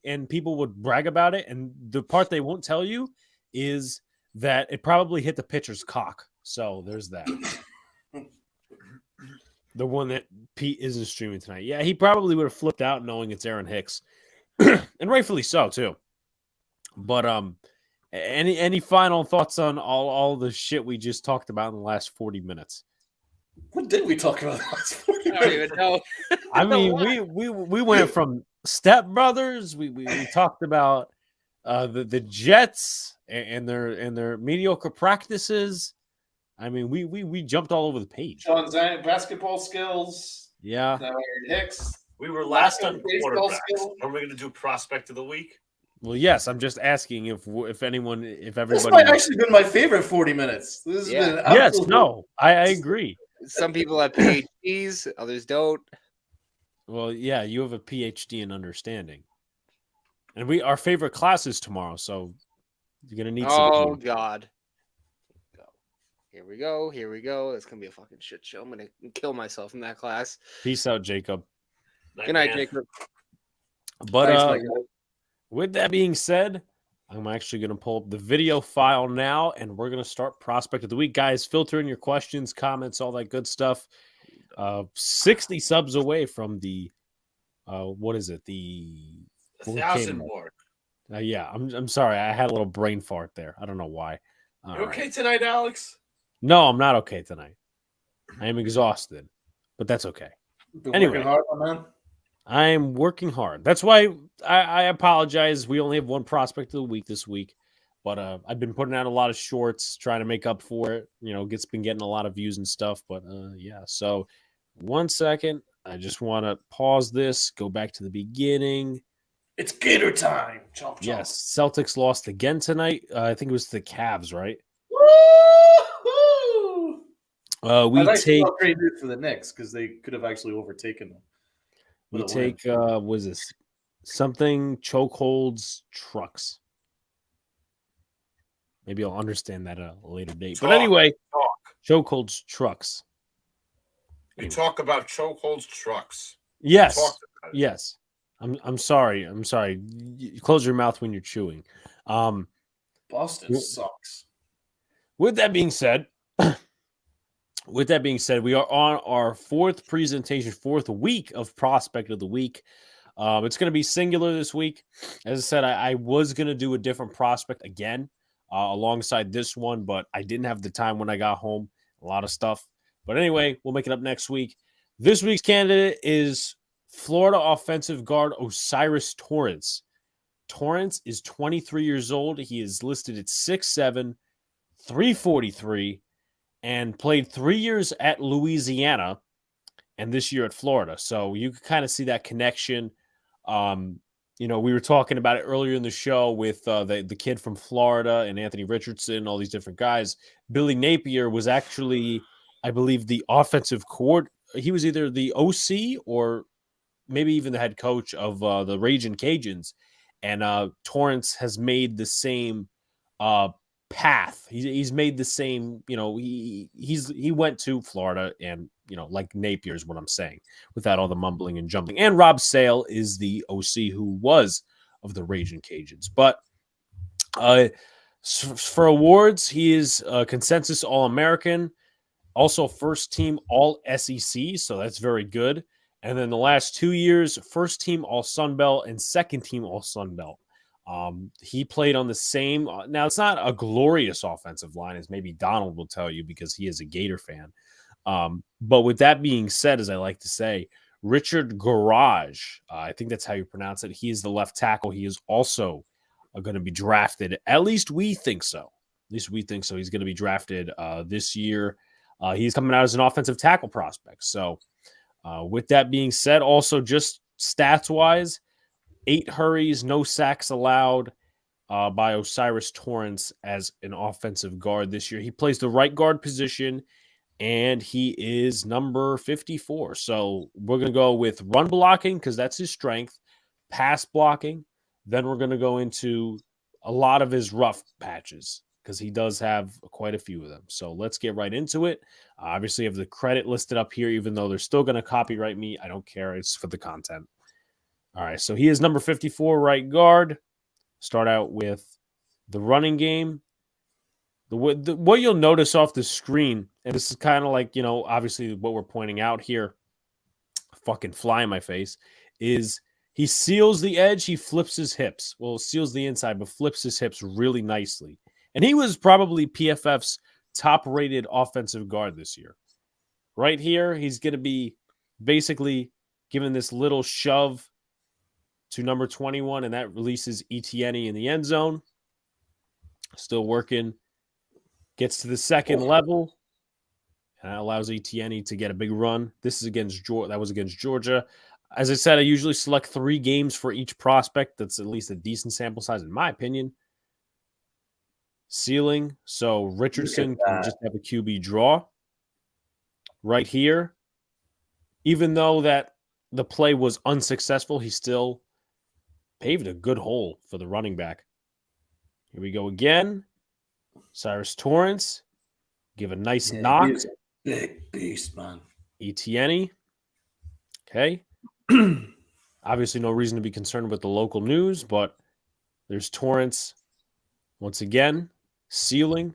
and people would brag about it. And the part they won't tell you is that it probably hit the pitcher's cock. So there's that. The one that Pete isn't streaming tonight. Yeah, he probably would have flipped out knowing it's Aaron Hicks, and rightfully so too. But Any final thoughts on all the shit we just talked about in the last 40 minutes? What did we talk about the last 40 I don't even know. I mean, we went from Step Brothers. We talked about the Jets and their mediocre practices. I mean, we jumped all over the page. Sean Zhang, basketball skills. Yeah. Hicks. We were last on Baseball quarterbacks. skill. Are we going to do prospect of the week? Well, yes. I'm just asking if This everybody. might actually been my favorite 40 minutes. This has Yeah. been Yes. absolute- No. I agree. Some people have PhDs, others don't. Well, yeah. You have a PhD in understanding, and our favorite class is tomorrow, so you're gonna need some. Oh God. Here we go. Here we go. It's gonna be a fucking shit show. I'm gonna kill myself in that class. Peace out, Jacob. Good night, man. Jacob. But Thanks, Mike. with that being said, I'm actually going to pull up the video file now, and we're going to start Prospect of the Week. Guys, filter in your questions, comments, all that good stuff. 60 subs away from the, what is it? The 1,000 mark. yeah, I'm sorry. I had a little brain fart there. I don't know why. All You right. okay tonight, Alex? No, I'm not okay tonight. I am exhausted, but that's okay. Been Anyway. working hard, my man. I'm working hard. That's why I apologize. We only have one prospect of the week this week, but I've been putting out a lot of shorts trying to make up for it. You know, been getting a lot of views and stuff. But yeah, so 1 second. I just want to pause this, go back to the beginning. It's Gator time. Chomp, chomp. Yes, Celtics lost again tonight. I think it was the Cavs, right? Woo-hoo! We I'd actually take felt great news for the Knicks because they could have actually overtaken them. we with a win. take was this something chokeholds trucks. Maybe I'll understand that at a later date. But Talk, anyway, talk. chokeholds trucks. We talk about chokeholds trucks. Yes. Talk about it. Yes. I'm sorry. I'm sorry. Close your mouth when you're chewing. Boston sucks. With that being said, we are on our fourth week of Prospect of the Week. It's going to be singular this week. As I said, I was going to do a different prospect again alongside this one, but I didn't have the time when I got home. A lot of stuff. But anyway, we'll make it up next week. This week's candidate is Florida offensive guard Osiris Torrence. Torrence is 23 years old. He is listed at 6'7", 343, and played 3 years at Louisiana and this year at Florida. So you can kind of see that connection. You know, we were talking about it earlier in the show with the kid from Florida and Anthony Richardson, all these different guys. Billy Napier was actually, I believe, the offensive coordinator. He was either the OC or maybe even the head coach of the Ragin' Cajuns. And Torrance has made the same path. He's made the same, you know, he went to Florida and, you know, like Napier is what I'm saying without all the mumbling and jumping. And Rob Sale is the OC who was of the Ragin' Cajuns. But for awards, he is a consensus All-American, also first team All-SEC, so that's very good. And then the last 2 years, first team All-Sun Belt and second team All-Sun Belt. He played on the same. Now, it's not a glorious offensive line, as maybe Donald will tell you because he is a Gator fan. But with that being said, as I like to say, Richard Garage, I think that's how you pronounce it. He is the left tackle. He is also going to be drafted. At least we think so. At least we think so. He's going to be drafted this year. He's coming out as an offensive tackle prospect. So with that being said, also just stats-wise, 8 hurries, no sacks allowed by Osiris Torrence as an offensive guard this year. He plays the right guard position, and he is number 54. So we're going to go with run blocking because that's his strength, pass blocking. Then we're going to go into a lot of his rough patches because he does have quite a few of them. So let's get right into it. Obviously, I have the credit listed up here, even though they're still going to copyright me. I don't care. It's for the content. All right, so he is number 54 right guard. Start out with the running game. What you'll notice off the screen, and this is kind of like, you know, obviously what we're pointing out here, fucking fly in my face, is He seals the edge. He flips his hips. Well, seals the inside, but flips his hips really nicely. And he was probably PFF's top-rated offensive guard this year. Right here, he's going to be basically giving this little shove to number 21, and that releases Etienne in the end zone. Still working. Gets to the second level. And that allows Etienne to get a big run. This is against Georgia. That was against Georgia. As I said, I usually select 3 games for each prospect. That's at least a decent sample size, in my opinion. Ceiling. So Richardson can just have a QB draw. Right here. Even though that the play was unsuccessful, he still paved a good hole for the running back. Here we go again. Cyrus Torrence. Give a nice knock. He's a big beast, man. Etienne. Okay. Obviously, no reason to be concerned with the local news, but there's Torrance once again, sealing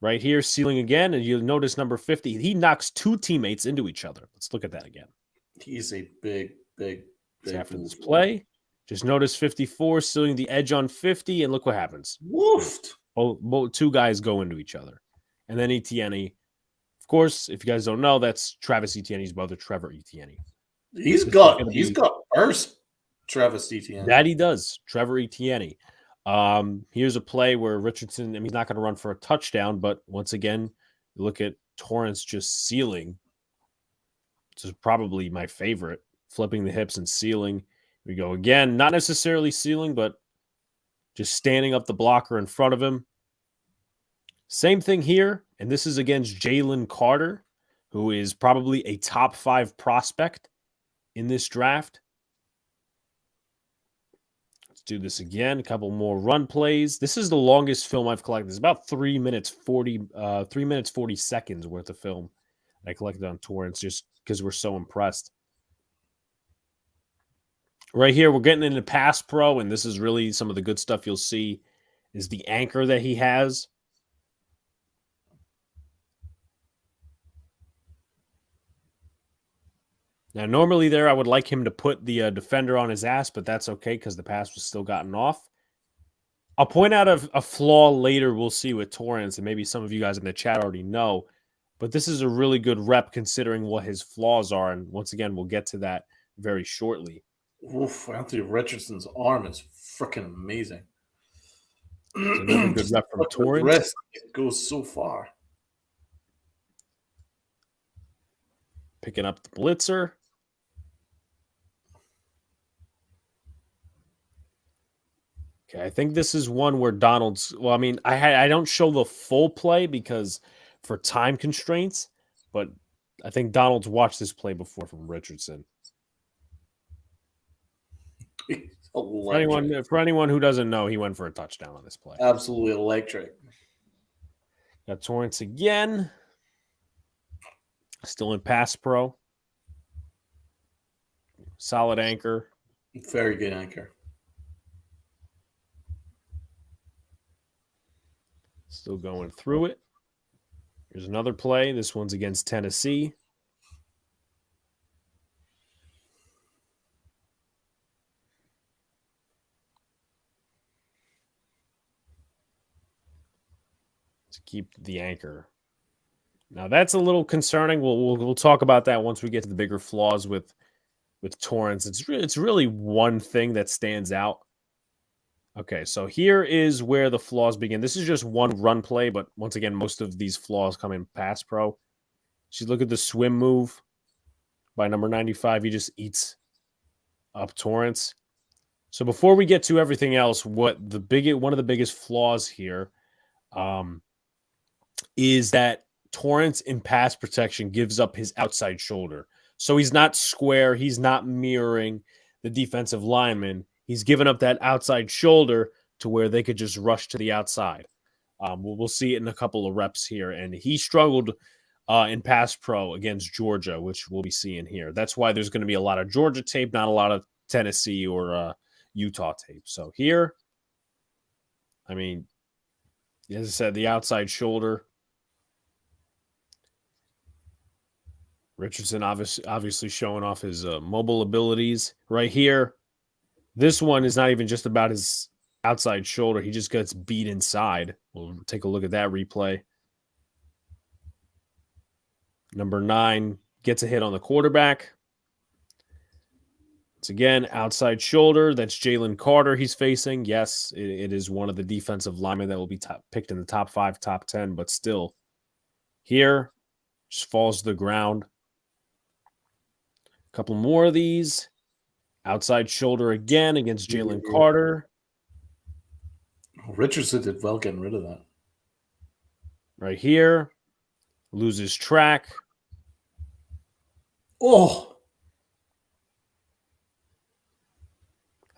right here, sealing again. And you'll notice number 50, he knocks 2 teammates into each other. Let's look at that again. He's a big. After this play, just notice 54 sealing the edge on 50, and look what happens. Woofed. Both 2 guys go into each other. And then Etienne, of course, if you guys don't know, that's Travis Etienne's brother, Trevor Etienne. He's got burst, Travis Etienne. That he does, Trevor Etienne. Here's a play where Richardson, he's not going to run for a touchdown, but once again, you look at Torrance just sealing. This is probably my favorite, flipping the hips and sealing. Here we go again, not necessarily sealing, but just standing up the blocker in front of him. Same thing here, and this is against Jalen Carter, who is probably a top 5 prospect in this draft. Let's do this again. A couple more run plays. This is the longest film I've collected. It's about 3 minutes 40 seconds worth of film I collected on Torrance just because we're so impressed. Right here, we're getting into pass pro, and this is really some of the good stuff you'll see is the anchor that he has. Now, normally there, I would like him to put the defender on his ass, but that's okay because the pass was still gotten off. I'll point out a flaw later we'll see with Torrance, and maybe some of you guys in the chat already know, but this is a really good rep considering what his flaws are, and once again, we'll get to that very shortly. Oof, Anthony Richardson's arm is freaking amazing. It's another good rep from Torrance. Wrist, it goes so far. Picking up the blitzer. Okay, I think this is one where Donald's. Well, I mean, I don't show the full play because for time constraints, but I think Donald's watched this play before from Richardson. For anyone who doesn't know, he went for a touchdown on this play. Absolutely electric. Got Torrance again. Still in pass pro. Solid anchor. Very good anchor. Still going through it. Here's another play. This one's against Tennessee. To keep the anchor. Now that's a little concerning. We'll talk about that once we get to the bigger flaws with Torrance. It's really one thing that stands out. Okay, so here is where the flaws begin. This is just one run play, but once again, most of these flaws come in pass pro. So you look at the swim move by number 95. He just eats up Torrance. So before we get to everything else, one of the biggest flaws here is that Torrance in pass protection gives up his outside shoulder. So he's not square. He's not mirroring the defensive lineman. He's given up that outside shoulder to where they could just rush to the outside. We'll see it in a couple of reps here. And he struggled in pass pro against Georgia, which we'll be seeing here. That's why there's going to be a lot of Georgia tape, not a lot of Tennessee or Utah tape. So here, I mean, as I said, the outside shoulder. Richardson obviously showing off his mobile abilities right here. This one is not even just about his outside shoulder. He just gets beat inside. We'll take a look at that replay. Number 9 gets a hit on the quarterback. It's again outside shoulder. That's Jalen Carter he's facing. Yes, it is one of the defensive linemen that will be picked in the top 5, top 10, but still here just falls to the ground. A couple more of these. Outside shoulder again against Jalen Carter. Richardson did well getting rid of that. Right here. Loses track. Oh,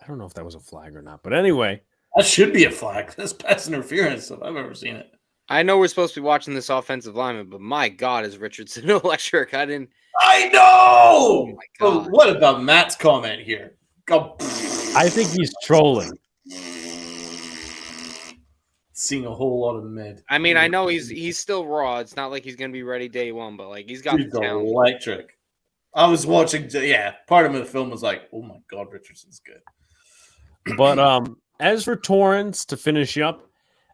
I don't know if that was a flag or not, but anyway. that should be a flag. That's pass interference if I've ever seen it. I know we're supposed to be watching this offensive lineman, but my God, is Richardson electric? I know. Oh my But God. what about Matt's comment here? Go. I think he's trolling. Seeing a whole lot of mid. I mean, I know he's still raw. It's not like he's gonna be ready day one, but like he's got He's the talent. electric. I was watching. Yeah, part of the film was like, oh my God, Richardson's good. But as for Torrence, to finish up,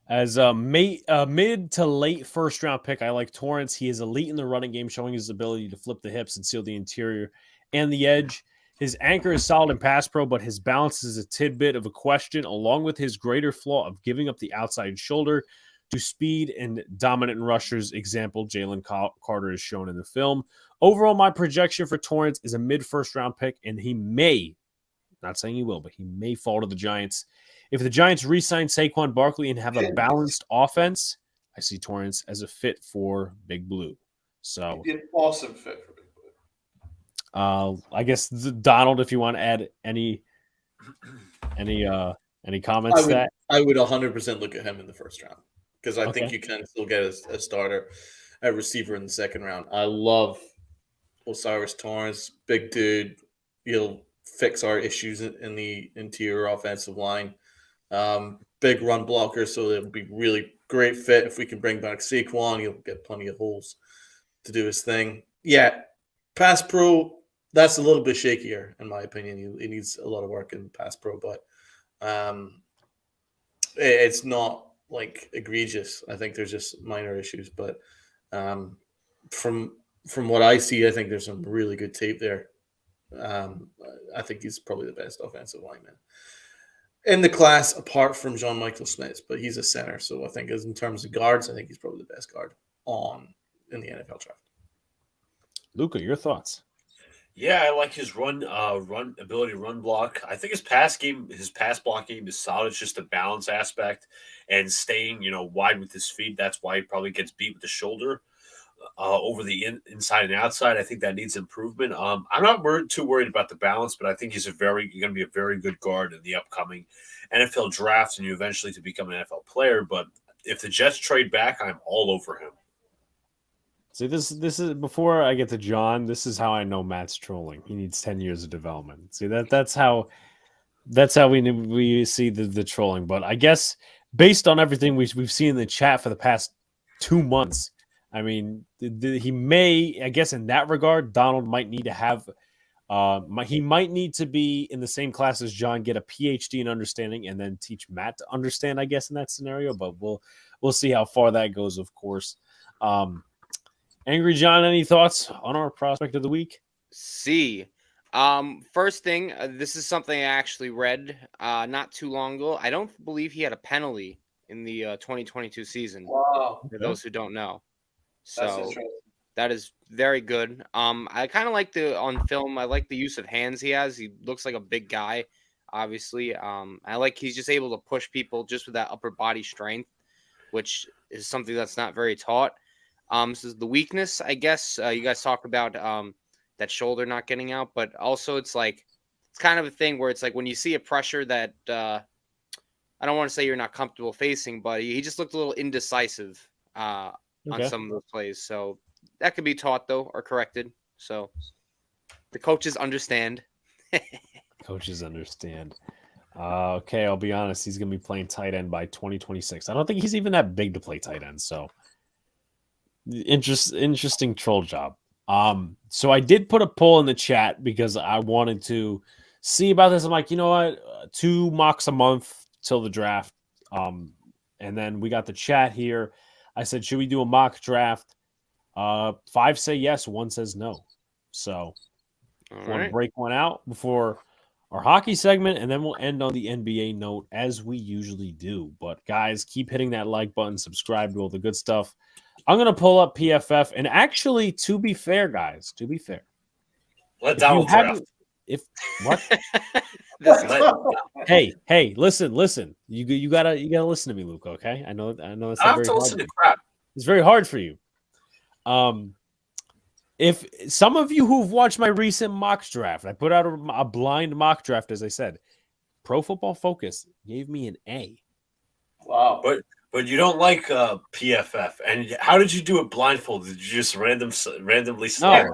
as a mid to late first round pick, I like Torrence. He is elite in the running game, showing his ability to flip the hips and seal the interior and the edge. His anchor is solid in pass pro, but his balance is a tidbit of a question, along with his greater flaw of giving up the outside shoulder to speed and dominant rushers. Example, Jalen Carter is shown in the film. Overall, my projection for Torrence is a mid-first round pick, and he may, not saying he will, but he may fall to the Giants. If the Giants re-sign Saquon Barkley and have a balanced offense, I see Torrence as a fit for Big Blue. So, An awesome fit for Big Blue. I guess Donald, if you want to add any comments to that. I would 100% look at him in the first round because I think Okay. you can still get a starter at receiver in the second round. I love Osiris Torrance, big dude. He'll fix our issues in the interior offensive line. Big run blocker, so it'll be really great fit if we can bring back Saquon. He'll get plenty of holes to do his thing. Yeah, pass pro, that's a little bit shakier in my opinion. He needs a lot of work in pass pro, but it's not like egregious. I think there's just minor issues, but from what I see, I think there's some really good tape there. I think he's probably the best offensive lineman in the class, apart from John Michael Smith, but he's a center. So I think, as in terms of guards, I think he's probably the best guard in the NFL draft. Luca, your thoughts? Yeah, I like his run ability, run block. I think his pass block game is solid. It's just a balance aspect and staying, wide with his feet. That's why he probably gets beat with the shoulder over the inside and outside. I think that needs improvement. I'm not too worried about the balance, but I think he's going to be a very good guard in the upcoming NFL draft and you eventually to become an NFL player. But if the Jets trade back, I'm all over him. See, this is before I get to John. This is how I know Matt's trolling. He needs 10 years of development. See, that's how we see the trolling. But I guess based on everything we've seen in the chat for the past 2 months, I mean, he may, I guess, in that regard, Donald might need to have. He might need to be in the same class as John, get a PhD in understanding, and then teach Matt to understand. I guess in that scenario, but we'll see how far that goes. Of course. Angry John, any thoughts on our prospect of the week? C. First thing, this is something I actually read not too long ago. I don't believe he had a penalty in the 2022 season. Wow. For those who don't know. That's So interesting. that is very good. I kind of like on film, I like the use of hands he has. He looks like a big guy, obviously. I like he's just able to push people just with that upper body strength, which is something that's not very taught. So the weakness, I guess, you guys talk about that shoulder not getting out, but also it's kind of a thing where it's like when you see a pressure that I don't want to say you're not comfortable facing, but he just looked a little indecisive on some of those plays. So that could be taught though or corrected. So the coaches understand. Coaches understand. Okay, I'll be honest. He's going to be playing tight end by 2026. I don't think he's even that big to play tight end. So interesting troll job. So I did put a poll in the chat because I wanted to see about this. I'm like, you know what? 2 mocks a month till the draft. And then we got the chat here. I said, should we do a mock draft? 5 say yes, 1 says no. So want to break one out before our hockey segment, and then we'll end on the NBA note as we usually do. But guys, keep hitting that like button, subscribe to all the good stuff. I'm going to pull up PFF. And actually, to be fair, guys, to be fair. Let Donald draft. What? Hey, listen. You gotta listen to me, Luke, okay? I know it's I not have very to hard. listen to crap. It's very hard for you. If some of you who've watched my recent mock draft, I put out a blind mock draft, as I said. Pro Football Focus gave me an A. Wow. But you don't like PFF. And how did you do it blindfolded? Did you just randomly select?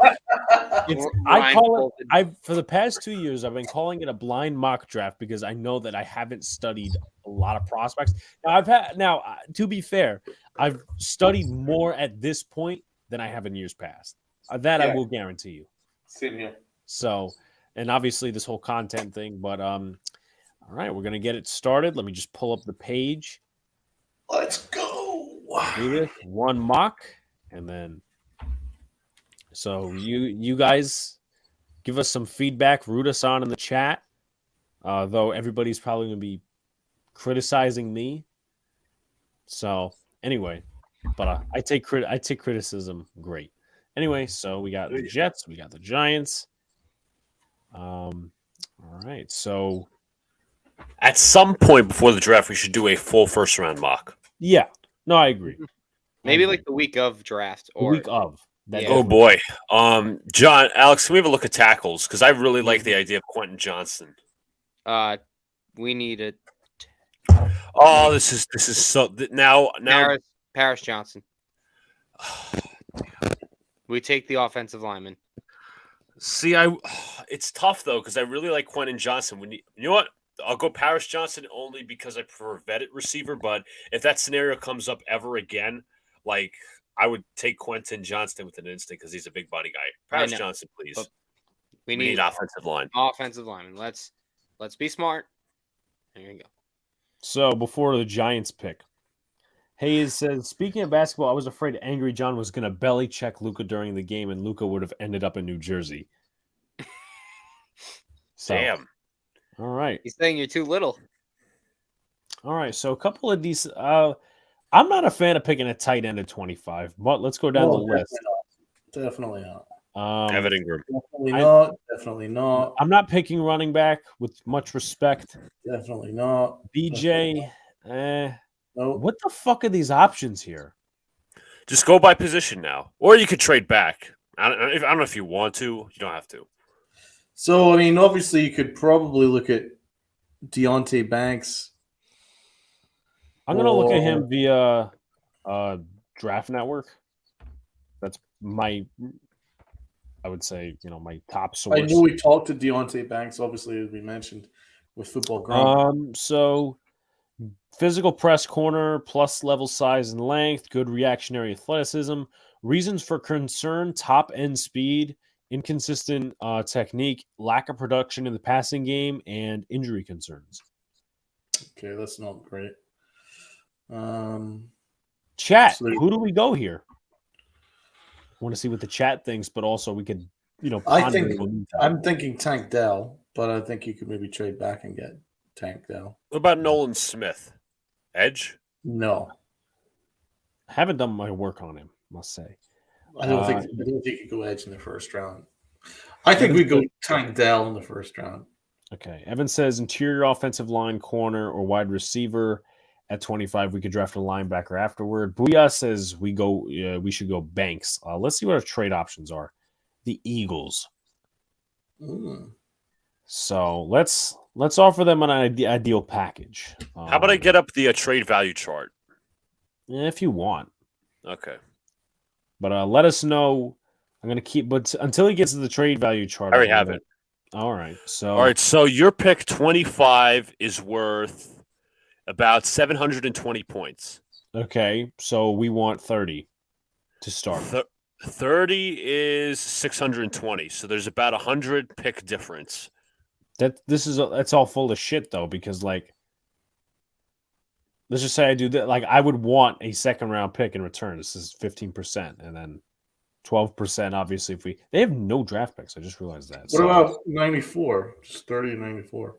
No. I call it. For the past 2 years, I've been calling it a blind mock draft because I know that I haven't studied a lot of prospects. Now, to be fair, I've studied more at this point than I have in years past. I will guarantee you. Same here. So, and obviously this whole content thing, but all right, we're gonna get it started. Let me just pull up the page. Let's go. Do this one mock, and then so you guys give us some feedback, root us on in the chat. Though everybody's probably gonna be criticizing me. So anyway, but I take criticism great. Anyway, so we got the Jets, we got the Giants. All right, so At some point before the draft, we should do a full first round mock. yeah, no, I agree. Maybe like the week of draft The or week of. That Yeah. Oh boy, John, Alex, can we have a look at tackles? Because I really like the idea of Quentin Johnson. we need a Oh, this is so now. Paris Johnson. We take the offensive lineman. See, it's tough though because I really like Quentin Johnson. You know what? I'll go Paris Johnson only because I prefer vetted receiver. But if that scenario comes up ever again, like I would take Quentin Johnson with an instinct because he's a big body guy. Paris Johnson, please. But we need offensive line. Offensive lineman. Let's be smart. There you go. So before the Giants pick, Hayes says, speaking of basketball, I was afraid Angry John was going to belly check Luka during the game, and Luka would have ended up in New Jersey. So, Damn. All right. He's saying you're too little. All right. So a couple of decent. I'm not a fan of picking a tight end at 25, but let's go down the list. Definitely not. Evan Ingram. Definitely not. I'm not picking running back with much respect. Definitely not. BJ. Nope. What the fuck are these options here? Just go by position now, or you could trade back. I don't know if you want to. You don't have to. So I mean, obviously, you could probably look at Deontay Banks. I'm gonna look at him via Draft Network. That's I would say, my top source. I know we talked to Deontay Banks, obviously, as we mentioned, with Football Grump. So physical press corner, plus level size and length, good reactionary athleticism, reasons for concern, top end speed, inconsistent technique, lack of production in the passing game, and injury concerns. Okay, that's not great. Chat, so who do we go here? I want to see what the chat thinks, but also we could, I'm thinking Tank Dell, but I think you could maybe trade back and get Tank Dell. What about Nolan Smith? Edge? No. I haven't done my work on him, must say. I don't think you go edge in the first round. I think we go Tank Dell in the first round. Okay. Evan says interior offensive line, corner, or wide receiver. At 25, we could draft a linebacker afterward. Booyah says we should go Banks. Let's see what our trade options are. The Eagles. So let's offer them an ideal package. How about I get up the trade value chart? If you want. Okay. But let us know. I'm going to keep, but until he gets to the trade value chart. I already have it. All right. So your pick 25 is worth about 720 points. Okay. So we want 30 to start. 30 is 620. So there's about 100 pick difference. That's all full of shit though, because like, let's just say I do that. Like, I would want a second round pick in return. This is 15%, and then 12%. Obviously, if they have no draft picks, I just realized that. What about 94? Just 30 and 94.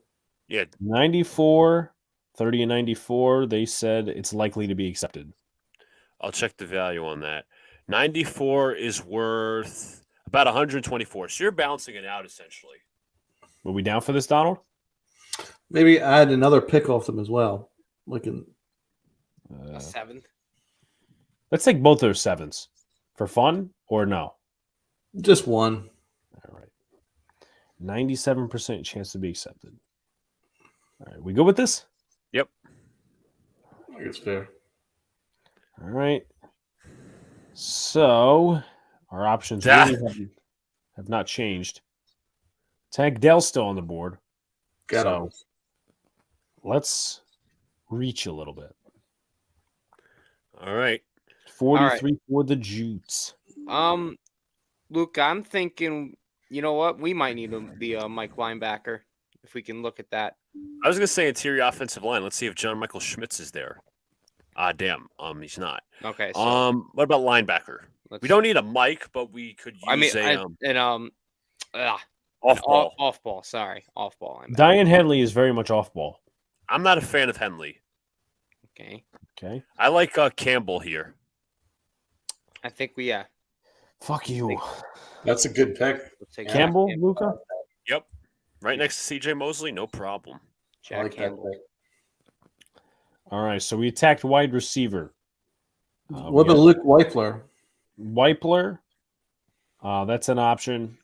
Yeah. 94, 30 and 94? They said it's likely to be accepted. I'll check the value on that. 94 is worth about 124. So you're balancing it out essentially. Are we down for this, Donald? Maybe add another pick off them as well. Like A 7th. Let's take both their 7s for fun, or no? just one. All right. 97% chance to be accepted. All right. We good with this? Yep. I think it's fair. All right. So our options Yeah. really have not changed. Tank Dell's still on the board. Got so him. let's reach a little bit. All right. 43 for the Jutes. Luke, I'm thinking, you know what? We might need the Mike linebacker if we can look at that. I was going to say interior offensive line. Let's see if John Michael Schmitz is there. Damn. He's not. Okay. So What about linebacker? We don't need a Mike, but we could use off ball. Off ball. Sorry, off ball. Diane Henley is very much off ball. I'm not a fan of Henley. Okay. I like Campbell here. I think Fuck you. That's a good pick. we'll take Campbell, Jack Luca? Yep. Right next to CJ Mosley, no problem. I like that Campbell. pick. All right, so we attacked wide receiver. What about Luke Weipler? Weipler? That's an option.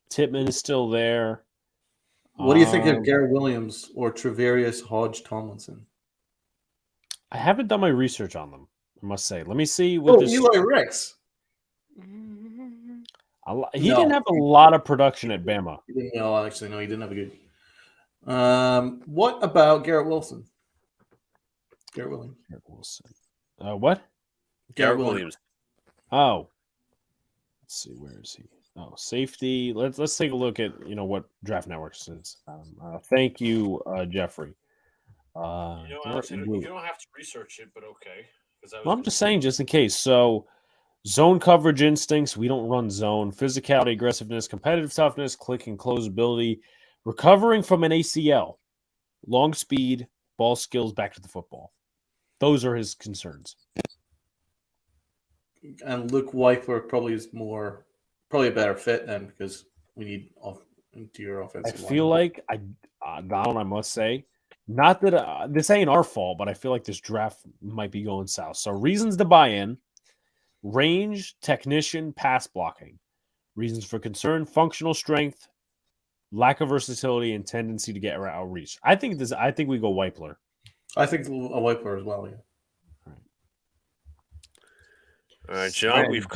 Titman is still there. What do you think of Garrett Williams or Treverius Hodge Tomlinson? I haven't done my research on them, I must say. Let me see what this. Eli Ricks. He didn't have a lot of production at Bama. He didn't know. Actually, no, he didn't have a good. What about Garrett Wilson? Garrett Williams. Garrett Wilson. What? Garrett Williams. Oh. Let's see. Where is he? Oh, safety. Let's take a look at what Draft Network says. Thank you, Jeffrey. Alex, you don't have to research it, but okay. I'm just saying, just in case. So, zone coverage instincts. We don't run zone. Physicality, aggressiveness, competitive toughness, click and close ability, recovering from an ACL, long speed, ball skills, back to the football. Those are his concerns. And Luke Weipler probably a better fit then because we need interior offensive line. I feel like Donald, I must say, not that this ain't our fault, but I feel like this draft might be going south. So reasons to buy in: range, technician, pass blocking. Reasons for concern: functional strength, lack of versatility, and tendency to get outreach. I think we go Weipler. I think a Weipler as well. Yeah. All right, John. We've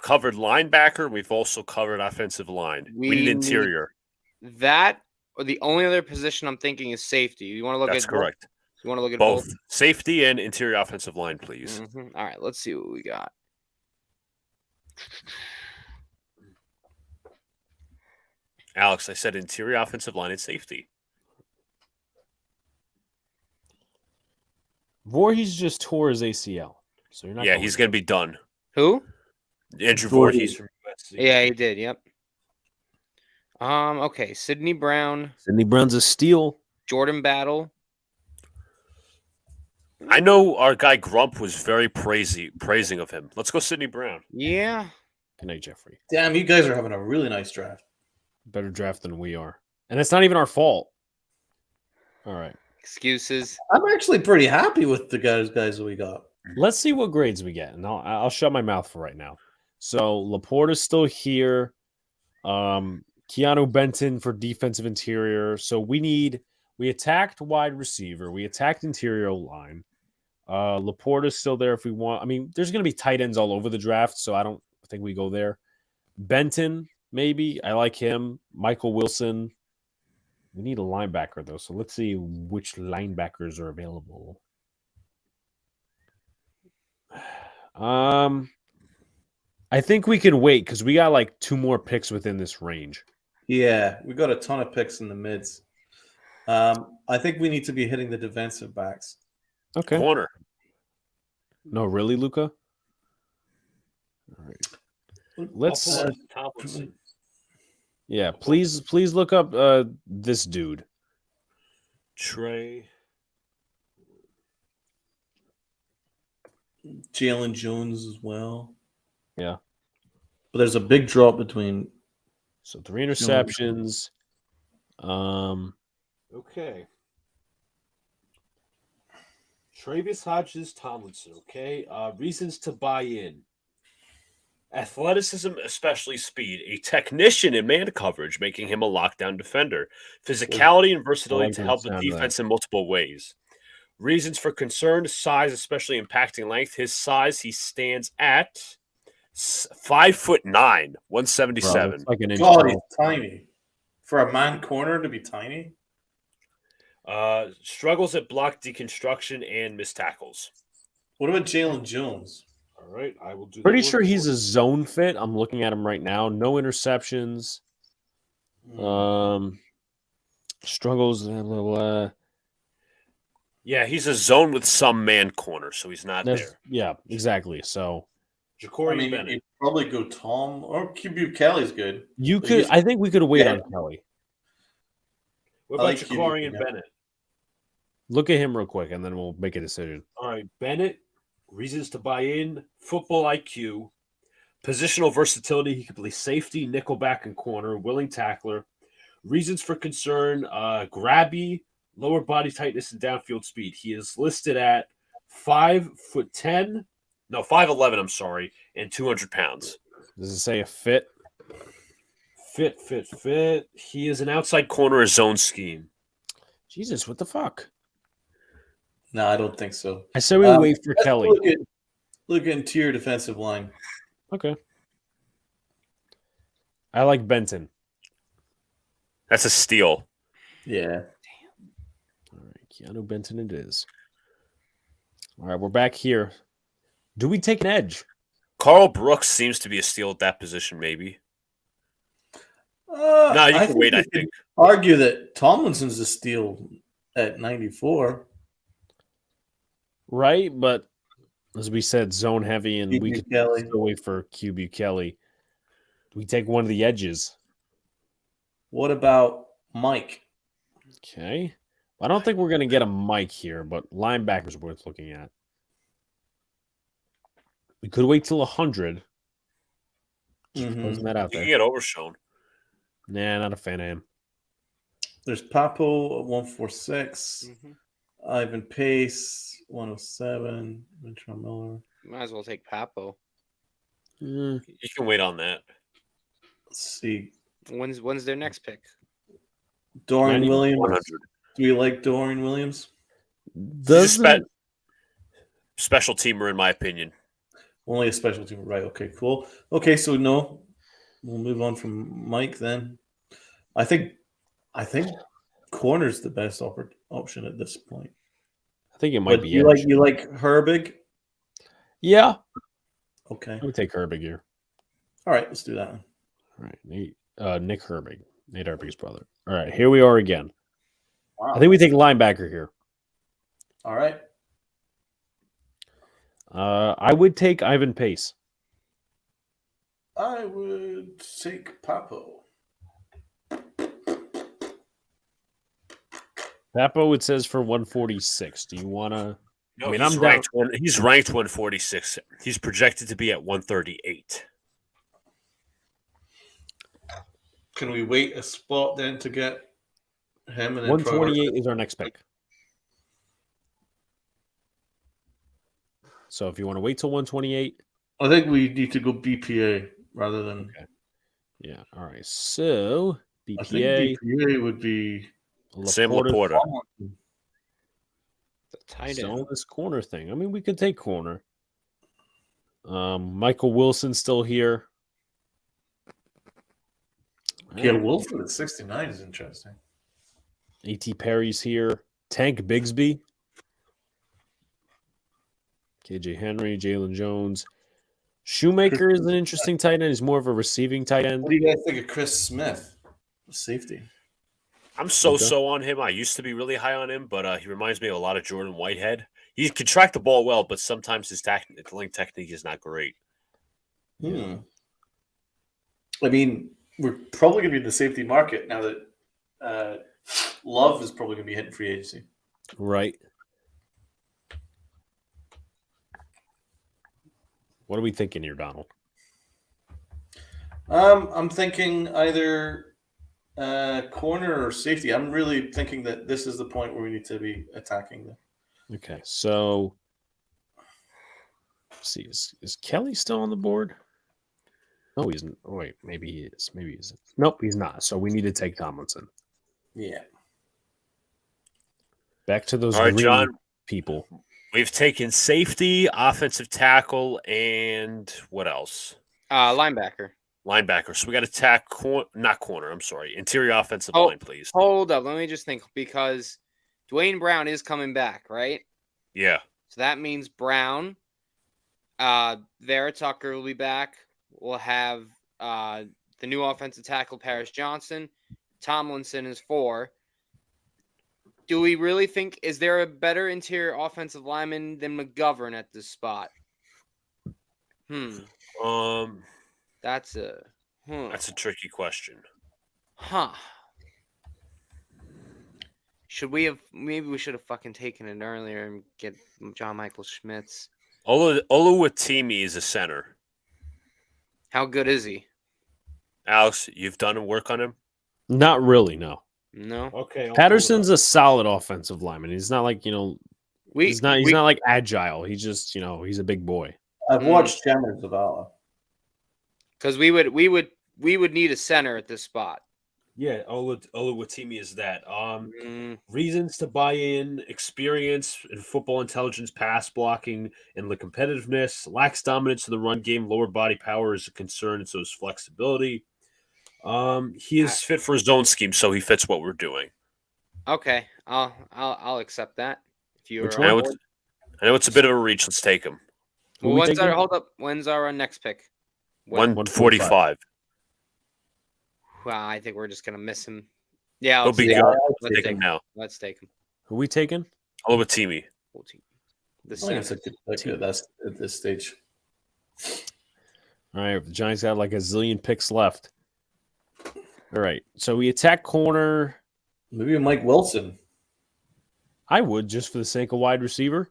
covered linebacker. We've also covered offensive line. We need interior. That or the only other position I'm thinking is safety. You want to look That's at correct. Both? You want to look at both safety and interior offensive line, please. Mm-hmm. All right, let's see what we got. Alex, I said interior offensive line and safety. Voorhees just tore his ACL, so you're not. Yeah, he's going to be done. Who? Andrew Voorhees from USC. Yeah, he did. Yep. Okay. Sidney Brown. Sidney Brown's a steal. Jordan Battle. I know our guy Grump was very praising of him. Let's go Sidney Brown. Yeah. Good night, Jeffrey. Damn, you guys are having a really nice draft. Better draft than we are, and it's not even our fault. All right. Excuses. I'm actually pretty happy with the guys that we got. Let's see what grades we get, and I'll shut my mouth for right now. So Laporta's still here. Keanu Benton for defensive interior. So we attacked wide receiver. We attacked interior line. Laporta's still there if we want. I mean, there's going to be tight ends all over the draft, so I don't think we go there. Benton, maybe. I like him. Michael Wilson. We need a linebacker, though, so let's see which linebackers are available. I think we can wait because we got like 2 more picks within this range. Yeah, we got a ton of picks in the mids. I think we need to be hitting the defensive backs. Okay. Corner. No, really, Luca? All right. Let's Tomlinson. yeah, please look up this dude. Trey. Jalen Jones as well. Yeah. But there's a big drop between. So 3 interceptions. Okay. Travis Hodges Tomlinson. Okay. Reasons to buy in. Athleticism, especially speed, a technician in man coverage, making him a lockdown defender. Physicality and versatility to help the defense in multiple ways. Reasons for concern, size, especially impacting length. His size, he stands at 5'9", 177. Like an inch God, tall. he's tiny. For a man corner to be tiny? Struggles at block deconstruction and missed tackles. What about Jalen Jones? All right, I will do. Pretty sure he's a zone fit. I'm looking at him right now. No interceptions. Struggles. Blah, blah, blah. Yeah, he's a zone with some man corner, so he's not there. Yeah, exactly. So Ja'Cory Bennett. You'd probably go Tom or QB Kelly's good. you But could. he's- I think we could wait Yeah. on Kelly. What I about like Ja'Cory QB and Bennett. Bennett? Look at him real quick, and then we'll make a decision. All right, Bennett. Reasons to buy in: football IQ, positional versatility. He can play safety, nickelback, and corner. Willing tackler. Reasons for concern: grabby, lower body tightness, and downfield speed. He is listed at 5'10", no 5'11". I'm sorry, and 200 pounds. Does it say a fit? Fit. He is an outside corner, a zone scheme. Jesus, what the fuck? No, I don't think so. I said we wait for Let's Kelly. Look at interior defensive line. Okay. I like Benton. That's a steal. Yeah. All right, Keanu Benton it is. All right, we're back here. Do we take an edge? Carl Brooks seems to be a steal at that position, maybe. No, you can wait, I think. Argue that Tomlinson's a steal at 94. Right, but as we said, zone heavy, and we QB could Kelly. still wait for QB Kelly. Do we take one of the edges? What about Mike? Okay. I don't think we're going to get a Mike here, but linebacker's worth looking at. We could wait till 100. Just closing that out You there. can get overshown. Nah, not a fan of him. There's Papo at 146. Ivan Pace, 107. Ventura Miller. Might as well take Papo. You can wait on that. Let's see. When's their next pick? Dorian 90, Williams. 100. Do you like Dorian Williams? He's a special teamer, in my opinion. Only a special team. Right. Okay, cool. Okay, so no. We'll move on from Mike then. I think corner's the best option at this point. I think it might But be you edge. like Herbig? Yeah. Okay. I would take Herbig here. All right, let's do that. All right. Nick Herbig. Nate Herbig's brother. All right. Here we are again. Wow. I think we take linebacker here. All right. I would take Ivan Pace. I would take Papo. Papo, it says for 146. Do you want to? No, I mean, he's I'm ranked. He's ranked 146. He's projected to be at 138. Can we wait a spot then to get him? And then 128 is our next pick. So if you want to wait till 128. I think we need to go BPA rather than. Okay. Yeah. All right. So I think BPA. BPA would be. Sam Laporta. The tight So end. on this corner thing. I mean, we could take corner. Michael Wilson still here. Yeah, Wilford at 69 is interesting. A.T. Perry's here. Tank Bigsby. KJ Henry, Jalen Jones. Shoemaker is an interesting tight end. He's more of a receiving tight end. What do you guys think of Chris Smith? Safety. I'm so on him. I used to be really high on him, but he reminds me of a lot of Jordan Whitehead. He can track the ball well, but sometimes his throwing technique is not great. I mean, we're probably going to be in the safety market now that Love is probably going to be hitting free agency. Right. What are we thinking here, Donald? I'm thinking either corner or safety. I'm really thinking that this is the point where we need to be attacking them. Okay, so let's see, is Kelly still on the board? No, he isn't. Oh, wait, maybe he is. Maybe he isn't. Nope, he's not. So we need to take Tomlinson. Yeah. Back to those All right, green John. people. We've taken safety, offensive tackle, and what else? Linebacker. Linebacker. So we got to attack, not corner. I'm sorry, interior offensive line, please. Hold up. Let me just think, because Dwayne Brown is coming back, right? Yeah. So that means Brown, Vera Tucker will be back. We'll have the new offensive tackle, Paris Johnson. Tomlinson is 4. Do we really think, is there a better interior offensive lineman than McGovern at this spot? That's a tricky question. Maybe we should have fucking taken it earlier and get John Michael Schmitz. Oluwatimi is a center. How good is he? Alex, you've done work on him? Not really, no. No. Okay. Patterson's a solid offensive lineman. He's not like, he's not like agile. He's just, he's a big boy. I've watched Chandler Zavala. Because we would need a center at this spot. Yeah, Oluwatimi is that. Reasons to buy in: experience in football intelligence, pass blocking, and the competitiveness. Lacks dominance in the run game. Lower body power is a concern, and so is flexibility. He is fit for his own scheme, so he fits what we're doing. Okay, I'll accept that. If you I know it's a bit of a reach. Let's take him. Well, when's our next pick? 145. Well, I think we're just gonna miss him. Yeah, He'll be good. Let's take him now. Let's take him. Who we taking? Oluwatimi. I think it's a good pick at this stage. All right, the Giants got like a zillion picks left. All right, so we attack corner. Maybe Mike Wilson. I would, just for the sake of wide receiver.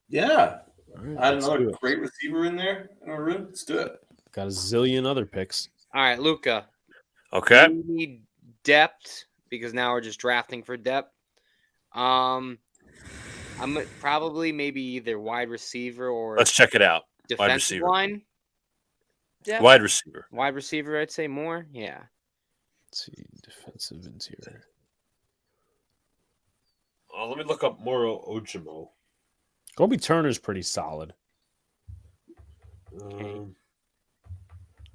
Yeah. Right, I had another great receiver in there in our room. Let's do it. Got a zillion other picks. All right, Luca. Okay. We need depth because now we're just drafting for depth. I'm probably maybe either wide receiver or let's check it out. Defensive line. Depth? Wide receiver. Wide receiver, I'd say more. Yeah. Let's see, defensive interior. Let me look up Moro Ojimo. Kobe Turner's pretty solid.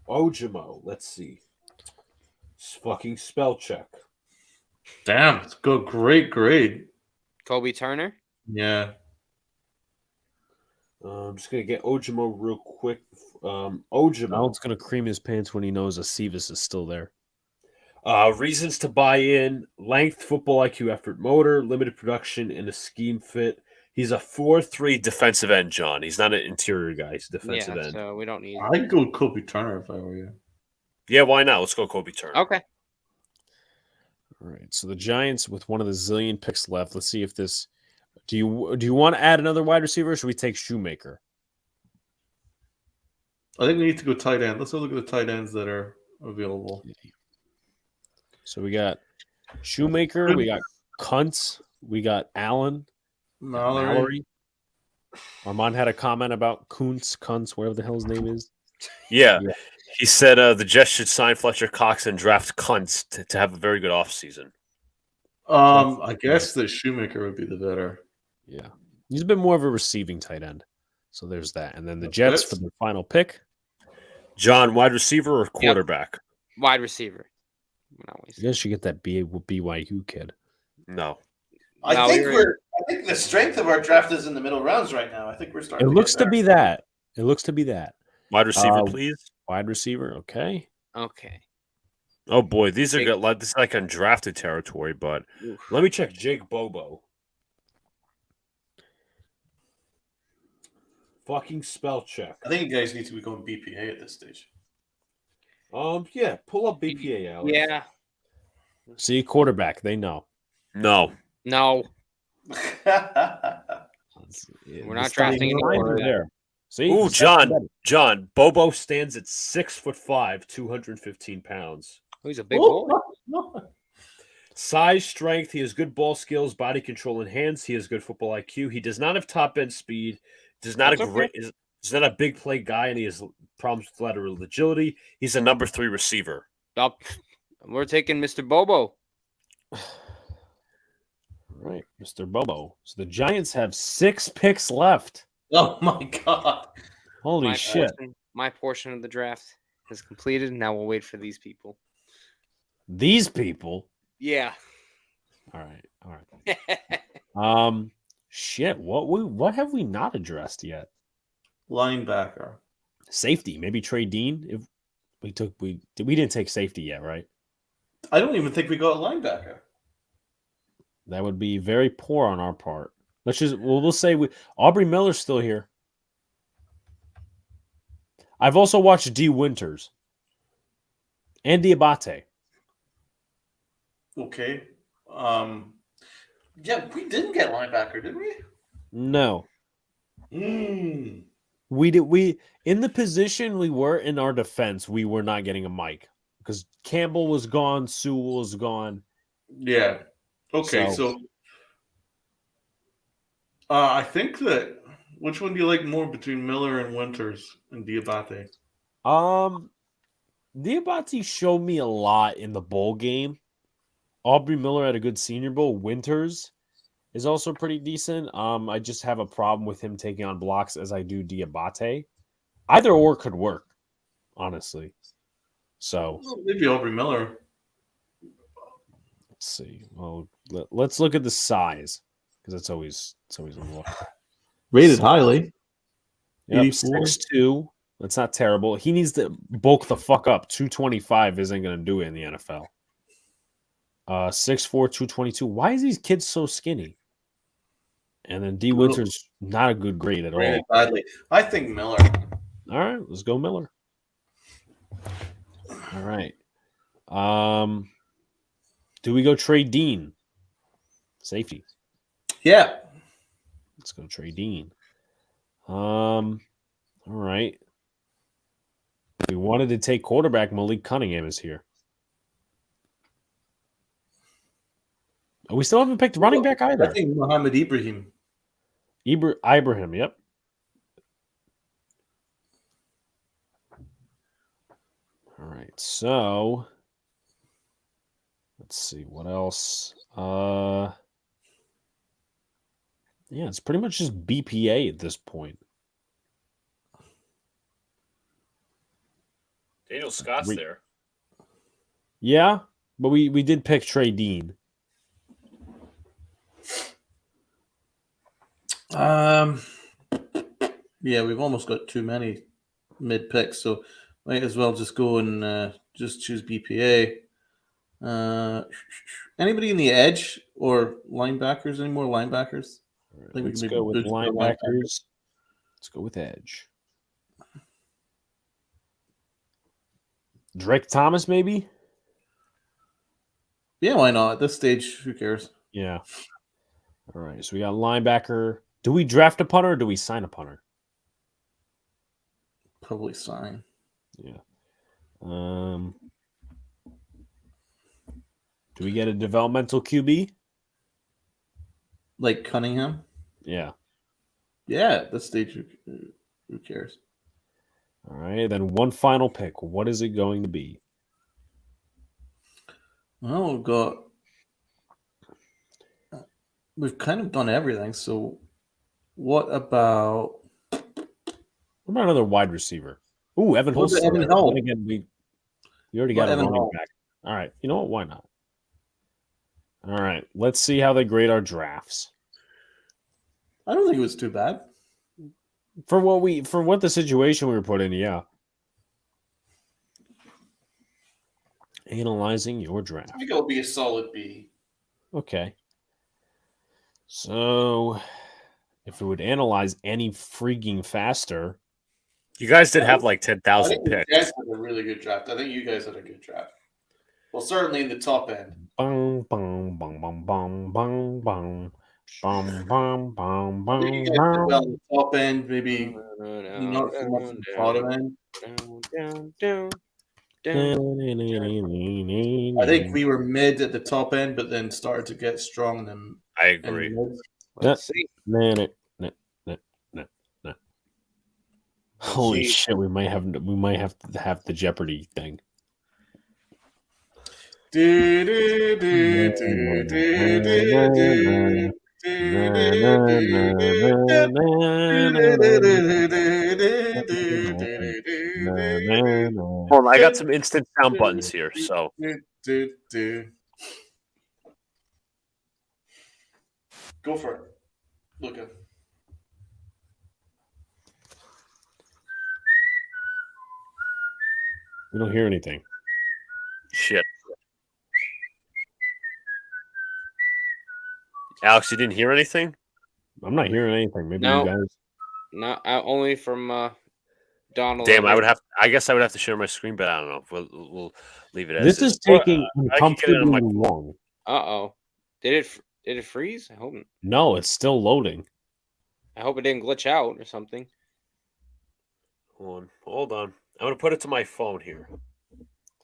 Ojimo, let's see. Fucking spell check. Damn, it's a great grade. Kobe Turner? Yeah. I'm just going to get Ojimo real quick. Ojimo. Donald's going to cream his pants when he knows Acevis is still there. Reasons to buy in: length, football IQ, effort, motor, limited production, and a scheme fit. He's a 4-3 defensive end, John. He's not an interior guy. He's a defensive end. So we don't need. I'd go Kobe Turner if I were you. Yeah, why not? Let's go Kobe Turner. Okay. All right. So the Giants with one of the zillion picks left. Let's see if this. Do you want to add another wide receiver, or should we take Shoemaker? I think we need to go tight end. Let's look at the tight ends that are available. So we got Shoemaker, we got Kuntz, we got Allen, Mallory. Armand had a comment about Kuntz, whatever the hell his name is. Yeah. He said the Jets should sign Fletcher Cox and draft Kuntz to have a very good offseason. I guess the Shoemaker would be the better. Yeah. He's been more of a receiving tight end. So there's that. And then the Jets for the final pick. John, wide receiver or quarterback? Yep. Wide receiver. I guess you get that BYU kid. No. I think the strength of our draft is in the middle rounds right now. I think we're starting. It looks to be that. Wide receiver, Uh, please. Wide receiver. Okay. Okay. Oh boy, these are Jake- good. Like, this is like undrafted territory, but Oof. let me check Jake Bobo. Fucking spell check. I think you guys need to be going BPA at this stage. Yeah, pull up BPA, Alex. Yeah. See, quarterback. They know. No. No. We're not drafting any quarterback. there. See, Ooh, It's actually better. John. Bobo stands at 6'5", 215 pounds. Oh, he's a big boy. Size, strength. He has good ball skills, body control, and hands. He has good football IQ. He does not have top end speed. Does not is not a big play guy, and he has problems with lateral agility. He's a number 3 receiver. Up. We're taking Mr. Bobo. All right, Mr. Bobo. So the Giants have 6 picks left. Oh my god. Holy shit. My portion of the draft is completed. Now we'll wait for these people. These people. Yeah. All right. Shit. What have we not addressed yet? Linebacker. Safety. Maybe Trey Dean. If we didn't take safety yet, right? I don't even think we got a linebacker. That would be very poor on our part. We'll say Aubrey Miller's still here. I've also watched D. Winters and Diabate. Okay. Yeah, we didn't get linebacker, did we? No. We did. We in the position we were in our defense, we were not getting a mic because Campbell was gone, Sewell was gone. Yeah. Okay, so I think that which one do you like more between Miller and Winters and Diabate? Diabate showed me a lot in the bowl game. Aubrey Miller had a good Senior Bowl. Winters is also pretty decent. I just have a problem with him taking on blocks as I do Diabate. Either or could work, honestly. So Maybe Aubrey Miller. let's see. Well, let's look at the size because it's always a look. Rated highly. Yep, 84. 6'2". That's not terrible. He needs to bulk the fuck up. 225 isn't going to do it in the NFL. 6'4", 222. Why is these kids so skinny? And then D. Winters, not a good grade at all. Rated badly. I think Miller. All right, let's go Miller. All right. Do we go Trey Dean? Safety. Yeah. Let's go Trey Dean. All right. We wanted to take quarterback. Malik Cunningham is here. We still haven't picked running back either. I think Muhammad Ibrahim. Ibrahim, yep. All right, so let's see what else. Yeah, it's pretty much just BPA at this point. Daniel Scott's there. Yeah, but we did pick Trey Dean. Yeah, we've almost got too many mid picks, so might as well just go and just choose BPA. Anybody in the edge or linebackers? Any more linebackers? All right, I think we let's can go with maybe boost our linebackers. Let's go with edge. Drake Thomas, maybe? Yeah, why not? At this stage, who cares? Yeah. All right, so we got linebacker. Do we draft a punter or do we sign a punter? Probably sign. Yeah. Do we get a developmental QB? Like Cunningham? Yeah. Yeah, at this stage, who cares? All right, then one final pick. What is it going to be? Well, we've kind of done everything. So, what about? What about another wide receiver? Ooh, Evan What about Holston. Evan Hull? And again, we already got a Evan running Hull? back. All right, you know what? Why not? All right, let's see how they grade our drafts. I don't think it was too bad. For what the situation we were put in, yeah. Analyzing your draft. I think it'll be a solid B. Okay. So, if we would analyze any freaking faster, You guys did have like I 10,000 think the picks. Jets had a really good draft. I think you guys had a good draft. Well, certainly in the top end. bong bong bong bong bong bong bong bong bong bong I think you bong guys did well in bong. the top end, maybe not so much in the bottom end. I think we were mid at the top end, but then started to get strong and I and agree. mid. Let's see. Holy see. shit! We might have to have the Jeopardy thing. Hold on, I got some instant sound buttons here. So Go for it, Luca. We don't hear anything. shit. Alex, you didn't hear anything? I'm not hearing anything. Maybe No. you guys. Not only from Donald. Damn, I guess I would have to share my screen, but I don't know. We'll leave it as This is taking I can get it on my uncomfortably long. Uh-oh. Did it freeze? I hope. No, it's still loading. I hope it didn't glitch out or something. Hold on. I'm gonna put it to my phone here.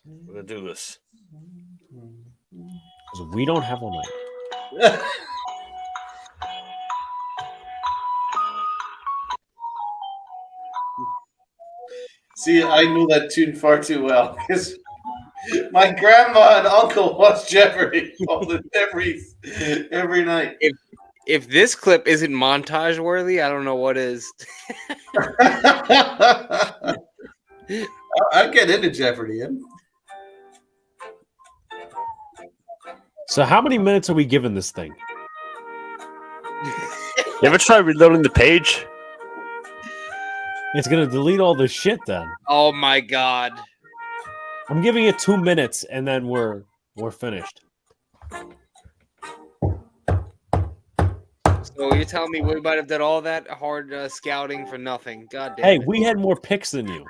We're gonna do this. Because we don't have a mic. See, I knew that tune far too well because my grandma and uncle watched Jeopardy every night. If this clip isn't montage worthy, I don't know what is. I get into Jeopardy. So how many minutes are we giving this thing? You ever try reloading the page? It's gonna delete all this shit then. Oh my god. I'm giving it 2 minutes and then we're finished. So you're telling me we might have done all that hard scouting for nothing? God damn Hey, it. we had more picks than you.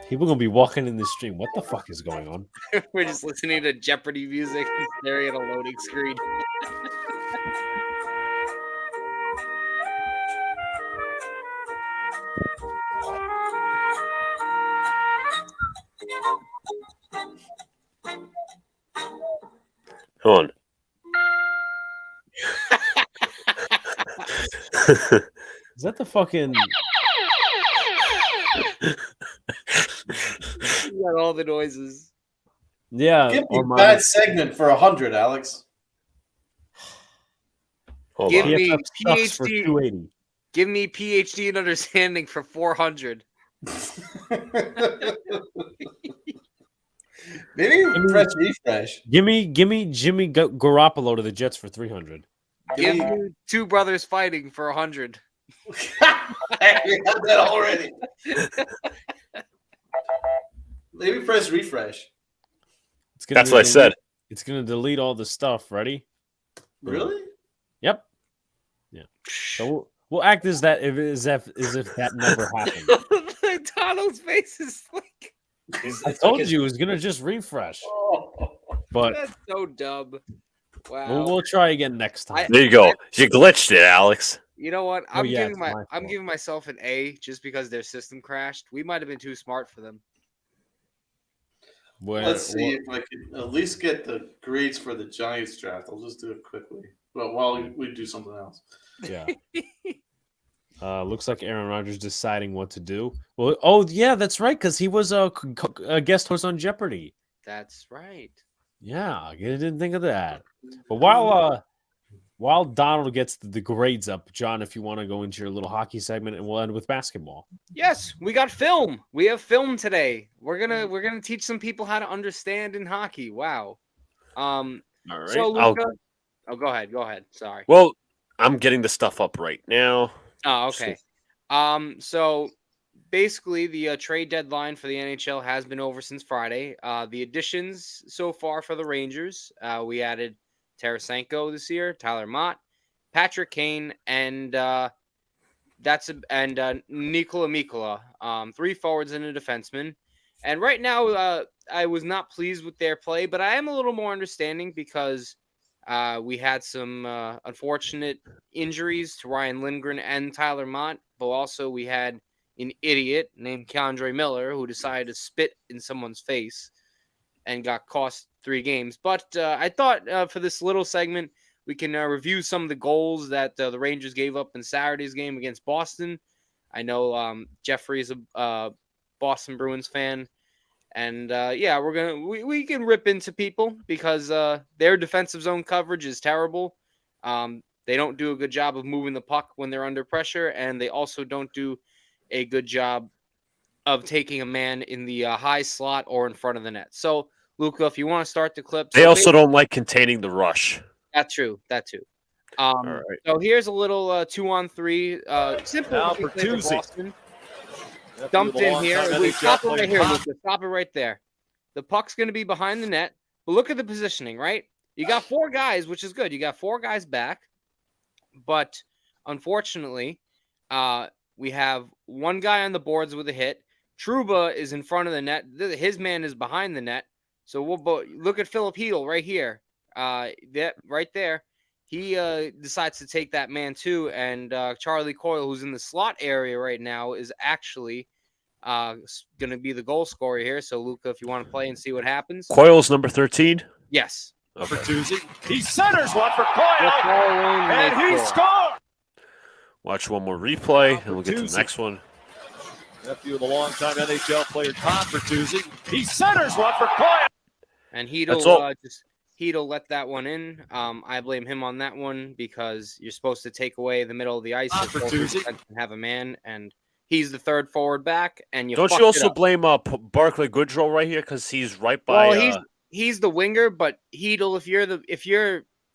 People gonna be walking in the stream. What the fuck is going on? We're just listening to Jeopardy music and staring at a loading screen. Hold on. Is that the fucking? You got all the noises. Yeah. Give me or a my- bad segment for 100, Alex. Hold Give on. me PFF sucks for PhD. 280. Give me PhD in understanding for 400. Maybe press refresh. Give me Jimmy Garoppolo to the Jets for 300. Give me two brothers fighting for 100. I have that already. Maybe press refresh. That's what I said. It's gonna delete all the stuff. Ready? Really? Yep. Yeah. So we'll act as if that never happened. Donald's face is like I told you it was gonna just refresh, but that's so dumb. Wow. we'll try again next time. There you go. You glitched it, Alex. You know what? Oh, yeah, it's my I'm fault. giving myself an A just because their system crashed. We might have been too smart for them. Let's see if I can at least get the grades for the Giants draft. I'll just do it quickly. But while we do something else. Yeah. Looks like Aaron Rodgers deciding what to do. Well, oh yeah, that's right, because he was a guest host on Jeopardy. That's right. Yeah, I didn't think of that. But while Donald gets the grades up, John, if you want to go into your little hockey segment, and we'll end with basketball. Yes, we got film. We have film today. We're gonna teach some people how to understand in hockey. Wow. All right. So Luca, Oh, go ahead. Go ahead. Sorry. Well, I'm getting the stuff up right now. Oh, okay. So basically, the trade deadline for the NHL has been over since Friday. The additions so far for the Rangers, we added Tarasenko this year, Tyler Mott, Patrick Kane, and Nikola Mikkola, 3 forwards and a defenseman. And right now, I was not pleased with their play, but I am a little more understanding because we had some unfortunate injuries to Ryan Lindgren and Tyler Mott, but also we had an idiot named Keandre Miller who decided to spit in someone's face and got cost 3 games. But I thought for this little segment, we can review some of the goals that the Rangers gave up in Saturday's game against Boston. I know Jeffrey is a Boston Bruins fan. And we can rip into people because their defensive zone coverage is terrible. They don't do a good job of moving the puck when they're under pressure, and they also don't do a good job of taking a man in the high slot or in front of the net. So, Luca, if you want to start the clip. They also don't like containing the rush. That's true. That too. All right. So here's a little 2-on-3 simple Now for Boston. Dumped in here. Stop it right here, Luca. Stop it right there. The puck's going to be behind the net. But look at the positioning, right? You got 4 guys, which is good. You got 4 guys back. But unfortunately, we have 1 guy on the boards with a hit. Trouba is in front of the net. His man is behind the net. So look at Philip Hedl right here. Right there. He decides to take that man too. And Charlie Coyle, who's in the slot area right now, is actually going to be the goal scorer here. So, Luca, if you want to play and see what happens. Coyle's number 13? Yes. Okay. He centers one for Coyle, and he scored. Watch one more replay, and we'll get to the next one. Nephew of the longtime NHL player Tom Bertuzzi. He centers one for Coyle. And Hedl let that one in. I blame him on that one because you're supposed to take away the middle of the ice and have a man, and he's the third forward back. And don't you also blame Barclay Goodrow right here because he's right by? Well, he's the winger, but Hedl,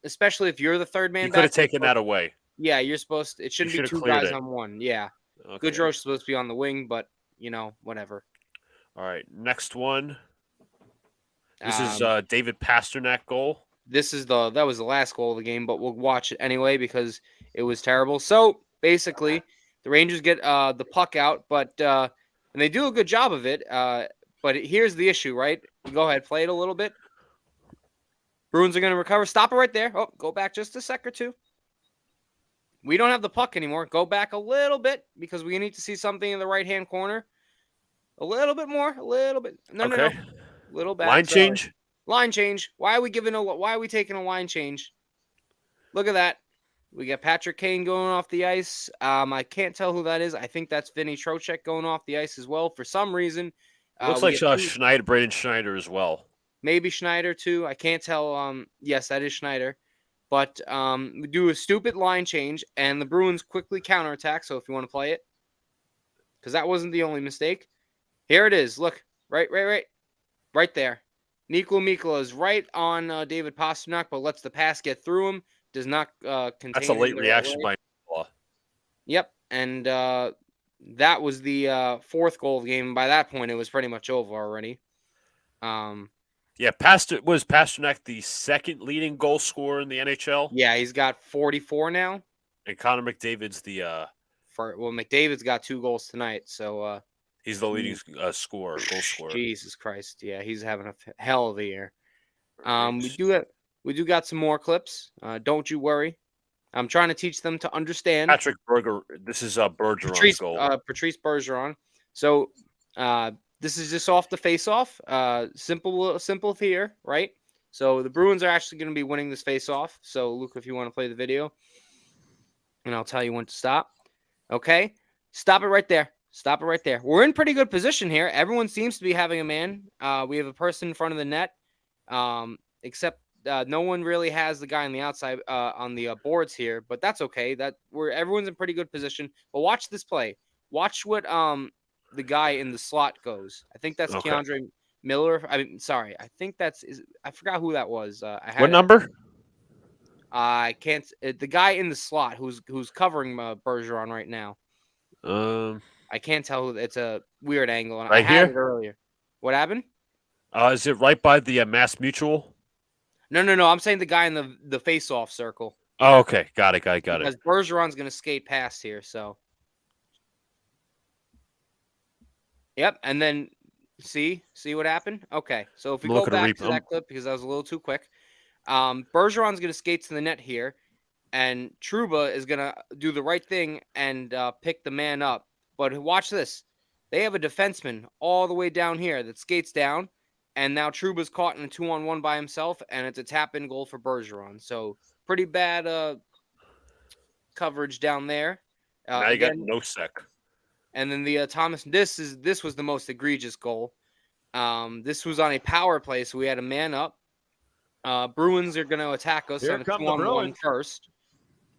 especially if you're the third man, you could have taken that away. Yeah, you're supposed to. It shouldn't be 2 guys on 1. Yeah, okay. Goodrow's supposed to be on the wing, but whatever. All right, next one. This is David Pasternak goal. That was the last goal of the game, but we'll watch it anyway because it was terrible. So basically, the Rangers get the puck out, but and they do a good job of it. But here's the issue, right? Go ahead, play it a little bit. Bruins are going to recover. Stop it right there. Oh, go back just a sec or 2. We don't have the puck anymore. Go back a little bit because we need to see something in the right-hand corner. A little bit more. A little bit. No. Little back. Line change? Line change. Why are we taking a line change? Look at that. We got Patrick Kane going off the ice. I can't tell who that is. I think that's Vinny Trocheck going off the ice as well for some reason. Looks like Schneider, Braden Schneider as well. Maybe Schneider too. I can't tell. Yes, that is Schneider. But we do a stupid line change, and the Bruins quickly counterattack. So if you want to play it, because that wasn't the only mistake. Here it is. Look, right there. Nikola Mikkola is right on David Pasternak, but lets the pass get through him. Does not contain. That's a late reaction by Mikkola. Yep, and that was the 4th goal of the game. By that point, it was pretty much over already. Yeah, was Pasternak the 2nd leading goal scorer in the NHL? Yeah, he's got 44 now. And Connor McDavid's the McDavid's got 2 goals tonight, so he's the leading goal scorer. Jesus Christ, yeah, he's having a hell of a year. We do got some more clips. Don't you worry. I'm trying to teach them to understand. Patrick Berger. This is Bergeron's goal. Patrice Bergeron. So this is just off the face-off. Simple here, right? So the Bruins are actually going to be winning this face-off. So Luke, if you want to play the video, and I'll tell you when to stop. Okay, stop it right there. Stop it right there. We're in pretty good position here. Everyone seems to be having a man. We have a person in front of the net, except no one really has the guy on the outside on the boards here. But that's okay. Everyone's in pretty good position. But watch this play. Watch what the guy in the slot goes. I think that's okay. Keandre Miller. I think I forgot who that was. What number? I can't. The guy in the slot who's covering Bergeron right now. I can't tell who. It's a weird angle, and I Right had here? it earlier. What happened? Is it right by the Mass Mutual? No. I'm saying the guy in the face-off circle. Oh, okay. Got it. Because Bergeron's going to skate past here, so. Yep, and then see what happened? Okay, so if we go back to that clip, because that was a little too quick, Bergeron's going to skate to the net here, and Trouba is going to do the right thing and pick the man up. But watch this. They have a defenseman all the way down here that skates down, and now Trouba's caught in a 2-on-1 by himself, and it's a tap-in goal for Bergeron. So pretty bad coverage down there. Now you got Nosek. And then the Thomas, this was the most egregious goal. This was on a power play, so we had a man up. Bruins are going to attack us on a 2-on-1 first.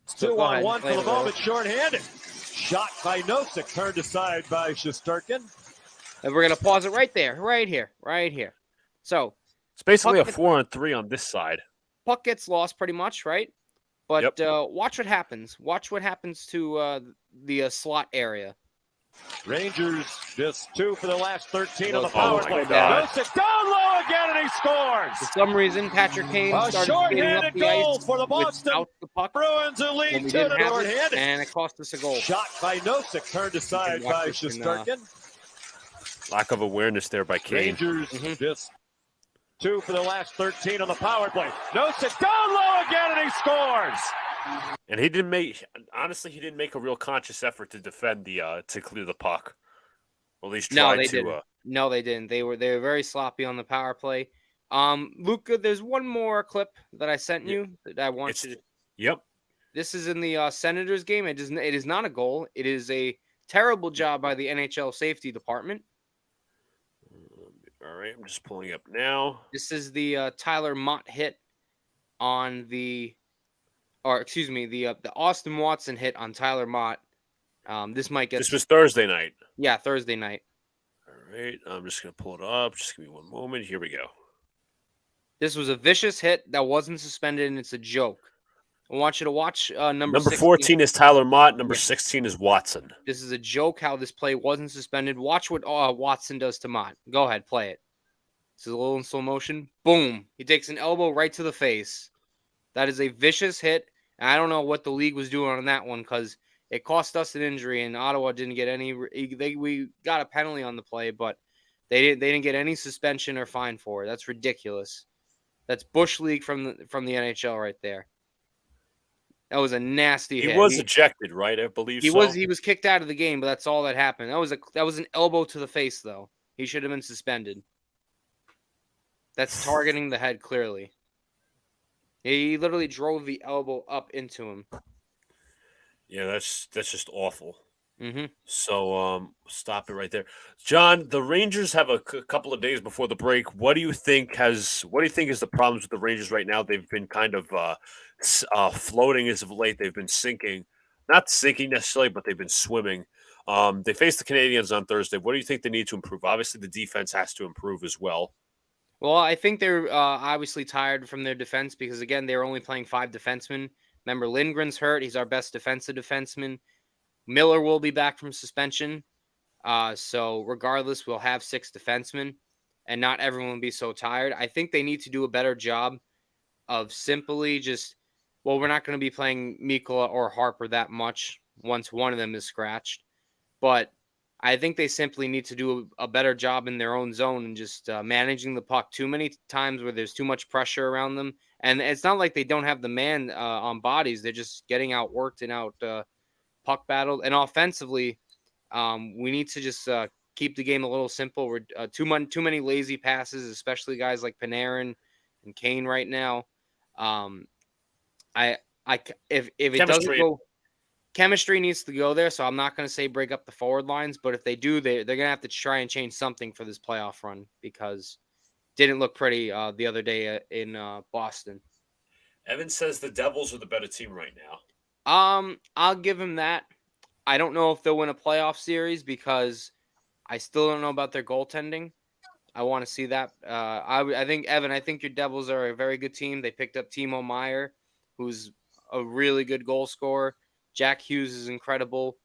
It's 2-on-1 for the moment, shorthanded. Shot by Nosek, turned aside by Shesterkin. And we're going to pause it right there, right here. So it's basically a 4-on-3 on this side. Puck gets lost pretty much, right? But watch what happens. Watch what happens to the slot area. Rangers just 2 for the last 13 on the power play. Nosek down low again, and he scores. For some reason, Patrick Kane started skating up the ice for the Boston without the puck. Bruins who lead 2-0, and it cost us a goal. Shot by Nosek, turned aside by Shesterkin. Lack of awareness there by Kane. Rangers just 2 for the last 13 on the power play. Nosek down low again, and he scores. And he didn't make a real conscious effort to defend to clear the puck. Or at least try to. No, they didn't. They were very sloppy on the power play. Luca, there's one more clip that I sent you that I want you to. Yep. This is in the Senators game. It is not a goal. It is a terrible job by the NHL safety department. All right, I'm just pulling up now. This is the Tyler Mott hit on the Austin Watson hit on Tyler Mott. This was Thursday night. Yeah, Thursday night. All right, I'm just going to pull it up. Just give me one moment. Here we go. This was a vicious hit that wasn't suspended, and it's a joke. I want you to watch number 14 is Tyler Mott. Number 16 is Watson. This is a joke how this play wasn't suspended. Watch what Watson does to Mott. Go ahead, play it. This is a little in slow motion. Boom. He takes an elbow right to the face. That is a vicious hit. And I don't know what the league was doing on that one because it cost us an injury, and Ottawa didn't get any. We got a penalty on the play, but they didn't get any suspension or fine for it. That's ridiculous. That's Bush League from the NHL right there. That was a nasty hit. He was ejected, right? I believe he was kicked out of the game, but that's all that happened. That was an elbow to the face, though. He should have been suspended. That's targeting the head clearly. He literally drove the elbow up into him. Yeah, that's just awful. Mm-hmm. So stop it right there, John. The Rangers have a couple of days before the break. What do you think is the problems with the Rangers right now? They've been kind of floating as of late. They've been sinking, not sinking necessarily, but they've been swimming. They face the Canadiens on Thursday. What do you think they need to improve? Obviously, the defense has to improve as well. Well, I think they're obviously tired from their defense because, again, they're only playing 5 defensemen. Remember, Lindgren's hurt. He's our best defensive defenseman. Miller will be back from suspension. So regardless, we'll have 6 defensemen, and not everyone will be so tired. I think they need to do a better job of simply we're not going to be playing Mikkola or Harper that much once one of them is scratched. But I think they simply need to do a better job in their own zone and just managing the puck. Too many times where there's too much pressure around them. And it's not like they don't have the man on bodies. They're just getting outworked and out puck battled. And offensively, we need to just keep the game a little simple. We're too many lazy passes, especially guys like Panarin and Kane right now. If it doesn't go, chemistry needs to go there. So I'm not going to say break up the forward lines, but if they do, they're going to have to try and change something for this playoff run because it didn't look pretty the other day in Boston. Evan says the Devils are the better team right now. I'll give him that. I don't know if they'll win a playoff series because I still don't know about their goaltending. I want to see that. I think, Evan, your Devils are a very good team. They picked up Timo Meier. who's a really good goal scorer. Jack Hughes is incredible.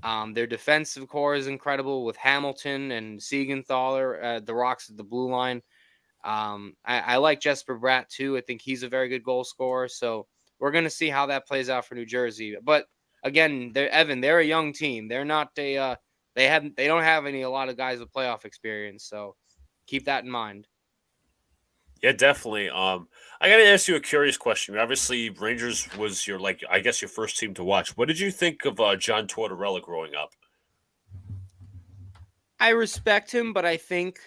Their defensive core is incredible with Hamilton and Siegenthaler, the Rocks at the blue line. I like Jesper Bratt too. I think he's a very good goal scorer. So we're going to see how that plays out for New Jersey. But again, they're a young team. They're not they don't have a lot of guys with playoff experience. So keep that in mind. Yeah, definitely. I got to ask you a curious question. Obviously, Rangers was your first team to watch. What did you think of John Tortorella growing up? I respect him, but I think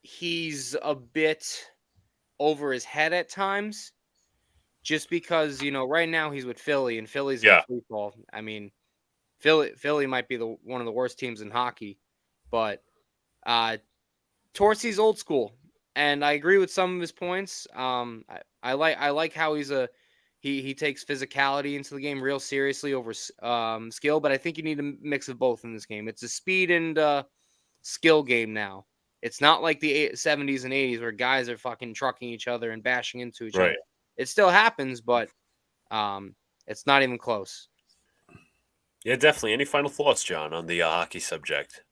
he's a bit over his head at times. Just because right now he's with Philly, and Philly's in free fall. I mean, Philly might be one of the worst teams in hockey, but Torcy's old school. And I agree with some of his points. I like how he takes physicality into the game real seriously over skill, but I think you need a mix of both in this game. It's a speed and skill game now. It's not like the 70s and 80s where guys are fucking trucking each other and bashing into each other. It still happens, but it's not even close. Yeah, definitely. Any final thoughts, John, on the hockey subject?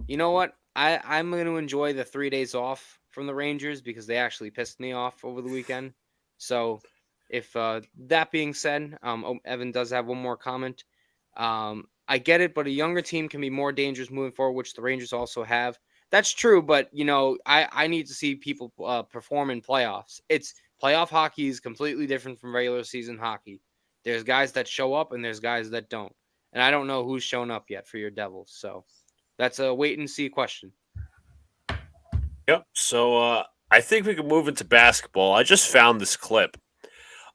You know what? I'm going to enjoy the 3 days off from the Rangers because they actually pissed me off over the weekend. So if that being said, Evan does have one more comment. I get it, but a younger team can be more dangerous moving forward, which the Rangers also have. That's true, but I need to see people perform in playoffs. Playoff hockey is completely different from regular season hockey. There's guys that show up and there's guys that don't. And I don't know who's shown up yet for your Devils. So that's a wait and see question. Yep. So I think we can move into basketball. I just found this clip.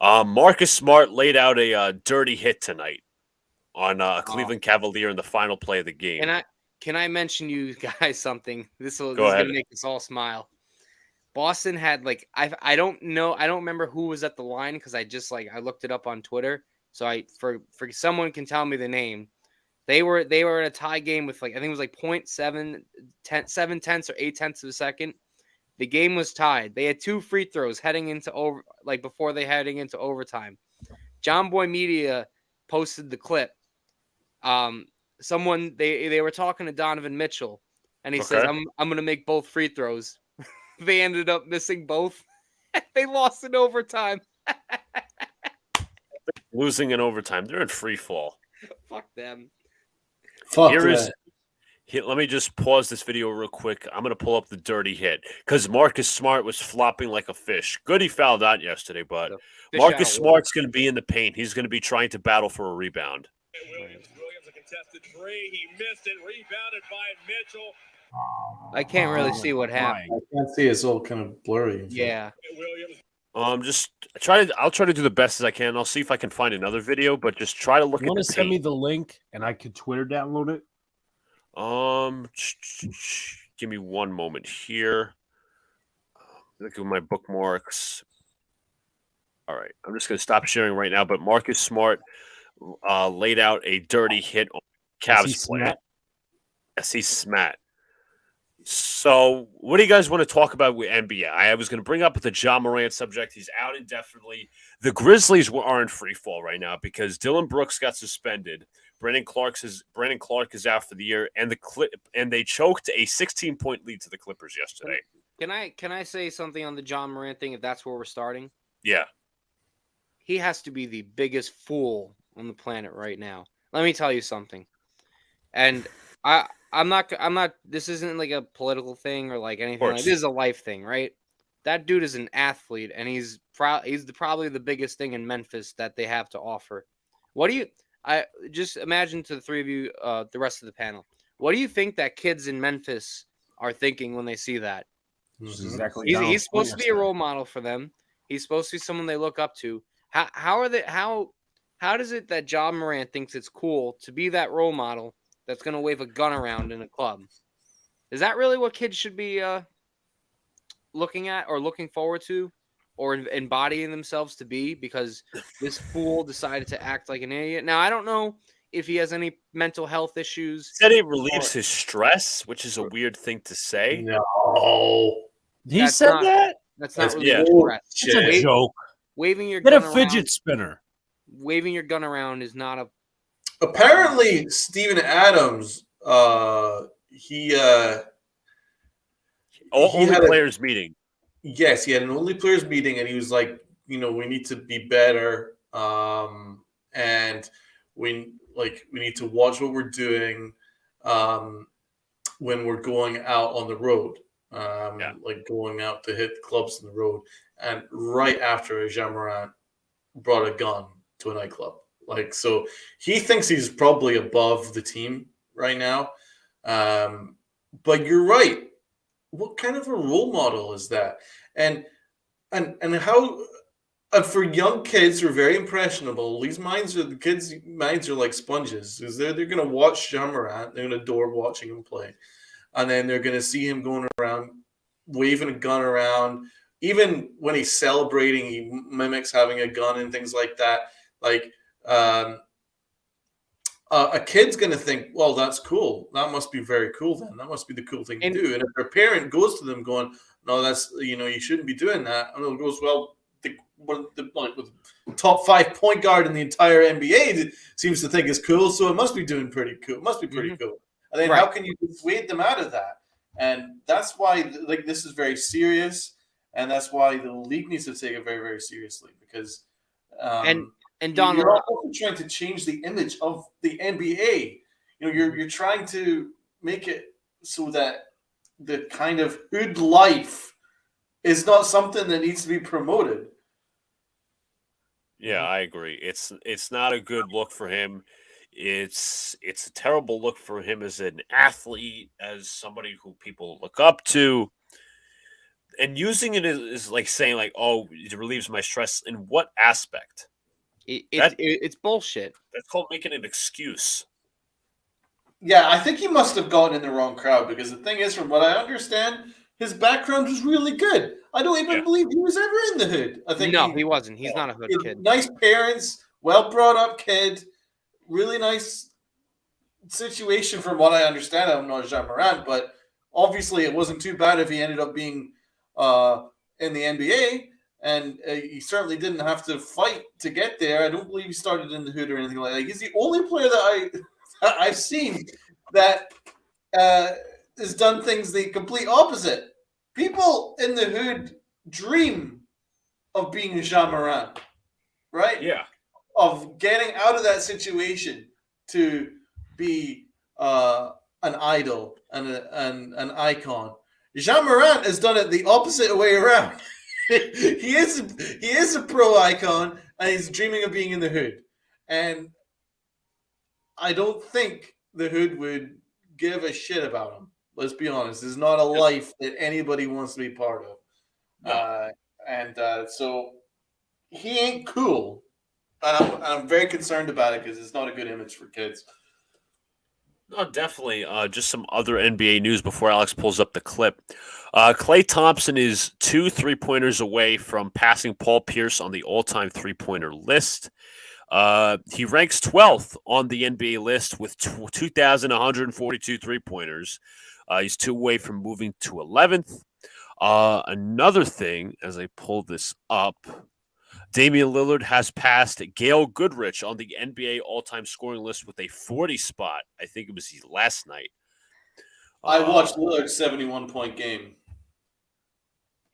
Marcus Smart laid out a dirty hit tonight on a Cleveland Cavalier in the final play of the game. And can I mention you guys something? This is ahead. gonna make us all smile. Boston had I don't remember who was at the line because I looked it up on Twitter. So for someone can tell me the name. They were in a tie game with I think it was 0.7 tenths or 8 tenths of a second. The game was tied. They had 2 free throws heading into before they heading into overtime. John Boy Media posted the clip. Someone they were talking to Donovan Mitchell, and he says, "I'm going to make both free throws." They ended up missing both. They lost in overtime. Losing in overtime. They're in free fall. Fuck them. Let me just pause this video real quick. I'm going to pull up the dirty hit because Marcus Smart was flopping like a fish. Good he fouled out yesterday, but Marcus Smart's going to be in the paint. He's going to be trying to battle for a rebound. Williams, a contested three. He missed it. Rebounded by Mitchell. I can't really see what happened. I can't see. It's all kind of blurry. Yeah. I'll try to do the best as I can. I'll see if I can find another video, but just try to look at the paint. Send me the link and I could Twitter download it? Give me one moment here. Look at my bookmarks. All right, I'm just going to stop sharing right now. But Marcus Smart laid out a dirty hit on Cavs player. Yes, he's smat. So, what do you guys want to talk about with NBA? I was going to bring up the Ja Morant subject. He's out indefinitely. The Grizzlies are in free fall right now because Dylan Brooks got suspended. Brandon Clark is out for the year, and they choked a 16-point lead to the Clippers yesterday. Can I say something on the Ja Morant thing? If that's where we're starting, yeah, he has to be the biggest fool on the planet right now. Let me tell you something, and I'm not. This isn't like a political thing or like anything. This is a life thing, right? That dude is an athlete, and he's probably the biggest thing in Memphis that they have to offer. I just imagine to the three of you, the rest of the panel. What do you think that kids in Memphis are thinking when they see that? Exactly. He's supposed to be a role model for them. He's supposed to be someone they look up to. How does it that Ja Morant thinks it's cool to be that role model that's going to wave a gun around in a club? Is that really what kids should be looking at or looking forward to or embodying themselves to be because this fool decided to act like an idiot? Now, I don't know if he has any mental health issues. He said it relieves his stress, which is a weird thing to say. No. He said that? That's not really yeah. stress. It's a joke. Waving your Get a gun fidget around, spinner. waving your gun around is not a. Apparently, Steven Adams, he Only had players meeting. Yes, he had an only players meeting, and he was like, we need to be better, and we need to watch what we're doing when we're going out on the road, like going out to hit clubs on the road. And right after Ja Morant brought a gun to a nightclub, so he thinks he's probably above the team right now. But you're right. What kind of a role model is that? And how for young kids who are very impressionable, the kids' minds are like sponges. Because they're going to watch Ja Morant, they're going to adore watching him play, and then they're going to see him going around waving a gun around. Even when he's celebrating, he mimics having a gun and things like that. A kid's going to think, well, that's cool. That must be very cool then. That must be the cool thing to do. And if their parent goes to them going, no, that's, you shouldn't be doing that. And it goes, well, the top 5 point guard in the entire NBA seems to think it's cool, so it must be doing pretty cool. It must be pretty cool. And then how can you dissuade them out of that? And that's why this is very serious. And that's why the league needs to take it very, very seriously, because and Don, you're also trying to change the image of the NBA. You're trying to make it so that the kind of hood life is not something that needs to be promoted. Yeah, I agree. It's not a good look for him. It's a terrible look for him as an athlete, as somebody who people look up to. And using it is like saying, like, oh, it relieves my stress. In what aspect? It's bullshit. That's called making an excuse. Yeah, I think he must have gotten in the wrong crowd, because the thing is, from what I understand, his background was really good. I don't even believe he was ever in the hood. I think he wasn't. He's not a hood kid. Nice parents, well brought up kid, really nice situation from what I understand. I'm not Ja Morant, but obviously it wasn't too bad if he ended up being in the NBA, and he certainly didn't have to fight to get there. I don't believe he started in the hood or anything like that. He's the only player that I've seen that has done things the complete opposite. People in the hood dream of being Ja Morant, right? Yeah. Of getting out of that situation to be an idol and an icon. Ja Morant has done it the opposite way around. he is a pro icon, and he's dreaming of being in the hood. And I don't think the hood would give a shit about him. Let's be honest. It's not a life that anybody wants to be part of. No. So he ain't cool. And I'm very concerned about it, because it's not a good image for kids. No, definitely. Just some other NBA news before Alex pulls up the clip. Klay Thompson is 2 3-pointers away from passing Paul Pierce on the all-time 3-pointer list. He ranks 12th on the NBA list with 2,142 3-pointers. He's 2 away from moving to 11th. Another thing, as I pull this up, Damian Lillard has passed Gail Goodrich on the NBA all-time scoring list with a 40 spot. I think it was last night. I watched Lillard's 71-point game.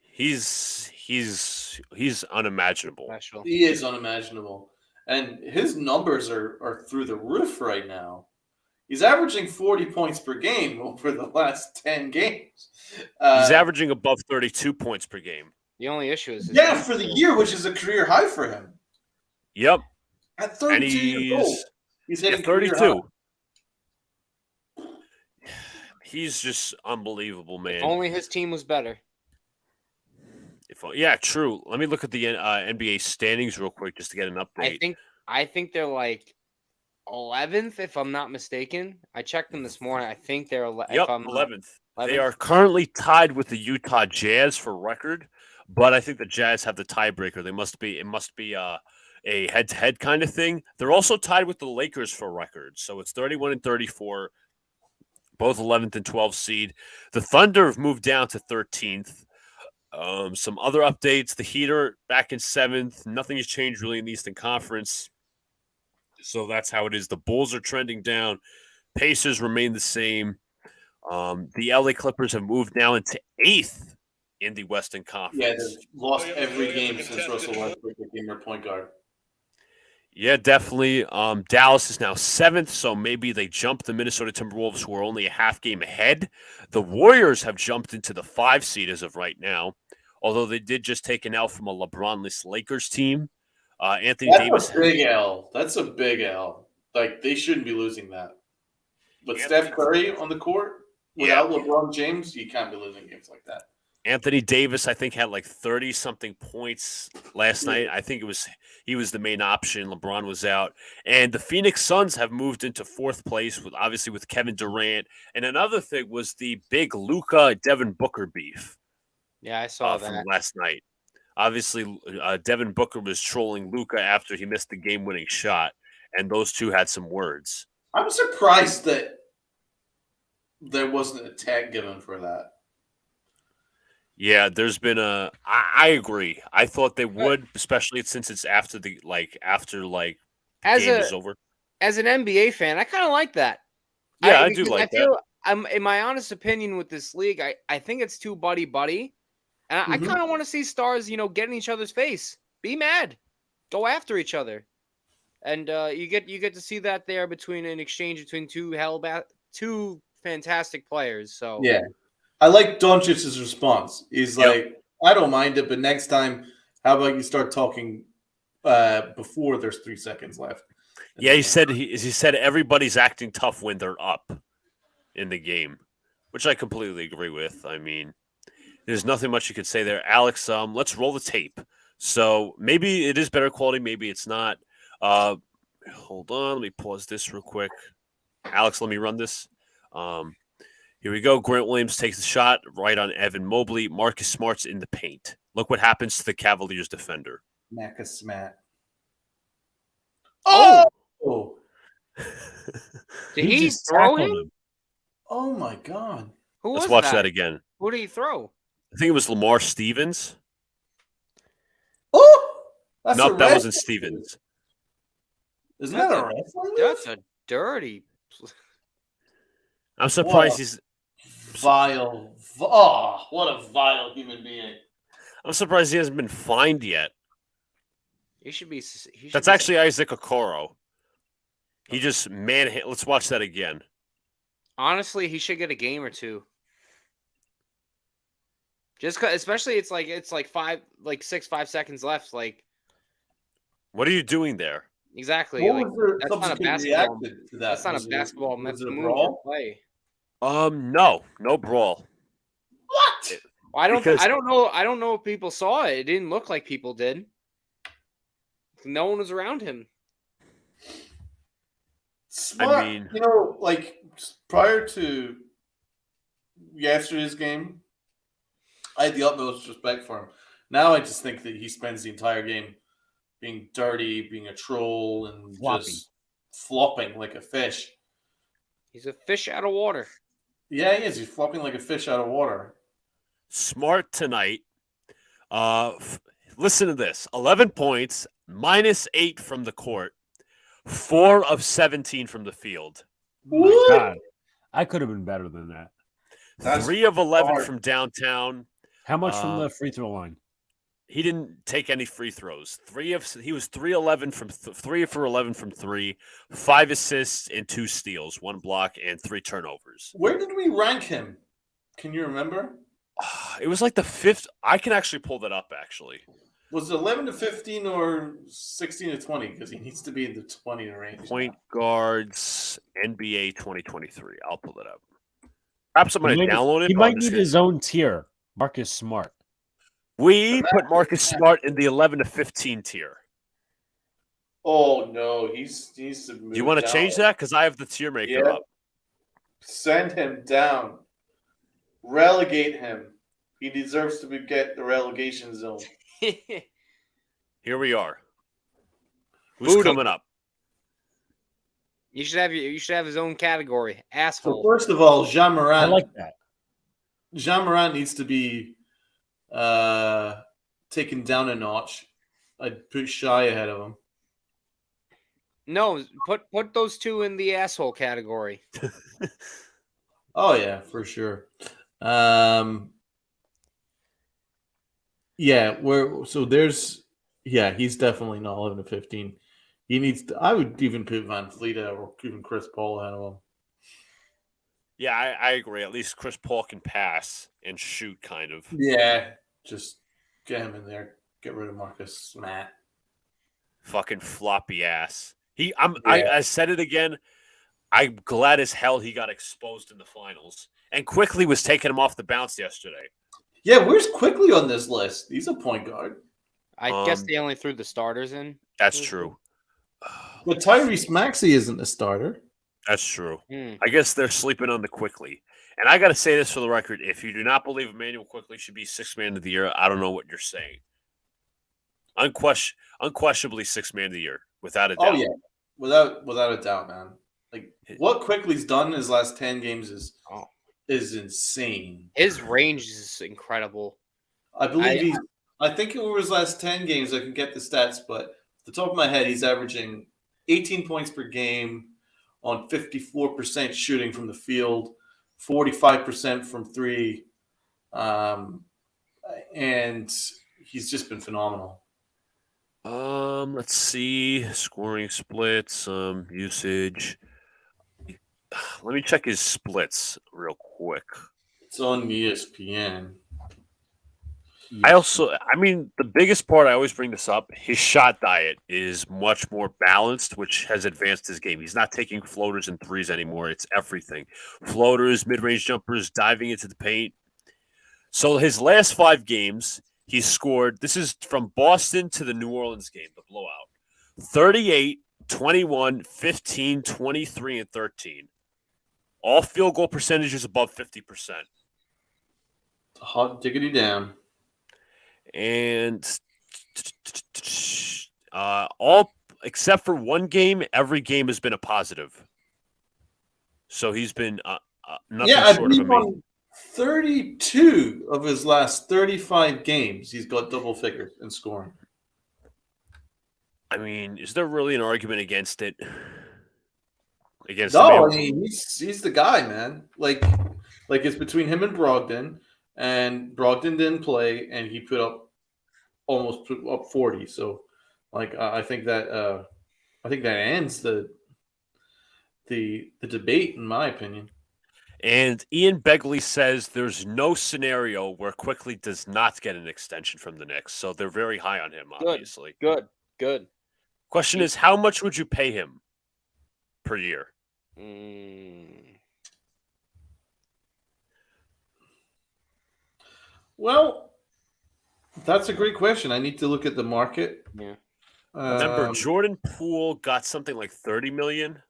He's unimagiable. Special. He is unimaginable. And his numbers are through the roof right now. He's averaging 40 points per game over the last 10 games. He's averaging above 32 points per game. The only issue is for the year, which is a career high for him. Yep. At 32 years old, he's hitting 32. He's just unbelievable, man. If only his team was better. Yeah, true. Let me look at the NBA standings real quick just to get an update. I think they're like 11th, if I'm not mistaken. I checked them this morning. I think they're 11th. They are currently tied with the Utah Jazz for record, but I think the Jazz have the tiebreaker. It must be a head-to-head kind of thing. They're also tied with the Lakers for record, so it's 31 and 34, both 11th and 12th seed. The Thunder have moved down to 13th. Some other updates. The Heat are back in 7th. Nothing has changed really in the Eastern Conference. So that's how it is. The Bulls are trending down. Pacers remain the same. The LA Clippers have moved now into 8th in the Western Yeah, Conference. they've lost every game since Russell Westbrook became their point guard. Yeah, definitely. Dallas is now 7th, so maybe they jump the Minnesota Timberwolves, who are only a half game ahead. The Warriors have jumped into the 5 seed as of right now, although they did just take an L from a LeBron-less Lakers team. Anthony Davis. That's a big L. That's a big L. Like, they shouldn't be losing that. But Steph Curry on the court, without LeBron James, you can't be losing games like that. Anthony Davis, I think, had like 30-something points last night. I think he was the main option. LeBron was out. And the Phoenix Suns have moved into 4th place, with Kevin Durant. And another thing was the big Devin Booker beef. Yeah, I saw from that last night. Obviously, Devin Booker was trolling Luka after he missed the game-winning shot, and those two had some words. I'm surprised that there wasn't a tag given for that. Yeah, there's been I agree. I thought they would, especially since it's after the game is over. As an NBA fan, I kind of like that. Yeah, I do like that. In my honest opinion with this league, I think it's too buddy. And I kind of want to see stars, get in each other's face. Be mad. Go after each other. And you get to see that there between an exchange between two fantastic players. So yeah. I like Doncic's response. He's like, I don't mind it, but next time, how about you start talking before there's 3 seconds left? Yeah, he said everybody's acting tough when they're up in the game, which I completely agree with. I mean, there's nothing much you could say there. Alex, let's roll the tape. So maybe it is better quality, maybe it's not. Hold on, let me pause this real quick. Alex, let me run this. Here we go. Grant Williams takes the shot right on Evan Mobley. Marcus Smart's in the paint. Look what happens to the Cavaliers defender. Marcus Smart. Oh! Did he throw him? Oh, my God. Let's watch that again. Who did he throw? I think it was Lamar Stevens. Oh! Nope, that wasn't Stevens. Isn't that a wrestling? That's a dirty. I'm surprised he's vile. Oh, what a vile human being! I'm surprised he hasn't been fined yet. He should be. That's actually Isaac Okoro. He just Let's watch that again. Honestly, he should get a game or two. Just especially it's like 5 seconds left. Like, what are you doing there? Exactly. Like, that's not a basketball. That's not a basketball move to play. No brawl. What? Well, I don't know if people saw it. It didn't look like people did. No one was around him. Smart. I mean, like prior to yesterday's game, I had the utmost respect for him. Now I just think that he spends the entire game being dirty, being a troll, and just flopping like a fish. He's a fish out of water. Yeah, he is. He's flopping like a fish out of water. Smart tonight. Listen to this. 11 points, -8 from the court, 4 of 17 from the field. Oh my God. I could have been better than that. 3 of 11 from downtown. How much from the free throw line? He didn't take any free throws. He was 3 for 11 from 3, 5 assists and 2 steals, 1 block and 3 turnovers. Where did we rank him? Can you remember? It was like the 5th. I can actually pull that up. Actually, was it 11 to 15 or 16 to 20? Because he needs to be in the 20 range. Point guards NBA 2023. I'll pull it up. Perhaps I'm going to download it. He might need his own tier. Marcus Smart. We put Marcus Smart in the 11 to 15 tier. Oh no, he's to move. You want to change that? Because I have the tier maker up. Send him down. Relegate him. He deserves to get the relegation zone. Here we are. Who's coming up? You should have his own category. Asshole. So first of all, Ja Morant. I like that. Ja Morant needs to be taken down a notch, I'd put Shy ahead of him. No, put those two in the asshole category. Oh yeah, for sure. Yeah, he's definitely not 11 to 15. He needs to, I would even put Van Fleet or even Chris Paul ahead of him. Yeah, I agree. At least Chris Paul can pass and shoot, kind of. Yeah, just get him in there. Get rid of Marcus Smart. Fucking floppy ass. I said it again. I'm glad as hell he got exposed in the finals. And quickly was taking him off the bounce yesterday. Yeah, where's Quickly on this list? He's a point guard. I guess they only threw the starters in. That's true. But Tyrese Maxey isn't a starter. That's true. I guess they're sleeping on the Quickly. And I got to say this for the record. If you do not believe Emmanuel Quickly should be sixth man of the year, I don't know what you're saying. Unquestionably sixth man of the year, without a doubt. Oh, yeah. Without a doubt, man. Like, what Quickly's done in his last 10 games is insane. His range is incredible. I think over his last 10 games, I can get the stats, but at the top of my head, he's averaging 18 points per game on 54% shooting from the field, 45% from three, and he's just been phenomenal. Let's see. Scoring splits, usage. Let me check his splits real quick. It's on ESPN. The biggest part, I always bring this up, his shot diet is much more balanced, which has advanced his game. He's not taking floaters and threes anymore. It's everything. Floaters, mid-range jumpers, diving into the paint. So his last 5 games, he's scored, this is from Boston to the New Orleans game, the blowout, 38, 21, 15, 23, and 13. All field goal percentages above 50%. Hot diggity damn. And all except for one game, every game has been a positive. So he's been nothing short of amazing. 32 of his last 35 games, he's got double figures in scoring. I mean, is there really an argument against it? No, I mean he's the guy, man. Like it's between him and Brogdon didn't play, and he almost put up 40. So, like, I think that ends the debate, in my opinion. And Ian Begley says there's no scenario where Quickly does not get an extension from the Knicks. So they're very high on him, obviously. Good. Question is, how much would you pay him per year? Well, that's a great question. I need to look at the market. Yeah. Remember, Jordan Poole got something like $30 million.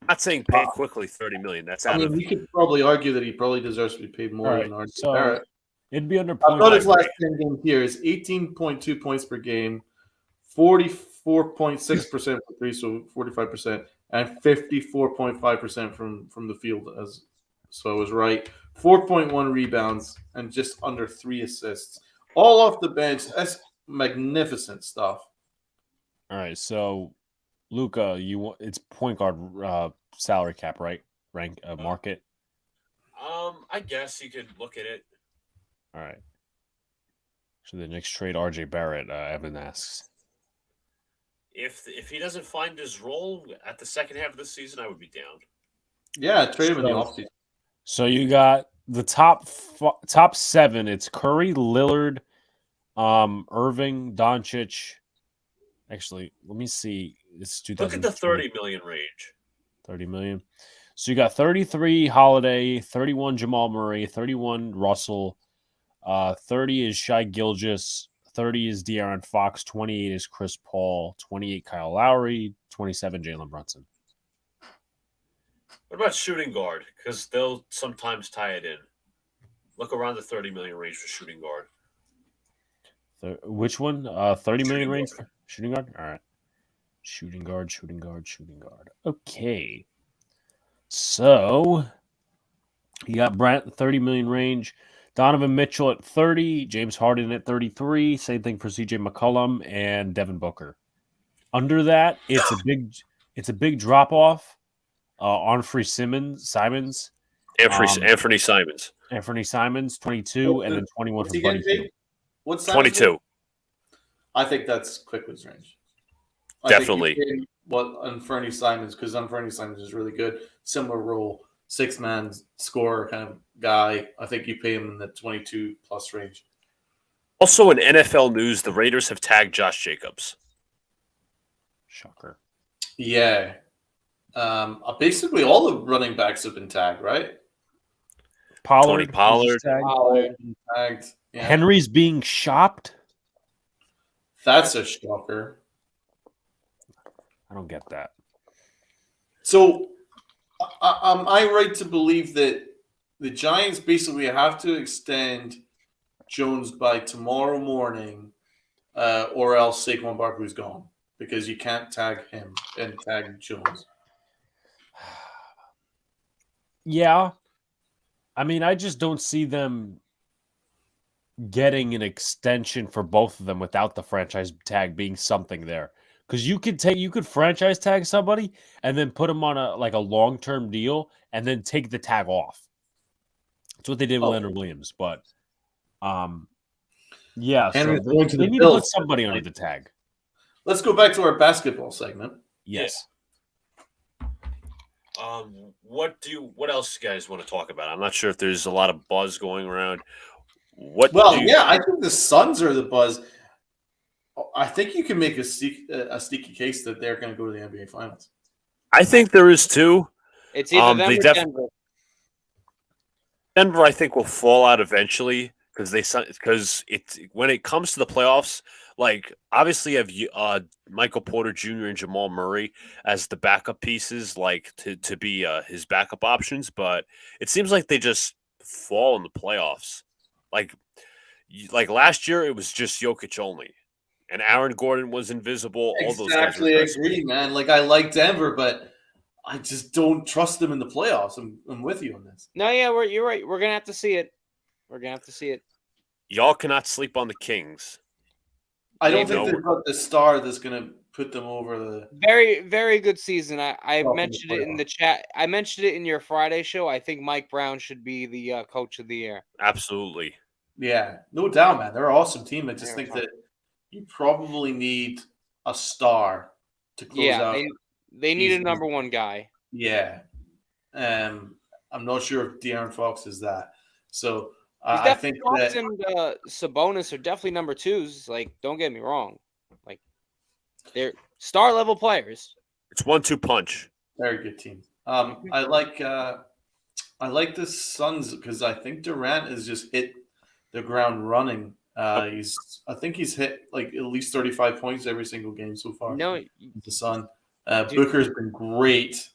I'm not saying pay Quickly $30 million. That's out of. We could probably argue that he probably deserves to be paid more than RJ Barrett. It'd be under. I thought his last 10 games here is 18.2 points per game, 44.6% for three, so 45%, and 54.5% from the field. So I was right. 4.1 rebounds and just under 3 assists, all off the bench. That's magnificent stuff. All right, so Luca, it's point guard salary cap, right? Rank market. I guess you could look at it. All right. So the Knicks trade RJ Barrett. Evan asks. If he doesn't find his role at the second half of the season, I would be down. Yeah, trade him in the offseason. So you got the top 7. It's Curry, Lillard, Irving, Doncic. Actually, let me see. It's 2000. Look at the 30 million range. 30 million. So you got 33 Holiday, 31 Jamal Murray, 31 Russell, 30 is Shai Gilgeous, 30 is De'Aaron Fox, 28 is Chris Paul, 28 Kyle Lowry, 27 Jalen Brunson. What about shooting guard? Because they'll sometimes tie it in. Look around the 30 million range for shooting guard. Which one? 30 million range for shooting guard? All right. Shooting guard. Okay. So you got Brent, 30 million range. Donovan Mitchell at 30, James Harden at 33. Same thing for CJ McCollum and Devin Booker. Under that, it's a big drop off on free Simons. Anthony Simons. Anthony Simons, 22, and then 21 What's for he Buddy getting paid? Hield. What's Simons 22. getting? I think that's Quickwood's range. Definitely. On Fernie Simons, because Fernie Simons is really good. Similar role, 6-man scorer kind of guy. I think you pay him in the 22 plus range. Also in NFL news, the Raiders have tagged Josh Jacobs. Shocker. Yeah. Basically all the running backs have been tagged, right? Tony Pollard. Tagged. Yeah. Henry's being shopped. That's a shocker. I don't get that. So, am I right to believe that the Giants basically have to extend Jones by tomorrow morning, or else Saquon Barkley's gone? Because you can't tag him and tag Jones. Yeah. I mean, I just don't see them getting an extension for both of them without the franchise tag being something there. Because you could franchise tag somebody and then put them on a long-term deal and then take the tag off. That's what they did with Leonard Williams. But yeah, so they need to put somebody under the tag. Let's go back to our basketball segment. Yes. What else you guys want to talk about? I'm not sure if there's a lot of buzz going around. I think the Suns are the buzz. I think you can make a sneaky case that they're going to go to the NBA Finals. I think there is too. It's either them or Denver. Denver, I think, will fall out eventually because when it comes to the playoffs, like obviously you have Michael Porter Jr. and Jamal Murray as the backup pieces, like to be his backup options, but it seems like they just fall in the playoffs. Like last year, it was just Jokic only. And Aaron Gordon was invisible. All those guys exactly, I agree, man. Like, I like Denver, but I just don't trust them in the playoffs. I'm with you on this. No, yeah, you're right. We're going to have to see it. Y'all cannot sleep on the Kings. I don't think they've got the star that's going to put them over the... Very, very good season. I mentioned it in the chat. I mentioned it in your Friday show. I think Mike Brown should be the coach of the year. Absolutely. Yeah, no doubt, man. They're an awesome team. I just think that you probably need a star to close out. They need a number one guy. Yeah. I'm not sure if De'Aaron Fox is that. So I think Fox and Sabonis are definitely number twos. Like, don't get me wrong. Like, they're star level players. It's 1-2 punch. Very good team. I like the Suns because I think Durant has just hit the ground running. I think he's hit like at least 35 points every single game so far. No, the Sun. Booker's been great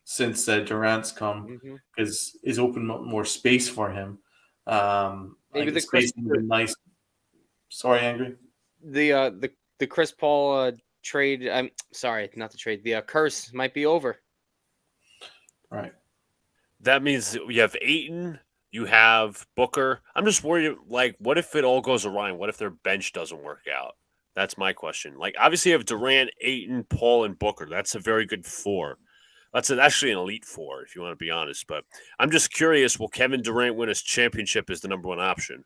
since Durant's come because it's opened up more space for him. Maybe the space has been nice. Sorry, Angry. The Chris Paul trade. I'm sorry, not the trade. The curse might be over. Right. That means you have Ayton. You have Booker. I'm just worried, like, what if it all goes awry? What if their bench doesn't work out? That's my question. Like, obviously you have Durant, Ayton, Paul, and Booker. That's a very good four. That's actually an elite four, if you want to be honest. But I'm just curious, will Kevin Durant win his championship as the number one option?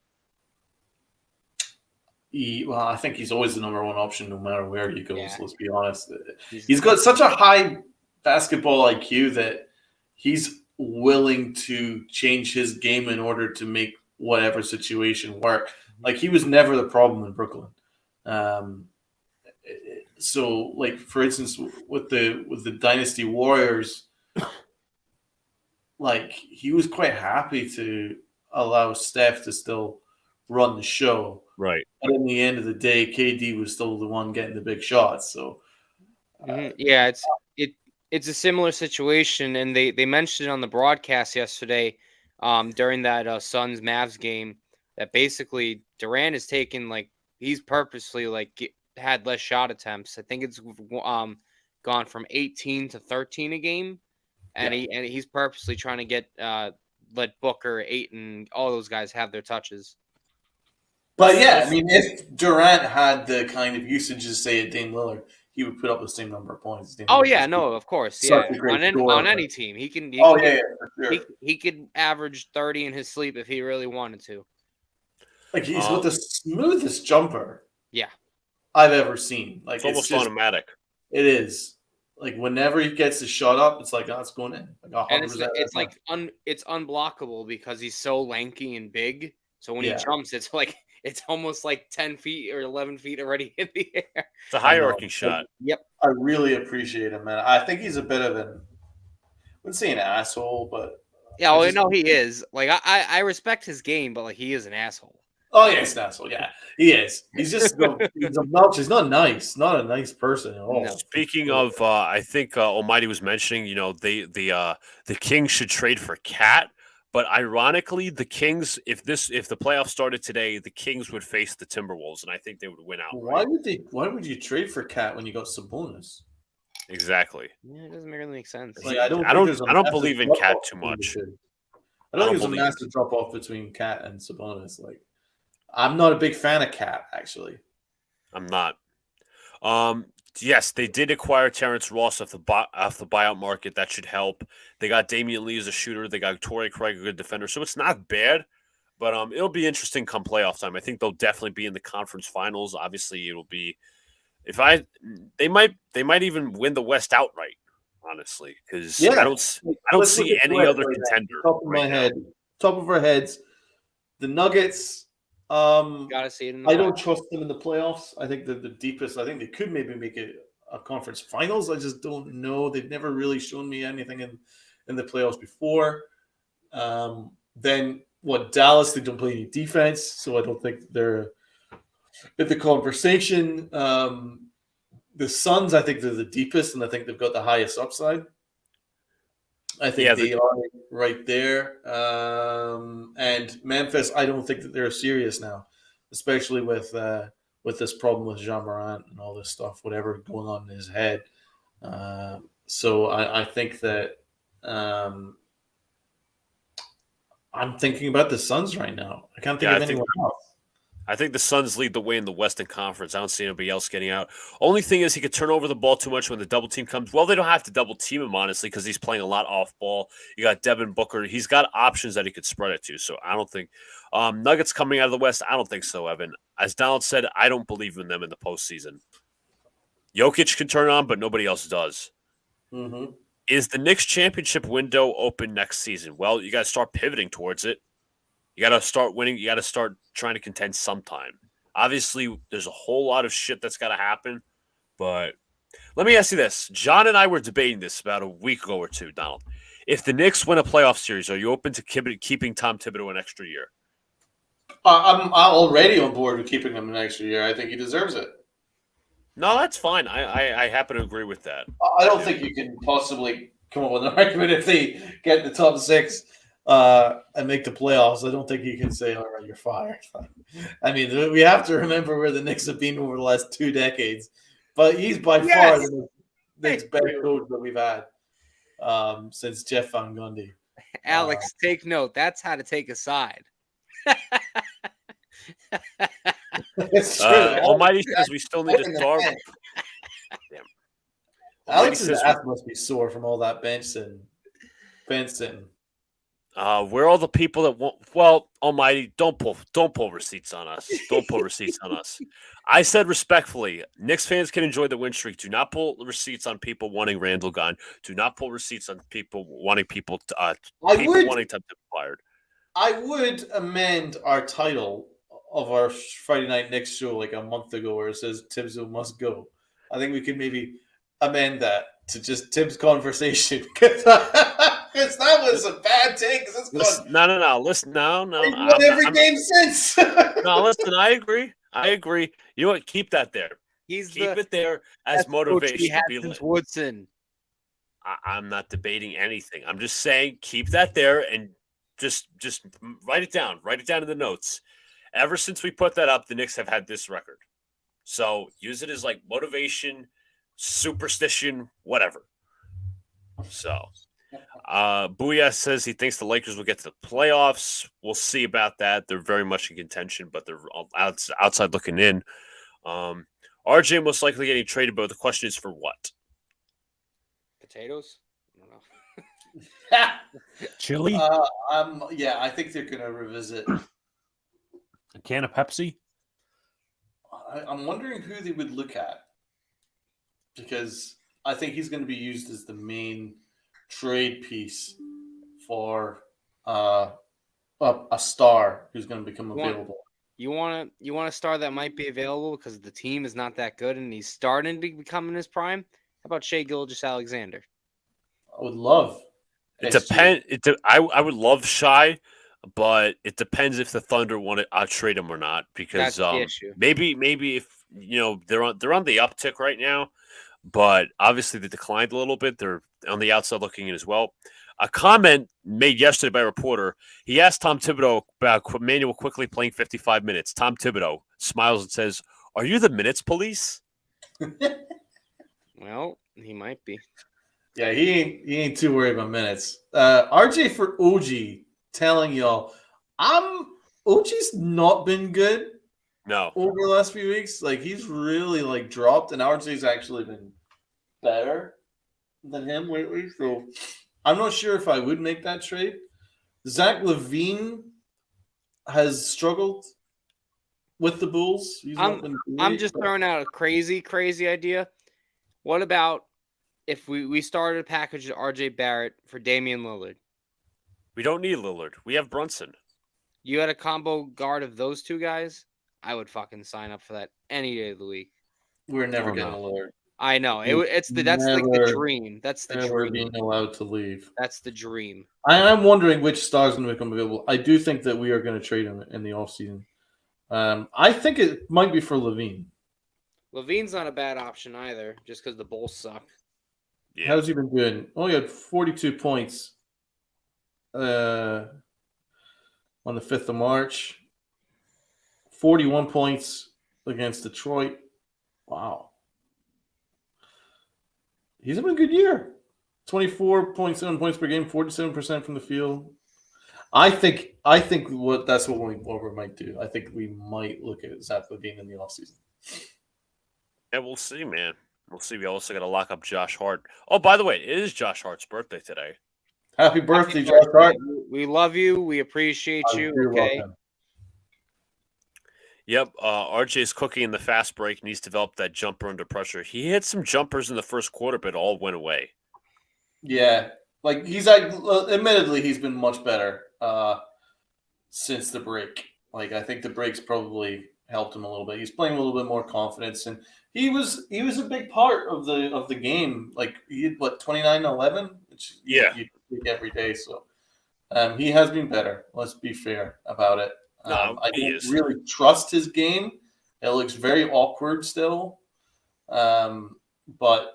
Well, I think he's always the number one option no matter where he goes, let's be honest. He's got such a high basketball IQ that he's willing to change his game in order to make whatever situation work. Like, he was never the problem in Brooklyn. So, like, for instance, with the Dynasty Warriors, like, he was quite happy to allow Steph to still run the show. Right. But in the end of the day, KD was still the one getting the big shots. So, yeah, it's a similar situation, and they mentioned it on the broadcast yesterday during that Suns Mavs game that basically Durant is taking, like, he's purposely had less shot attempts. I think it's gone from 18 to 13 a game, and he's purposely trying to get let Booker, Ayton, all those guys have their touches. But yeah, I mean, if Durant had the kind of usage as say at Dame Lillard, he would put up the same number of points. Oh yeah, no, of course, Such yeah. a great On scorer. any team, he can. Oh yeah, for sure. He could average 30 in his sleep if he really wanted to. Like he's with the smoothest jumper. Yeah, I've ever seen. Like It's almost just, automatic. It is. Like whenever he gets the shot up, it's like, oh, it's going in. Like 100%. and it's like it's unblockable because he's so lanky and big. So when he jumps, it's almost like 10 feet or 11 feet already in the air. It's a hierarchy shot. Yep. I really appreciate him, man. I think he's a bit of I wouldn't say an asshole, but yeah, well, no, he is. Like I respect his game, but like he is an asshole. Oh yeah, he's an asshole. Yeah, he is. He's just he's obnoxious. He's not nice. Not a nice person at all. No. Speaking of, I think Almighty was mentioning, the Kings should trade for Cat. But ironically, the Kings, if the playoffs started today, the Kings would face the Timberwolves, and I think they would win out. Why would you trade for Cat when you got Sabonis? Exactly. Yeah, it doesn't really make sense. Like, I don't believe in Cat too much. I don't think there's a massive drop off between Cat and Sabonis. Like, I'm not a big fan of Cat, actually. I'm not. Yes, they did acquire Terrence Ross off the buyout market. That should help. They got Damian Lee as a shooter. They got Torrey Craig, a good defender. So it's not bad, but it'll be interesting come playoff time. I think they'll definitely be in the conference finals. Obviously, it'll be they might even win the West outright. Honestly, because I don't see any other contender. Top of our heads, the Nuggets. Gotta see it. I don't trust them in the playoffs. I think they're the deepest. I think they could maybe make it a conference finals. I just don't know. They've never really shown me anything in the playoffs before. Then Dallas? They don't play any defense, so I don't think they're in the conversation. The Suns, I think they're the deepest, and I think they've got the highest upside. I think they are right there. And Memphis, I don't think that they're serious now, especially with this problem with Ja Morant and all this stuff, whatever going on in his head. So I think that I'm thinking about the Suns right now. I can't think of anyone else. I think the Suns lead the way in the Western Conference. I don't see anybody else getting out. Only thing is he could turn over the ball too much when the double team comes. Well, they don't have to double team him, honestly, because he's playing a lot off ball. You got Devin Booker. He's got options that he could spread it to. So I don't think Nuggets coming out of the West. I don't think so, Evan. As Donald said, I don't believe in them in the postseason. Jokic can turn on, but nobody else does. Mm-hmm. Is the Knicks championship window open next season? Well, you got to start pivoting towards it. You got to start winning. You got to start trying to contend sometime. Obviously, there's a whole lot of shit that's got to happen. But let me ask you this. John and I were debating this about a week ago or two, Donald. If the Knicks win a playoff series, are you open to keeping Tom Thibodeau an extra year? I'm already on board with keeping him an extra year. I think he deserves it. No, that's fine. I happen to agree with that. I don't think you can possibly come up with an argument if they get the top six and make the playoffs. I don't think you can say, all right, you're fired. I mean, we have to remember where the Knicks have been over the last 2 decades. But he's by far the Knicks' best coach that we've had since Jeff Van Gundy. Alex, take note. That's how to take a side. It's true. Almighty says we still need to start. Alex's ass must be sore from all that bench sitting. We're all the people that want. Well, Almighty, don't pull receipts on us. Don't pull receipts on us. I said respectfully, Knicks fans can enjoy the win streak. Do not pull receipts on people wanting Randall gone. Do not pull receipts on people wanting wanting to be fired. I would amend our title of our Friday Night Knicks show like a month ago where it says Tibbs must go. I think we could maybe amend that to just Tibbs conversation because that was a bad take. No. Listen, no. He's won every game since. No, listen. I agree. You know what? Keep that there. Keep it there as motivation. Woodson. I'm not debating anything. I'm just saying keep that there and just write it down. Write it down in the notes. Ever since we put that up, the Knicks have had this record. So use it as like motivation, superstition, whatever. So Booyah says he thinks the Lakers will get to the playoffs. We'll see about that. They're very much in contention, but they're outside looking in. RJ most likely getting traded, but the question is for what? Potatoes? I don't know. Chili? I think they're gonna revisit. A can of Pepsi? I'm wondering who they would look at, because I think he's going to be used as the main trade piece for a star who's going to become available. You want a star that might be available because the team is not that good and he's starting to become in his prime? How about Shai Gilgeous-Alexander? I would love. It depends. I would love Shai, but it depends if the Thunder want to trade him or not. Because That's the issue. maybe if they're on the uptick right now, but obviously they declined a little bit. They're on the outside looking in as well. A comment made yesterday by a reporter. He asked Tom Thibodeau about Manuel quickly playing 55 minutes. Tom Thibodeau smiles and says, "Are you the minutes police?" Well, he might be. Yeah, he ain't too worried about minutes. RJ for OG telling y'all, OG's not been good No. over the last few weeks. Like, he's really dropped, and RJ's actually been better than him lately. So I'm not sure if I would make that trade. Zach LaVine has struggled with the Bulls. I'm just throwing out a crazy idea. What about if we started a package of RJ Barrett for Damian Lillard? We don't need Lillard. We have Brunson. You had a combo guard of those two guys? I would fucking sign up for that any day of the week. We're never getting Lillard. I know. That's like the dream. That's the dream. Being allowed to leave. That's the dream. I'm wondering which stars going to become available. I do think that we are going to trade him in the offseason. I think it might be for LaVine. LaVine's not a bad option either, just because the Bulls suck. Yeah. How's he been doing? Only had 42 points on the 5th of March. 41 points against Detroit. Wow. He's having a good year. 24.7 points per game, 47% from the field. I think that's what we might do. I think we might look at Zach LaVine in the offseason. Yeah, we'll see, man. We'll see. We also got to lock up Josh Hart. Oh, by the way, it is Josh Hart's birthday today. Happy birthday, Josh Hart. We love you. We appreciate you. Okay. Welcome. Yep. RJ's cooking in the fast break, and he's developed that jumper under pressure. He hit some jumpers in the first quarter, but it all went away. Yeah. Admittedly, he's been much better since the break. I think the break's probably helped him a little bit. He's playing a little bit more confidence, and he was a big part of the game. He had 29-11, which you take every day. So he has been better. Let's be fair about it. No, I don't really trust his game. It looks very awkward still. But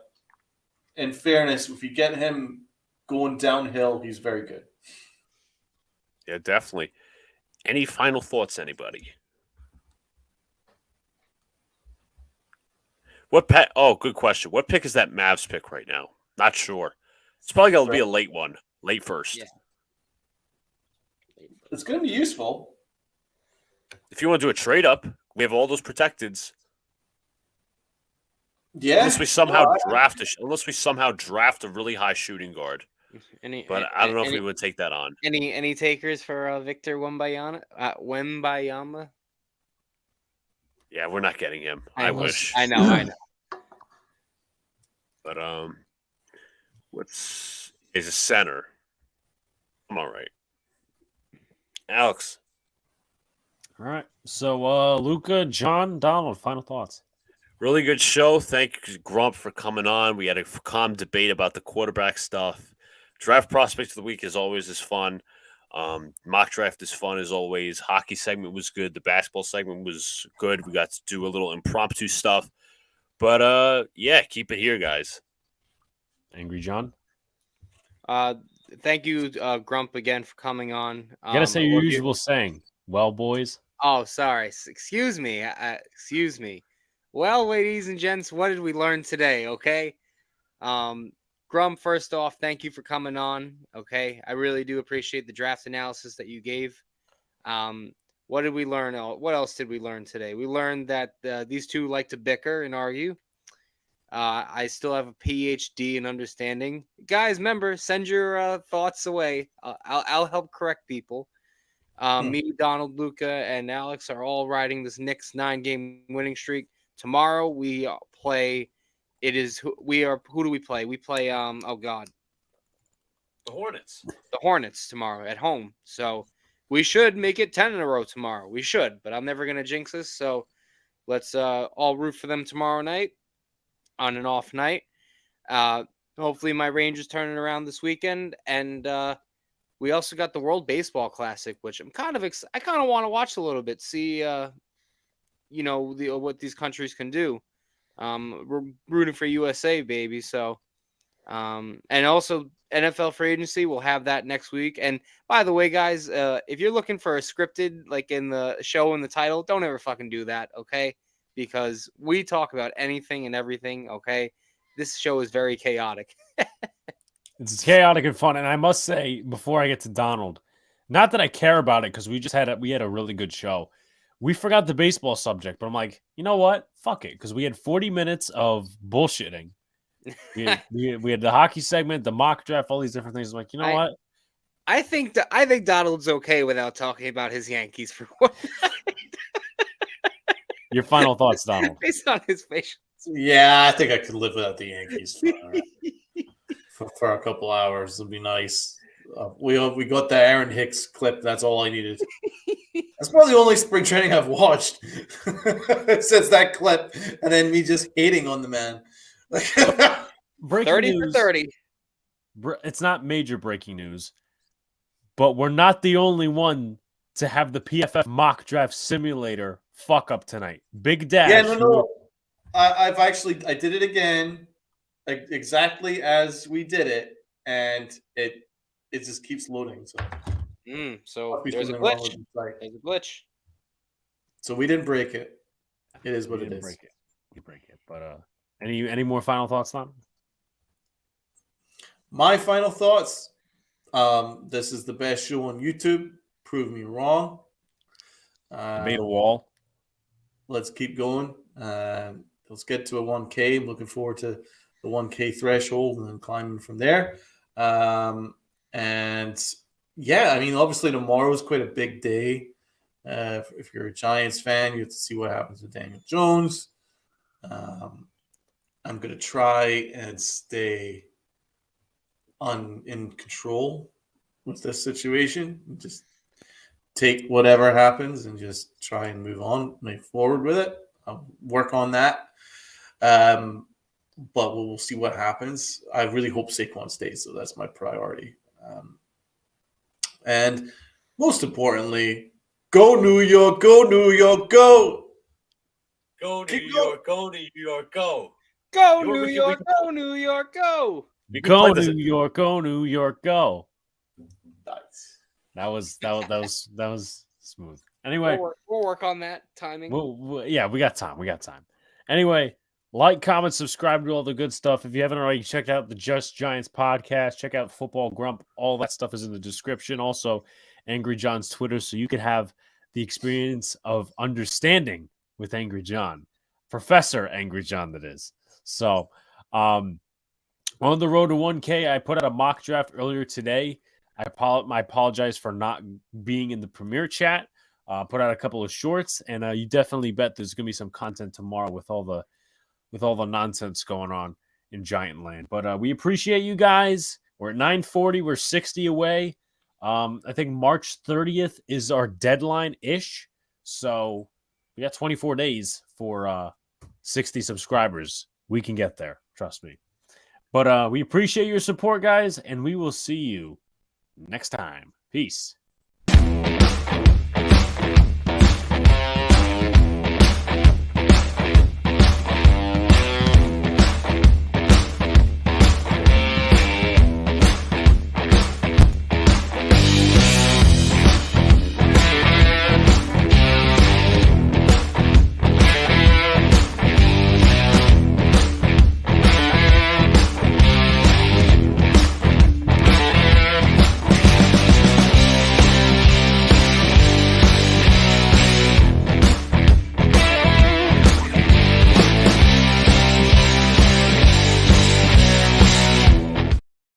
in fairness, if you get him going downhill, he's very good. Yeah, definitely. Any final thoughts, anybody? Good question. What pick is that Mavs pick right now? Not sure. It's probably going to be a late one. Late first. Yeah. It's going to be useful. If you want to do a trade up, we have all those protecteds. Yeah. Unless we somehow draft a really high shooting guard. But I don't know if we would take that on. Any takers for Victor Wembanyama? Yeah, we're not getting him. I wish. I know. But is a center? I'm all right. Alex. All right. So Luca, John, Donald, final thoughts. Really good show. Thank you, Grump, for coming on. We had a calm debate about the quarterback stuff. Draft prospects of the week is always fun. Mock draft is fun as always. Hockey segment was good. The basketball segment was good. We got to do a little impromptu stuff. But keep it here, guys. Angry John. Thank you, Grump, again for coming on. You gotta say your usual saying. Well, boys. Oh, sorry. Excuse me. Excuse me. Well, ladies and gents, what did we learn today? Okay. Grum, first off, thank you for coming on. Okay, I really do appreciate the draft analysis that you gave. What did we learn? What else did we learn today? We learned that these two like to bicker and argue. I still have a PhD in understanding. Guys, remember, send your thoughts away. I'll help correct people. Me, Donald, Luca, and Alex are all riding this Knicks 9-game winning streak. Tomorrow we play. Who do we play? We play oh god, The Hornets. the Hornets tomorrow at home. So we should make it 10 in a row tomorrow. We should, but I'm never gonna jinx this. So let's all root for them tomorrow night on an off night. Hopefully my Rangers turn it around this weekend, and we also got the World Baseball Classic, which I kind of want to watch a little bit, see what these countries can do. We're rooting for USA, baby. So, and also NFL free agency, we'll have that next week. And by the way, guys, if you're looking for a scripted, like in the show in the title, don't ever fucking do that, okay? Because we talk about anything and everything, okay? This show is very chaotic. It's chaotic and fun. And I must say, before I get to Donald, not that I care about it, because we had a really good show. We forgot the baseball subject, but I'm like, you know what? Fuck it, because we had 40 minutes of bullshitting. We had the hockey segment, the mock draft, all these different things. I'm like, you know what? I think Donald's okay without talking about his Yankees for one night. Your final thoughts, Donald? Based on his facial. Yeah, I think I could live without the Yankees for a couple hours. It'd be nice. We got the Aaron Hicks clip. That's all I needed. That's probably the only spring training I've watched since that clip, and then me just hating on the man. Breaking 30 news, for 30. It's not major breaking news, but we're not the only one to have the PFF mock draft simulator fuck up tonight. Big Dash. Yeah, no. I did it again, exactly as we did it, and it just keeps loading. So there's a glitch. There's a glitch. So we didn't break it. It is what it is. You break it. But any more final thoughts, Tom? My final thoughts. This is the best show on YouTube. Prove me wrong. Made a wall. Let's keep going. Let's get to a 1K. I'm looking forward to the 1K threshold and then climbing from there. And yeah, I mean, obviously tomorrow is quite a big day. If you're a Giants fan, you have to see what happens with Daniel Jones. I'm going to try and stay in control with this situation. Just take whatever happens and just try and move forward with it. I'll work on that. But we'll see what happens. I really hope Saquon stays, so that's my priority. And most importantly, go New York, go New York, go! Go New York, go New York, go! Go New York, go New York, go! Go New York, go New York, go! Nice. That was smooth. Anyway, we'll work on that timing. Yeah, we got time. Anyway, like, comment, subscribe to all the good stuff. If you haven't already, check out the Just Giants podcast. Check out Football Grump. All that stuff is in the description. Also, Angry John's Twitter, so you could have the experience of understanding with Angry John. Professor Angry John, that is. So, on the road to 1K, I put out a mock draft earlier today. I apologize for not being in the premiere chat. Put out a couple of shorts, and you definitely bet there's going to be some content tomorrow with all the nonsense going on in Giant Land. But we appreciate you guys. We're at 940. We're 60 away. I think March 30th is our deadline-ish. So we got 24 days for 60 subscribers. We can get there. Trust me. But we appreciate your support, guys, and we will see you next time. Peace.